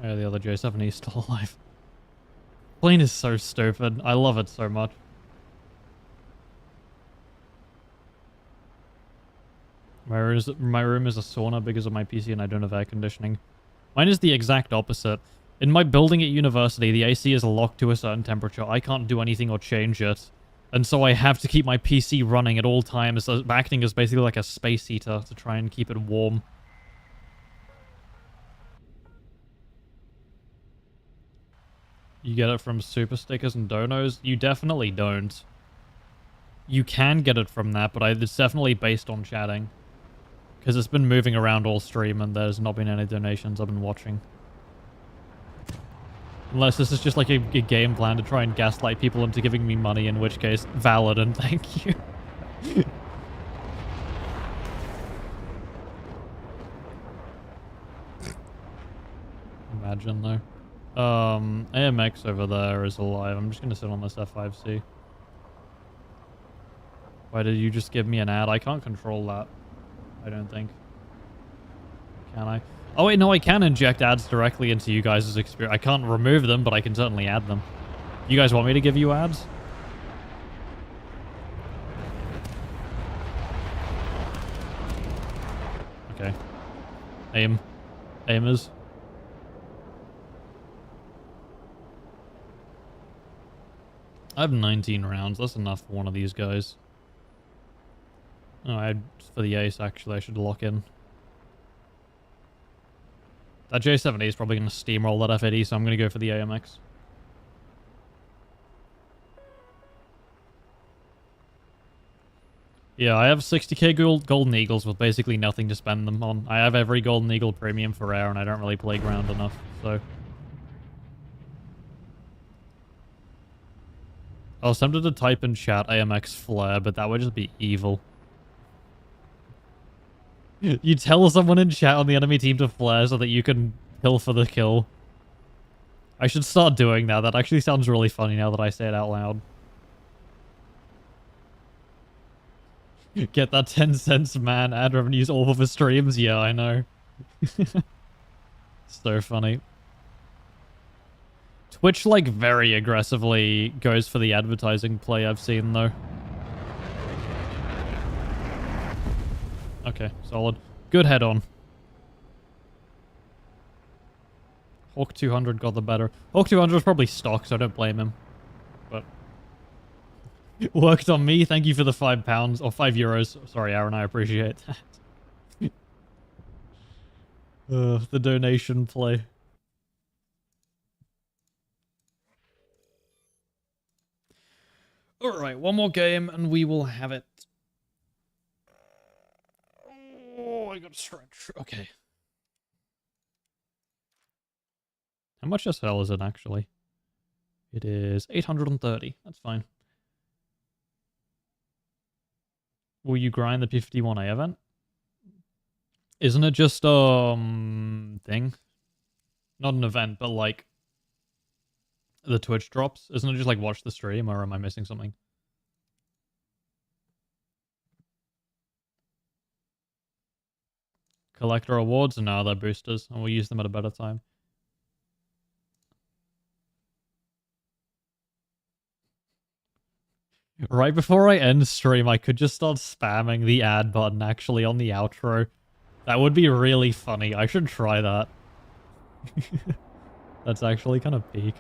Yeah, the other J7E is still alive. Plane is so stupid. I love it so much. My room is a sauna because of my PC and I don't have air conditioning. Mine is the exact opposite. In my building at university, the AC is locked to a certain temperature. I can't do anything or change it. And so I have to keep my PC running at all times, acting as basically like a space heater to try and keep it warm. You get it from super stickers and donos? You definitely don't. You can get it from that, but it's definitely based on chatting. Because it's been moving around all stream and there's not been any donations I've been watching. Unless this is just like a game plan to try and gaslight people into giving me money, in which case, valid and thank you. Imagine though. AMX over there is alive. I'm just gonna sit on this F5C. Why did you just give me an ad? I can't control that. I don't think. Can I? Oh wait, no, I can inject ads directly into you guys' experience. I can't remove them, but I can certainly add them. You guys want me to give you ads? Okay. Aimers. I have 19 rounds. That's enough for one of these guys. Oh, for the ace, actually, I should lock in. That J7E is probably going to steamroll that F8E, so I'm going to go for the AMX. Yeah, I have 60k Golden Eagles with basically nothing to spend them on. I have every Golden Eagle premium for rare, and I don't really play ground enough, so... I was tempted to type in chat AMX flare, but that would just be evil. You tell someone in chat on the enemy team to flare so that you can kill for the kill. I should start doing that. That actually sounds really funny now that I say it out loud. Get that 10 cents, man. Ad revenues all for streams. Yeah, I know. So funny. Twitch, like, very aggressively goes for the advertising play I've seen, though. Okay, solid. Good head on. Hawk 200 got the better. Hawk 200 was probably stock, so I don't blame him. But worked on me. Thank you for the £5 or €5. Sorry, Aaron, I appreciate that. The donation play. Alright, one more game and we will have it. Oh, I gotta stretch. Okay. How much SL is it, actually? It is 830. That's fine. Will you grind the P51A event? Isn't it just, thing? Not an event, but, like, the Twitch drops? Isn't it just, like, watch the stream, or am I missing something? Collector awards? No, they're boosters, and we'll use them at a better time. Right before I end stream, I could just start spamming the ad button, actually, on the outro. That would be really funny. I should try that. That's actually kind of peak.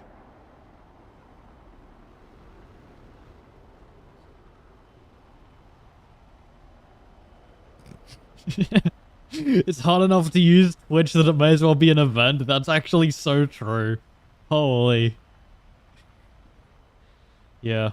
It's hard enough to use Twitch that it may as well be an event. That's actually so true. Holy. Yeah.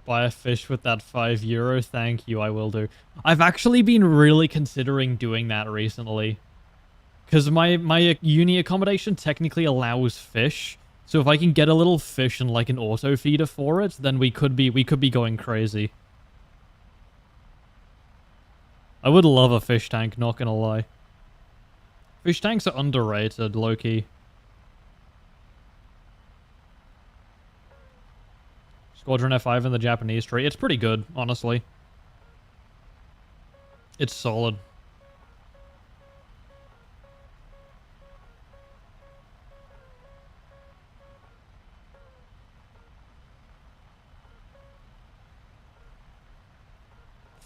Buy a fish with that €5. Thank you, I will do. I've actually been really considering doing that recently. Because my uni accommodation technically allows fish. So if I can get a little fish and like an auto feeder for it, then we could be going crazy. I would love a fish tank, not gonna lie. Fish tanks are underrated, low-key. Squadron F5 in the Japanese tree. It's pretty good, honestly. It's solid.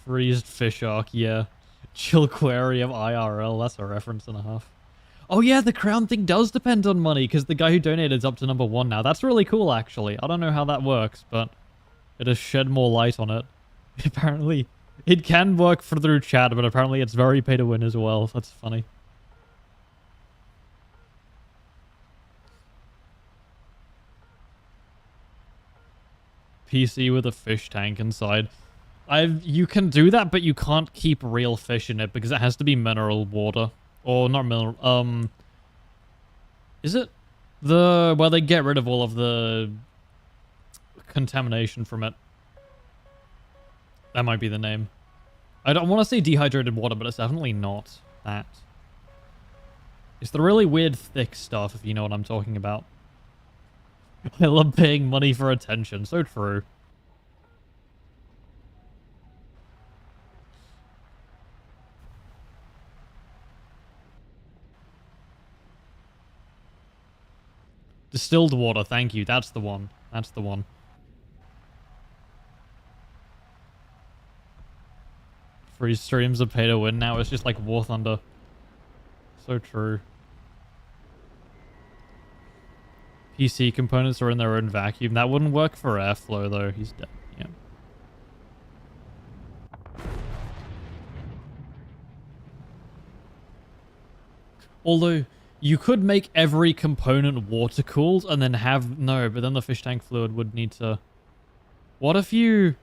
Freezed fish arc, yeah. Chilquarium IRL, that's a reference and a half. Oh yeah, the crown thing does depend on money, because the guy who donated is up to #1 now. That's really cool, actually. I don't know how that works, but it has shed more light on it. Apparently, it can work through chat, but apparently it's very pay to win as well. That's funny. PC with a fish tank inside. You can do that, but you can't keep real fish in it because it has to be mineral water. Or not mineral, is it where they get rid of all of the contamination from it? That might be the name. I don't want to say dehydrated water, but it's definitely not that. It's the really weird thick stuff, if you know what I'm talking about. I love paying money for attention. So true. Distilled water, thank you. That's the one. That's the one. Free streams are pay to win now. It's just like War Thunder. So true. PC components are in their own vacuum. That wouldn't work for airflow, though. He's dead. Yeah. Although, you could make every component water-cooled and then have... No, but then the fish tank fluid would need to... What if you...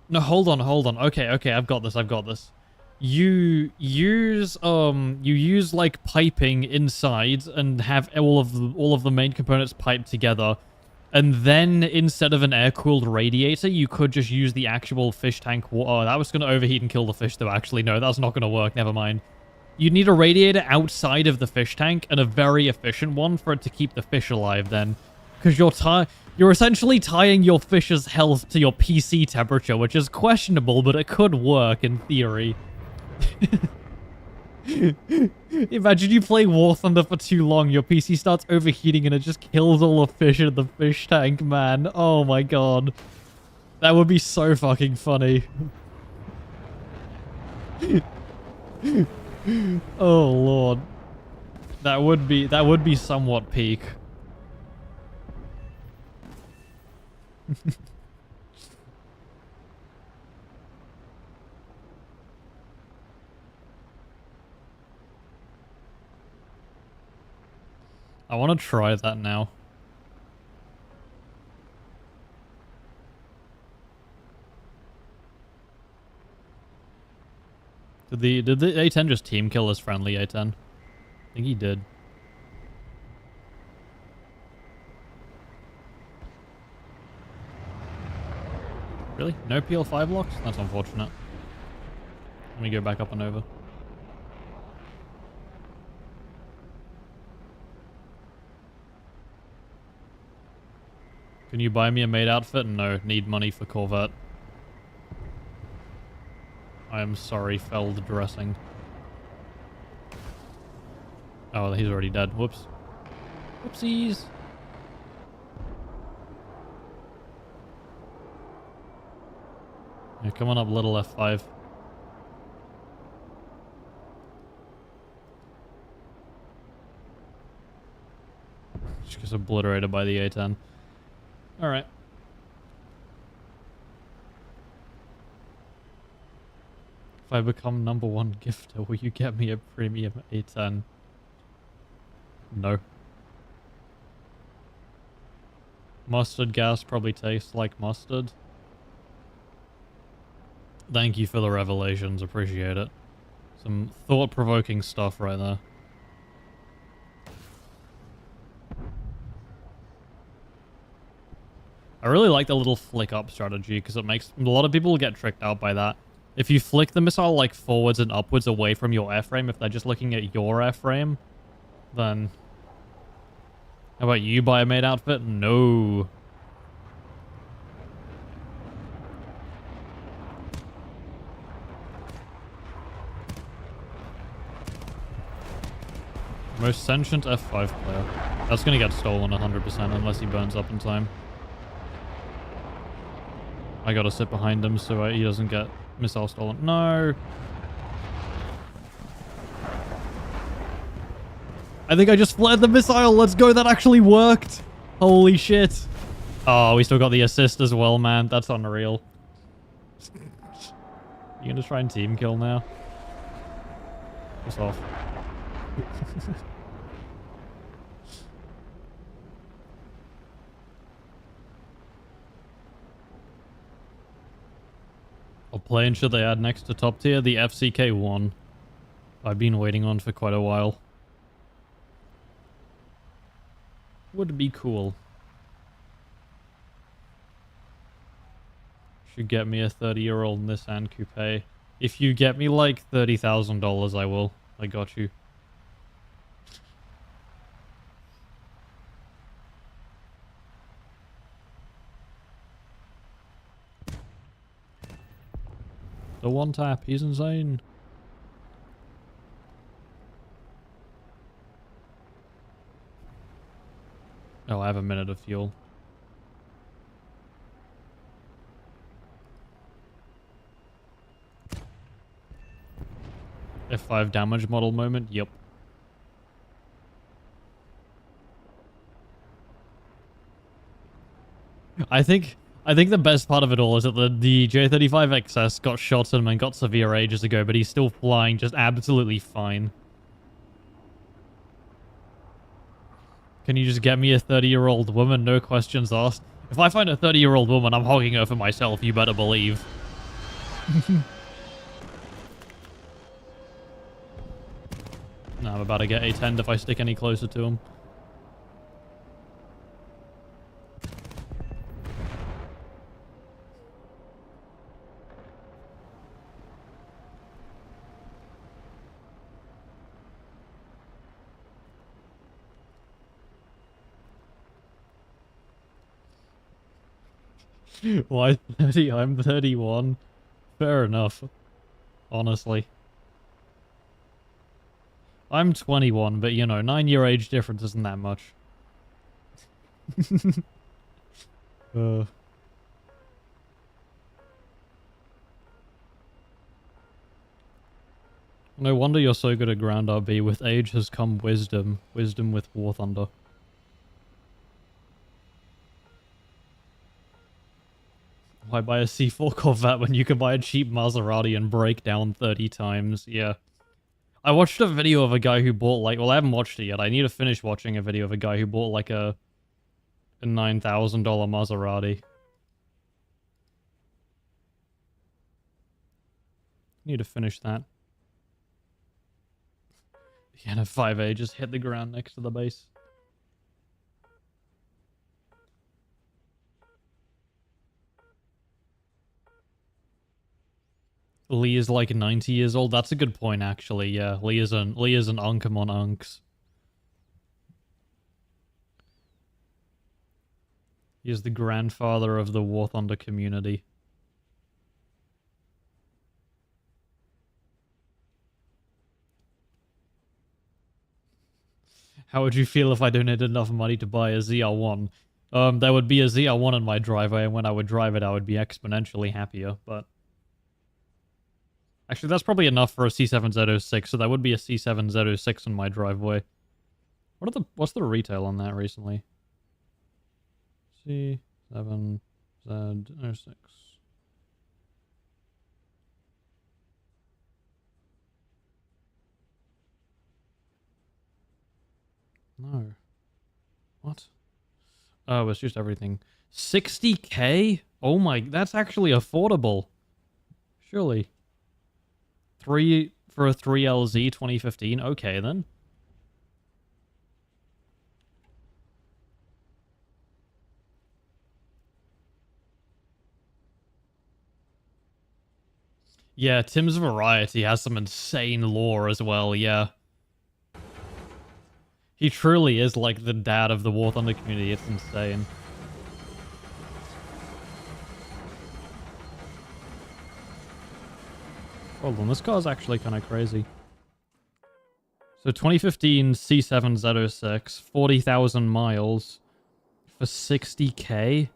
No, hold on. Okay, I've got this. You use like piping inside and have all of the main components piped together. And then instead of an air-cooled radiator, you could just use the actual fish tank water. Oh, that was going to overheat and kill the fish though, actually. No, that's not going to work. Never mind. You need a radiator outside of the fish tank and a very efficient one for it to keep the fish alive then. Because you're essentially tying your fish's health to your PC temperature, which is questionable, but it could work in theory. Imagine you play War Thunder for too long, your PC starts overheating and it just kills all the fish in the fish tank, man. Oh my god. That would be so fucking funny. Oh lord. That would be somewhat peak. I want to try that now. Did the A10 just team kill his friendly A10? I think he did. Really? No PL5 locks? That's unfortunate. Let me go back up and over. Can you buy me a maid outfit? No, need money for Corvette. I am sorry, Feld dressing. Oh, he's already dead. Whoops. Whoopsies. Yeah, come on up, little F5. Just gets obliterated by the A10. Alright. If I become #1 gifter, will you get me a premium A10? No. Mustard gas probably tastes like mustard. Thank you for the revelations, appreciate it. Some thought-provoking stuff right there. I really like the little flick up strategy because it makes a lot of people get tricked out by that. If you flick the missile like forwards and upwards away from your airframe, if they're just looking at your airframe, then... How about you buy a maid outfit? No. Most sentient F5 player. That's gonna get stolen 100% unless he burns up in time. I gotta sit behind him so he doesn't get missile stolen. No! I think I just flared the missile! Let's go! That actually worked! Holy shit! Oh, we still got the assist as well, man. That's unreal. You gonna try and team kill now? Piss off. What plane should they add next to top tier? The FCK-1. I've been waiting on for quite a while. Would be cool. Should get me a 30-year-old Nissan Coupe. If you get me like $30,000, I will. I got you. The one tap, he's insane. Oh, I have a minute of fuel. F5 damage model moment, yep. I think the best part of it all is that the J35XS got shot at him and got severe ages ago, but he's still flying just absolutely fine. Can you just get me a 30-year-old woman? No questions asked. If I find a 30-year-old woman, I'm hogging her for myself, you better believe. No, I'm about to get A10'd if I stick any closer to him. Why 30? I'm 31. Fair enough, honestly. I'm 21, but you know, 9-year age difference isn't that much. uh, no wonder you're so good at ground RB. With age has come wisdom. Wisdom with War Thunder. Why buy a C4 Corvette when you can buy a cheap Maserati and break down 30 times? Yeah. I watched a video of a guy who bought like... Well, I haven't watched it yet. I need to finish watching a video of a guy who bought like a $9,000 Maserati. Need to finish that. The NF5A just hit the ground next to the base. Lee is like 90 years old. That's a good point, actually. Yeah, Lee is an unk among unks. He is the grandfather of the War Thunder community. How would you feel if I donated enough money to buy a ZR1? There would be a ZR1 in my driveway, and when I would drive it, I would be exponentially happier, but... Actually, that's probably enough for a C7Z06, so that would be a C7Z06 in my driveway. What's the retail on that recently? C7Z06. No. What? Oh, it's just everything. 60k? Oh my, that's actually affordable. Surely. For a 3LZ 2015? Okay, then. Yeah, Tim's Variety has some insane lore as well, yeah. He truly is like the dad of the War Thunder community, it's insane. Hold on, this car's actually kind of crazy. So 2015 C7Z06, 40,000 miles for 60k?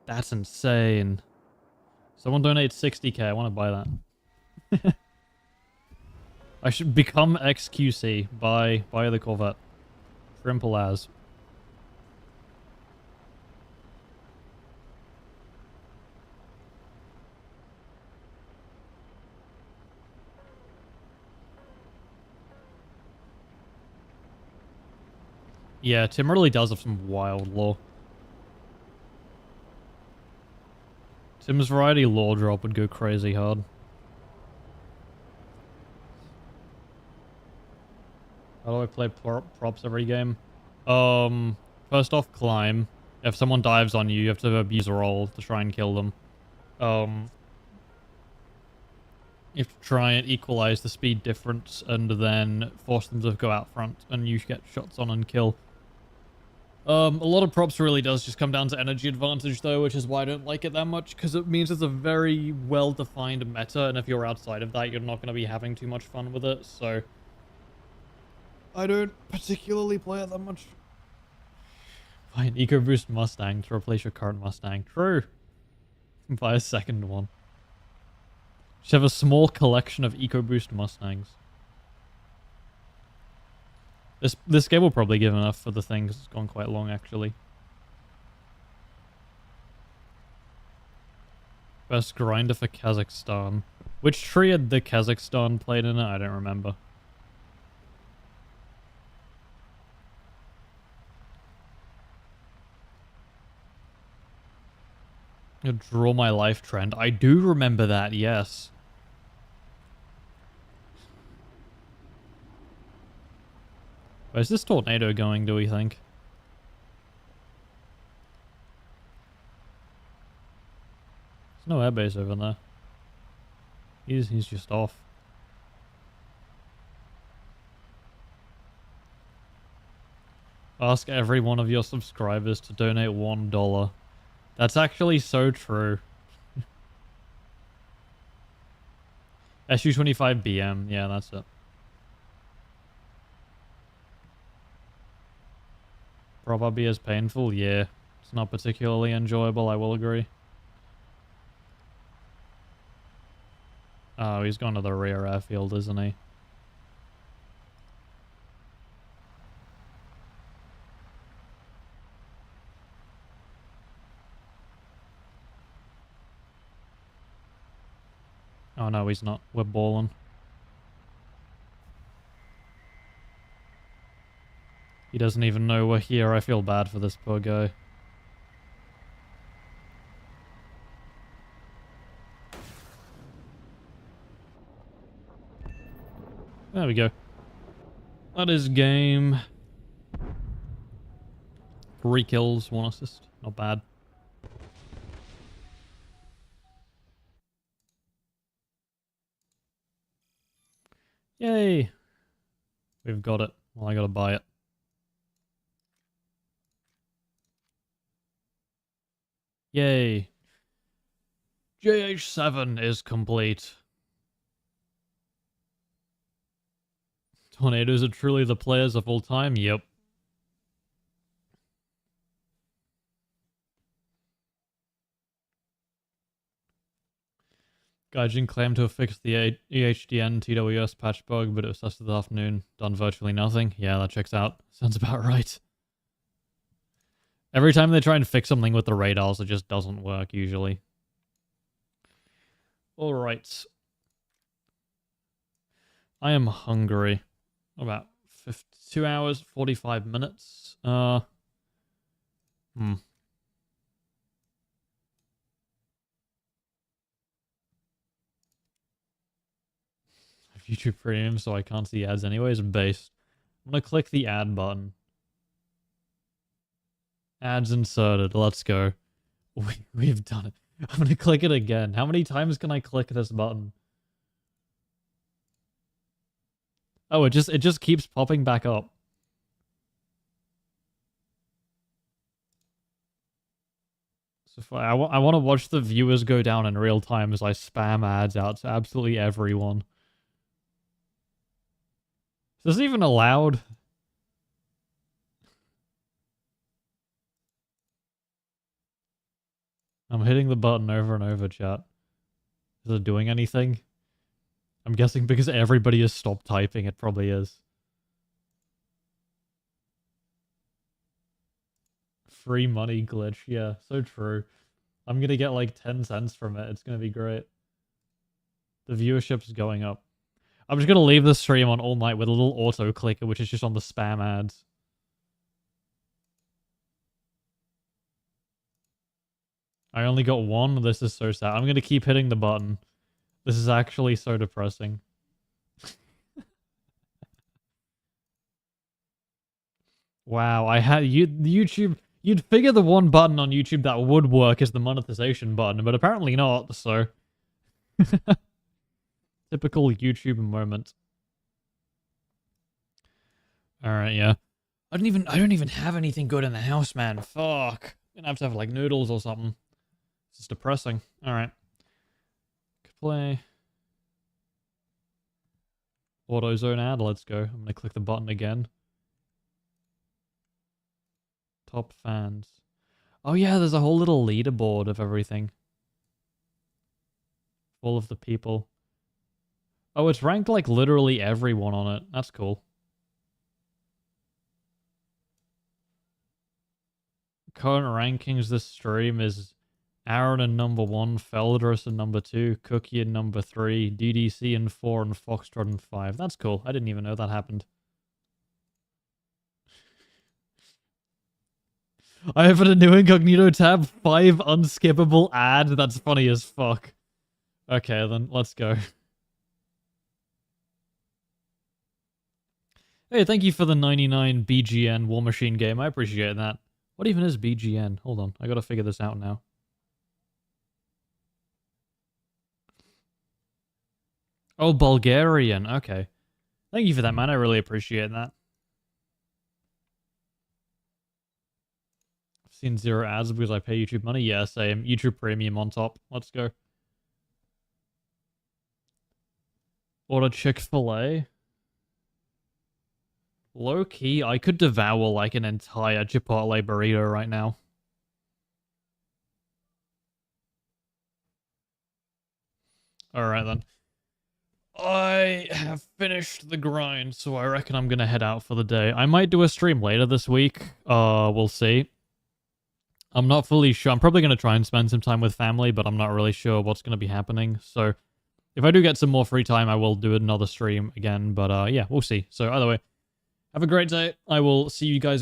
That's insane. Someone donate 60k, I want to buy that. I should become XQC, buy the Corvette. Simple as. Yeah, Tim really does have some wild lore. Tim's Variety lore drop would go crazy hard. How do I play props every game? First off, climb. If someone dives on you, you have to abuse a roll to try and kill them. You have to try and equalize the speed difference and then force them to go out front and you get shots on and kill. A lot of props really does just come down to energy advantage though, which is why I don't like it that much, because it means it's a very well-defined meta, and if you're outside of that, you're not going to be having too much fun with it, so... I don't particularly play it that much. Buy an EcoBoost Mustang to replace your current Mustang. True. Buy a second one. Just have a small collection of EcoBoost Mustangs. This game will probably give enough for the thing, because it's gone quite long, actually. Best grinder for Kazakhstan. Which tree had the Kazakhstan plate in it? I don't remember. Draw my life trend. I do remember that, yes. Where's this tornado going, do we think? There's no airbase over there. He's just off. Ask every one of your subscribers to donate $1. That's actually so true. SU25BM, yeah, that's it. Probably as painful, yeah. It's not particularly enjoyable, I will agree. Oh, he's gone to the rear airfield, isn't he? Oh no, he's not. We're balling. He doesn't even know we're here. I feel bad for this poor guy. There we go. That is game. 3 kills, 1 assist. Not bad. Yay! We've got it. Well, I gotta buy it. Yay! JH7 is complete. Tornadoes are truly the players of all time? Yep. Gaijin claimed to have fixed the EHDN TWS patch bug, but it was tested this afternoon. Done virtually nothing. Yeah, that checks out. Sounds about right. Every time they try and fix something with the radars, it just doesn't work, usually. Alright. I am hungry. About 2 hours, 45 minutes. YouTube Premium, so I can't see ads anyways. Based. I'm gonna click the ad button. Ads inserted. Let's go. We've done it. I'm gonna click it again. How many times can I click this button? Oh, it just keeps popping back up. So I want to watch the viewers go down in real time as I spam ads out to absolutely everyone. Is this even allowed? I'm hitting the button over and over, chat. Is it doing anything? I'm guessing because everybody has stopped typing, it probably is. Free money glitch, yeah, so true. I'm gonna get like 10 cents from it. It's gonna be great. The viewership's going up. I'm just gonna leave the stream on all night with a little auto clicker, which is just on the spam ads. I only got 1. This is so sad. I'm gonna keep hitting the button. This is actually so depressing. Wow, I had YouTube. You'd figure the one button on YouTube that would work is the monetization button, but apparently not. So, typical YouTube moment. All right, yeah. I don't even have anything good in the house, man. Fuck. I'm gonna have like noodles or something. This is depressing. All right. Play. AutoZone ad. Let's go. I'm gonna click the button again. Top fans. Oh yeah, there's a whole little leaderboard of everything. All of the people. Oh, it's ranked like literally everyone on it. That's cool. Current rankings this stream is Aaron in number 1, Feldrus in number 2, Cookie in number 3, DDC in 4, and Foxtrot in 5. That's cool. I didn't even know that happened. I have in a new incognito tab 5 unskippable ad. That's funny as fuck. Okay, then let's go. Hey, thank you for the 99 BGN War Machine game. I appreciate that. What even is BGN? Hold on. I gotta figure this out now. Oh, Bulgarian. Okay. Thank you for that, man. I really appreciate that. seen 0 ads because I pay YouTube money. Yeah, same. YouTube Premium on top. Let's go. Order Chick-fil-A. Low-key, I could devour like an entire Chipotle burrito right now. Alright then. I have finished the grind, so I reckon I'm gonna head out for the day. I might do a stream later this week. We'll see. I'm not fully sure. I'm probably gonna try and spend some time with family, but I'm not really sure what's gonna be happening. So if I do get some more free time, I will do another stream again. But yeah, we'll see. So either way, have a great day. I will see you guys all